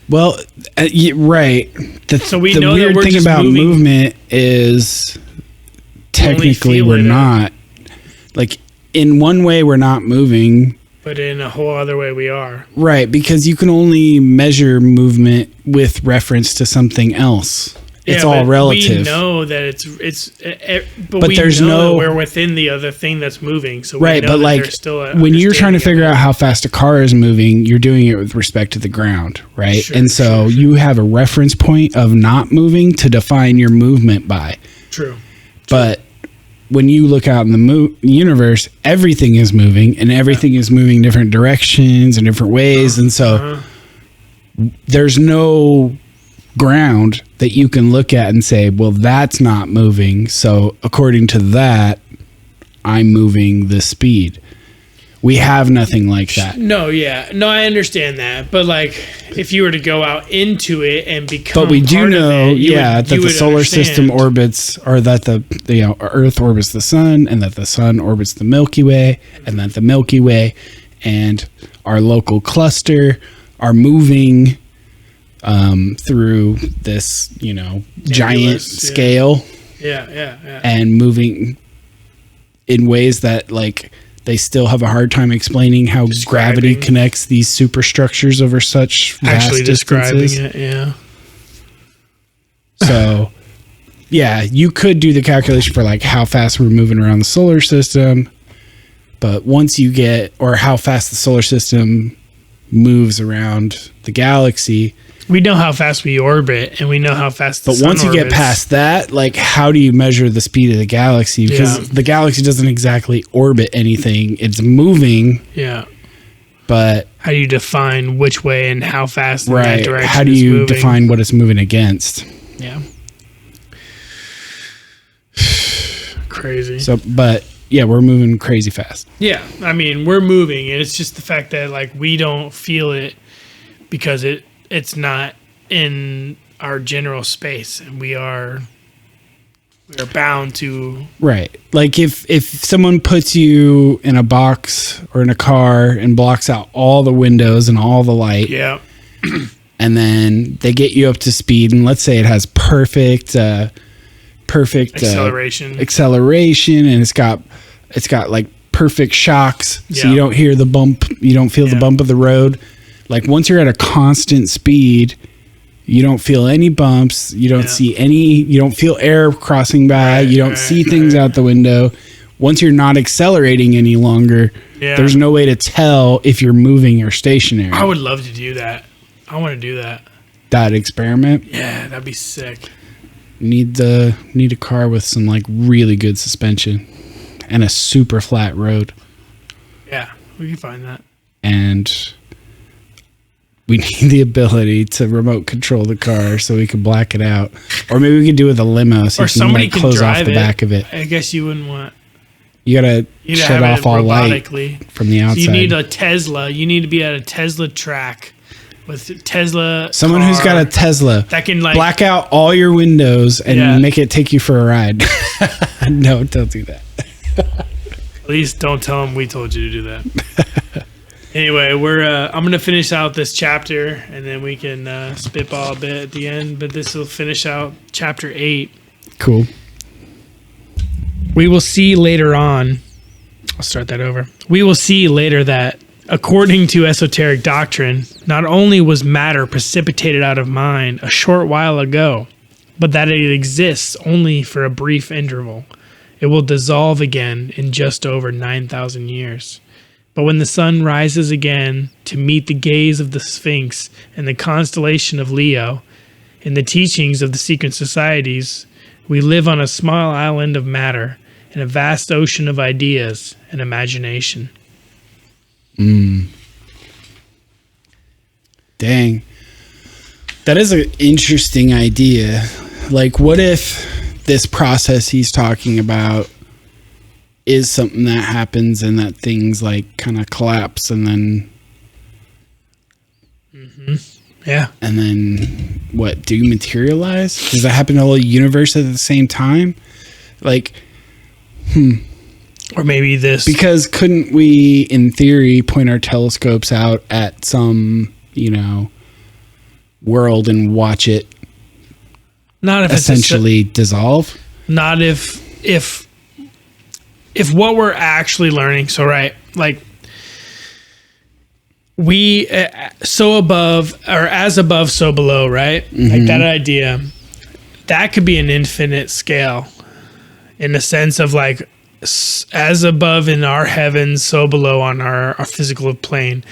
Well, right. So we know the that weird we're thing just about moving. movement is technically we're not. Like, in one way, we're not moving. But in a whole other way, we are. Right, because you can only measure movement with reference to something else. It's all relative. We know that but we there's know that we're within the other thing that's moving. So right, but like when you're trying to figure out how fast a car is moving, you're doing it with respect to the ground, right? Sure, and so you have a reference point of not moving to define your movement by. True. But when you look out in the universe, everything is moving, and everything is moving different directions and different ways, and so there's no ground that you can look at and say, well, that's not moving, so according to that, I'm moving the speed. We have nothing like that. No, I understand that, but like if you were to go out into it and become, but we do know, that the solar system understand. orbits, or that the Earth orbits the sun, and that the sun orbits the Milky Way, and that the Milky Way and our local cluster are moving through this, giant scale. And moving in ways that like they still have a hard time explaining how gravity connects these superstructures over such vast distances. Describing it, So, you could do the calculation for like how fast we're moving around the solar system, but once you get, or how fast the solar system moves around the galaxy, we know how fast we orbit, and we know how fast the sun once you get past that, like, how do you measure the speed of the galaxy? Because the galaxy doesn't exactly orbit anything. It's moving. Yeah. But how do you define which way and how fast in that direction? How do you define what it's moving against? Yeah. Crazy. So, but we're moving crazy fast. Yeah. I mean, we're moving, and it's just the fact that like we don't feel it because it's not in our general space, and we are bound to. Right. Like if someone puts you in a box or in a car and blocks out all the windows and all the light. Yeah. And then they get you up to speed, and let's say it has perfect acceleration, and it's got like perfect shocks, so you don't hear the bump, you don't feel the bump of the road. Like once you're at a constant speed, you don't feel any bumps, you don't see you don't feel air crossing by, you don't see things out the window. Once you're not accelerating any longer, there's no way to tell if you're moving or stationary. I would love to do that. I want to do that. That experiment? Yeah, that'd be sick. Need a car with some like really good suspension and a super flat road. Yeah, we can find that. And we need the ability to remote control the car so we can black it out. Or maybe we could do it with a limo so or you can somebody like close off the back of it. I guess you wouldn't want. You gotta shut off all light from the outside. So you need a Tesla. You need to be at a Tesla track with Tesla. Someone who's got a Tesla that can like black out all your windows and make it take you for a ride. No, don't do that. At least don't tell them we told you to do that. Anyway, I'm gonna finish out this chapter, and then we can spitball a bit at the end. But this will finish out chapter 8. Cool. We will see later on. I'll start that over. We will see later that According to esoteric doctrine, not only was matter precipitated out of mind a short while ago, but that it exists only for a brief interval. It will dissolve again in just over 9,000 years. But when the sun rises again to meet the gaze of the Sphinx and the constellation of Leo, in the teachings of the secret societies, we live on a small island of matter in a vast ocean of ideas and imagination. Dang. That is an interesting idea. Like, what if this process he's talking about is something that happens and that things like kind of collapse and then... Yeah. And then what, do materialize? Does that happen to the whole universe at the same time? Like, Or maybe this... Because couldn't we, in theory, point our telescopes out at some, world and watch it not if essentially dissolve? Not if what we're actually learning... So, right, like... We so above, or as above, so below, right? Like that idea, that could be an infinite scale in the sense of like as above in our heavens, so below on our physical plane.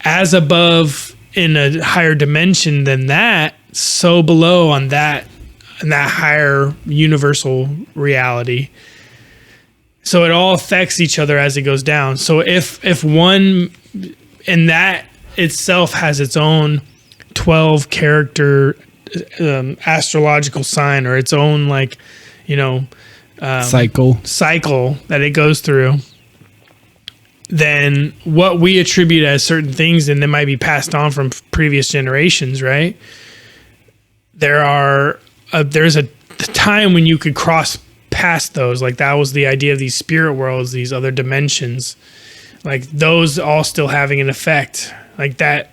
As above in a higher dimension than that, so below on that, in that higher universal reality. So it all affects each other as it goes down. So if one... And that itself has its own 12 character astrological sign, or its own cycle that it goes through. Then what we attribute as certain things, and they might be passed on from previous generations, right? There's a time when you could cross past those. Like that was the idea of these spirit worlds, these other dimensions. Like those all still having an effect like that.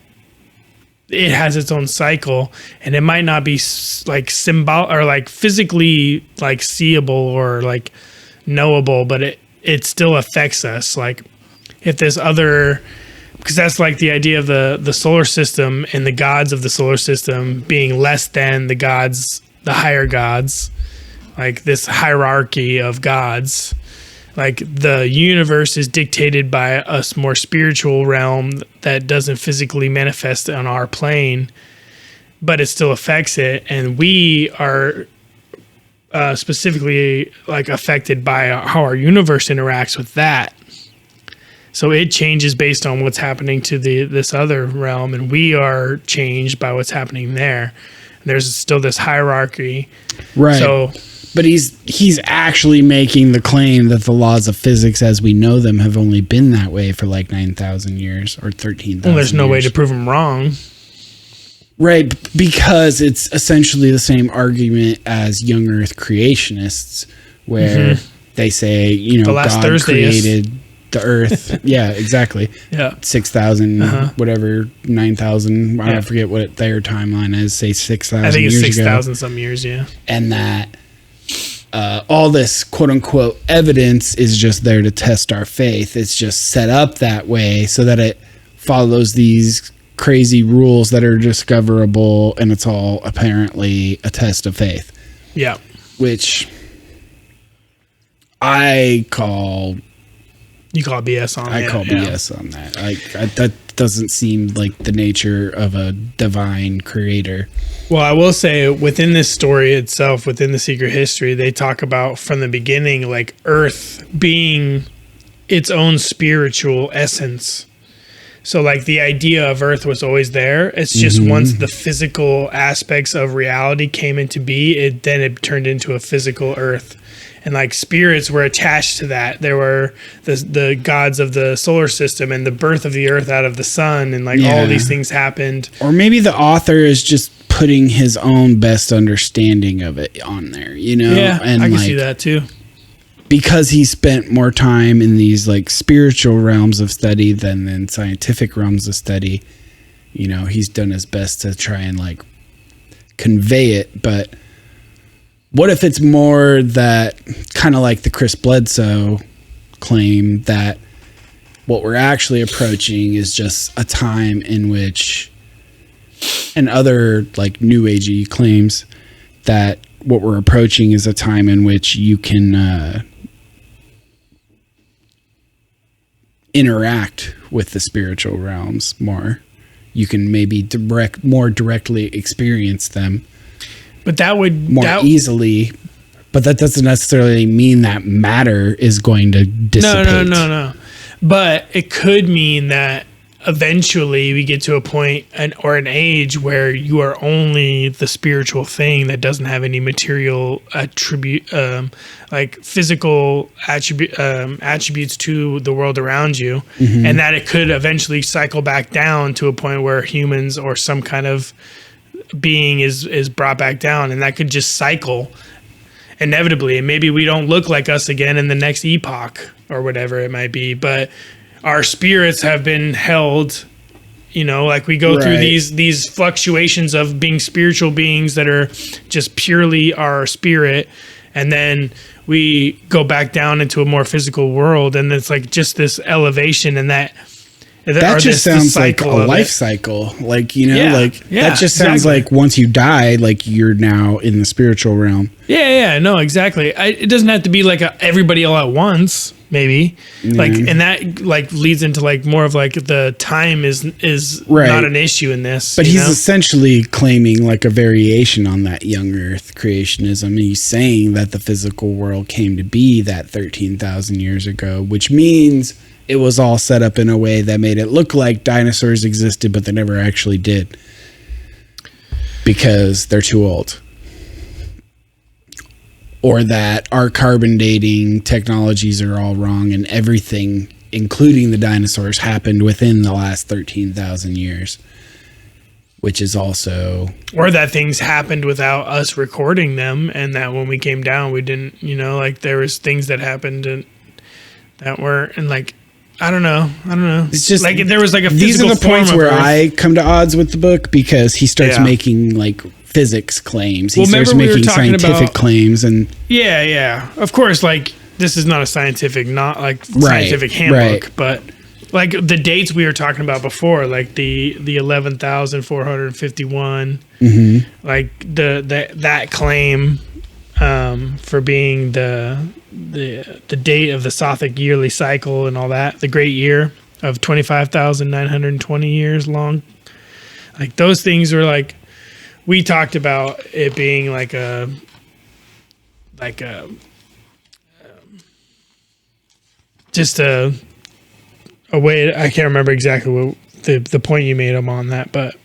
It has its own cycle, and it might not be like symbol or like physically like seeable or like knowable, but it still affects us. Like if there's other, because that's like the idea of the solar system and the gods of the solar system being less than the gods, the higher gods, like this hierarchy of gods. Like the universe is dictated by a more spiritual realm that doesn't physically manifest on our plane, but it still affects it. And we are specifically like affected by how our universe interacts with that. So it changes based on what's happening to this other realm, and we are changed by what's happening there. And there's still this hierarchy. Right. So... But he's actually making the claim that the laws of physics as we know them have only been that way for like 9,000 years or 13,000 Well, there's no years. way to prove him wrong. Right, because it's essentially the same argument as young Earth creationists, where they say, the last God Thursdayist. created the Earth. Yeah, exactly. Yeah. 6,000, whatever, 9,000. I forget what their timeline is. Say 6,000 I think it's years ago. 6,000 some years, yeah. And that all this quote-unquote evidence is just there to test our faith. It's just set up that way so that it follows these crazy rules that are discoverable, and it's all apparently a test of faith. Yeah. Which I call... You call BS on that. I call BS on that. That doesn't seem like the nature of a divine creator. Well, I will say within this story itself, within the secret history, they talk about from the beginning, like Earth being its own spiritual essence. So like the idea of Earth was always there. It's just once the physical aspects of reality came into be, then it turned into a physical Earth. And like spirits were attached to that. There were the gods of the solar system and the birth of the Earth out of the sun, and like all these things happened. Or maybe the author is just putting his own best understanding of it on there, Yeah, and I can see that too. Because he spent more time in these like spiritual realms of study than in scientific realms of study, he's done his best to try and like convey it. But what if it's more that kind of like the Chris Bledsoe claim that what we're actually approaching is just a time in which, and other like new agey claims that what we're approaching is a time in which you can interact with the spiritual realms more. You can maybe more directly experience them, but that would easily. But that doesn't necessarily mean that matter is going to dissipate. No. But it could mean that eventually we get to a point or an age where you are only the spiritual thing that doesn't have any material attribute, like physical attributes to the world around you, and that it could eventually cycle back down to a point where humans or some kind of being is brought back down, and that could just cycle inevitably, and maybe we don't look like us again in the next epoch or whatever it might be, but our spirits have been held, like we go through these fluctuations of being spiritual beings that are just purely our spirit, and then we go back down into a more physical world, and it's like just this elevation, and that just sounds like a life cycle. Like, that just sounds like once you die, like you're now in the spiritual realm. Yeah, no, exactly. It doesn't have to be like everybody all at once, maybe. Like, and that like leads into like more of like the time is not an issue in this. But he's essentially claiming like a variation on that young earth creationism. And he's saying that the physical world came to be that 13,000 years ago, which means it was all set up in a way that made it look like dinosaurs existed, but they never actually did because they're too old. Or that our carbon dating technologies are all wrong and everything, including the dinosaurs, happened within the last 13,000 years, which is also... Or that things happened without us recording them, and that when we came down, we didn't, like there was things that happened and that were, and like, I don't know. It's just like there was like a physical. These are the points where I come to odds with the book because he starts making like physics claims. He starts making scientific claims, and of course, like this is not a scientific handbook, but like the dates we were talking about before, like the 11,451, like that claim for being the date of the Sothic yearly cycle and all that, the great year of 25,920 years long. Like those things were like, we talked about it being like a way. I can't remember exactly what the point you made on that, but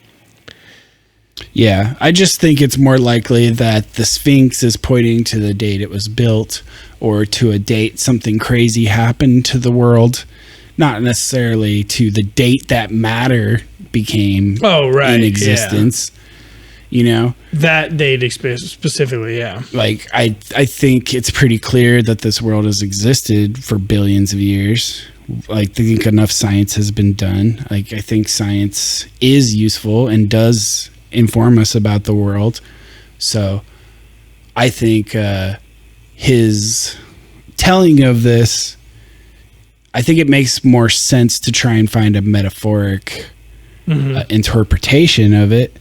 yeah, I just think it's more likely that the Sphinx is pointing to the date it was built, or to a date something crazy happened to the world, not necessarily to the date that matter became in existence. That date specifically, like I think it's pretty clear that this world has existed for billions of years. Like, I think enough science has been done. Like, I think science is useful and does inform us about the world. So I think his telling of this, I think it makes more sense to try and find a metaphoric interpretation of it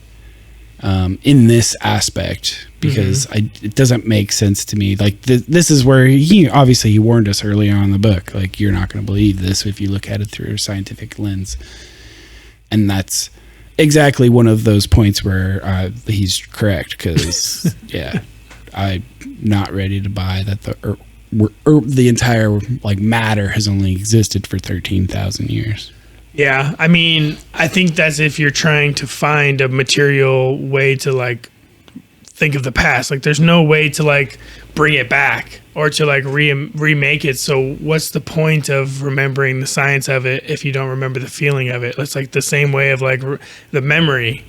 in this aspect, because it doesn't make sense to me. Like this is where he warned us early on in the book, like, you're not going to believe this if you look at it through a scientific lens. And that's exactly one of those points where he's correct, because I'm not ready to buy that the entire like matter has only existed for 13,000 years. Yeah, I mean, I think that's if you're trying to find a material way to like think of the past. Like, there's no way to like bring it back or to like remake it. So what's the point of remembering the science of it if you don't remember the feeling of it? It's like the same way of like the memory,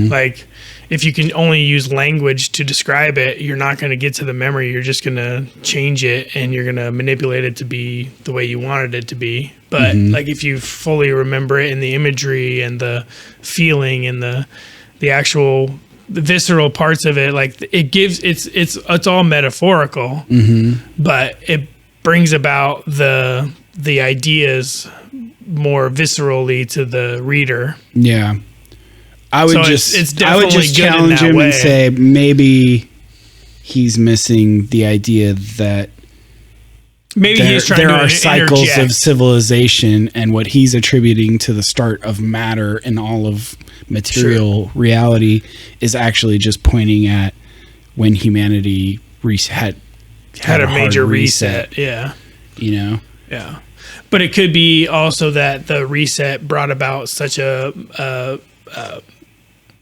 like if you can only use language to describe it, you're not going to get to the memory. You're just going to change it and you're going to manipulate it to be the way you wanted it to be. But like if you fully remember it in the imagery and the feeling and the actual visceral parts of it, like it gives, it's all metaphorical, but it brings about the the ideas more viscerally to the reader. Yeah. I would just challenge him and say maybe he's missing the idea that maybe he's trying there are cycles of civilization, and what he's attributing to the start of matter and all of material reality is actually just pointing at when humanity had a major reset. Yeah. You know? Yeah. But it could be also that the reset brought about such a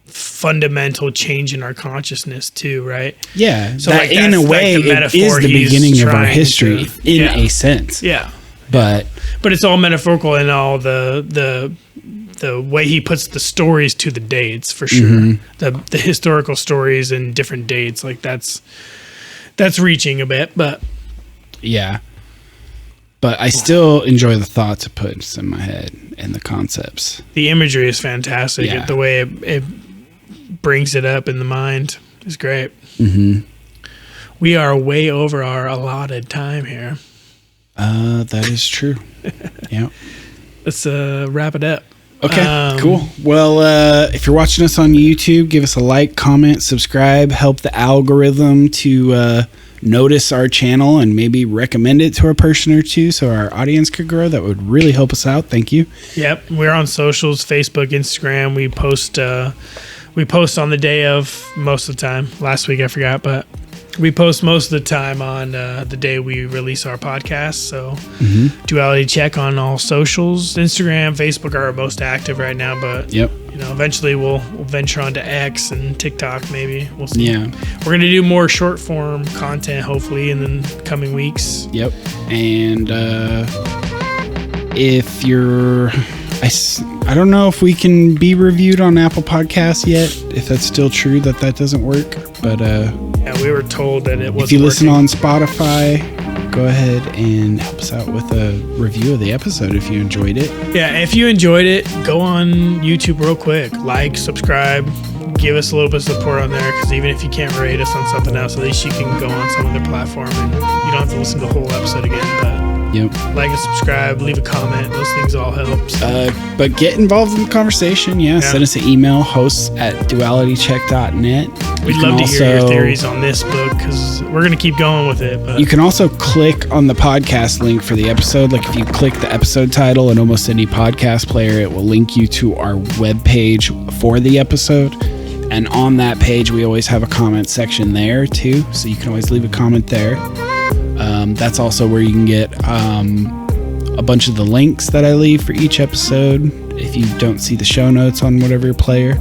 fundamental change in our consciousness too, right? Yeah. So that in a way, it is the beginning of our history in a sense. Yeah. But it's all metaphorical in all the way he puts the stories to the dates, for sure. Mm-hmm. The historical stories and different dates, like that's reaching a bit, but yeah. But I still enjoy the thoughts it puts in my head and the concepts. The imagery is fantastic. Yeah. The way it brings it up in the mind is great. Mm-hmm. We are way over our allotted time here. That is true. Yeah. Let's wrap it up. Okay, cool. Well, if you're watching us on YouTube, give us a like, comment, subscribe, help the algorithm to notice our channel and maybe recommend it to a person or two so our audience could grow. That would really help us out. Thank you. Yep. We're on socials, Facebook, Instagram. We post on the day of most of the time. Last week I forgot, but we post most of the time on the day we release our podcast. So Duality Check on all socials. Instagram, Facebook are our most active right now, but eventually we'll venture onto X and TikTok maybe. We'll see. Yeah. We're going to do more short form content hopefully in the coming weeks. Yep. And if you're... I don't know if we can be reviewed on Apple Podcasts yet, if that's still true that doesn't work, but yeah, we were told that it wasn't. If you listen on Spotify, go ahead and help us out with a review of the episode if you enjoyed it. Yeah, if you enjoyed it, go on YouTube real quick, like, subscribe, give us a little bit of support on there, because even if you can't rate us on something else, at least you can go on some other platform and you don't have to listen to the whole episode again. But like and subscribe, leave a comment. Those things all help. But get involved in the conversation. Yeah. Send us an email, hosts@dualitycheck.net. We'd love to hear your theories on this book because we're going to keep going with it. But you can also click on the podcast link for the episode. Like if you click the episode title in almost any podcast player, it will link you to our webpage for the episode. And on that page, we always have a comment section there too. So you can always leave a comment there. That's also where you can get a bunch of the links that I leave for each episode if you don't see the show notes on whatever player.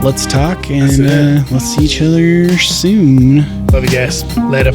Let's talk and let's see each other soon. Love you guys. Later.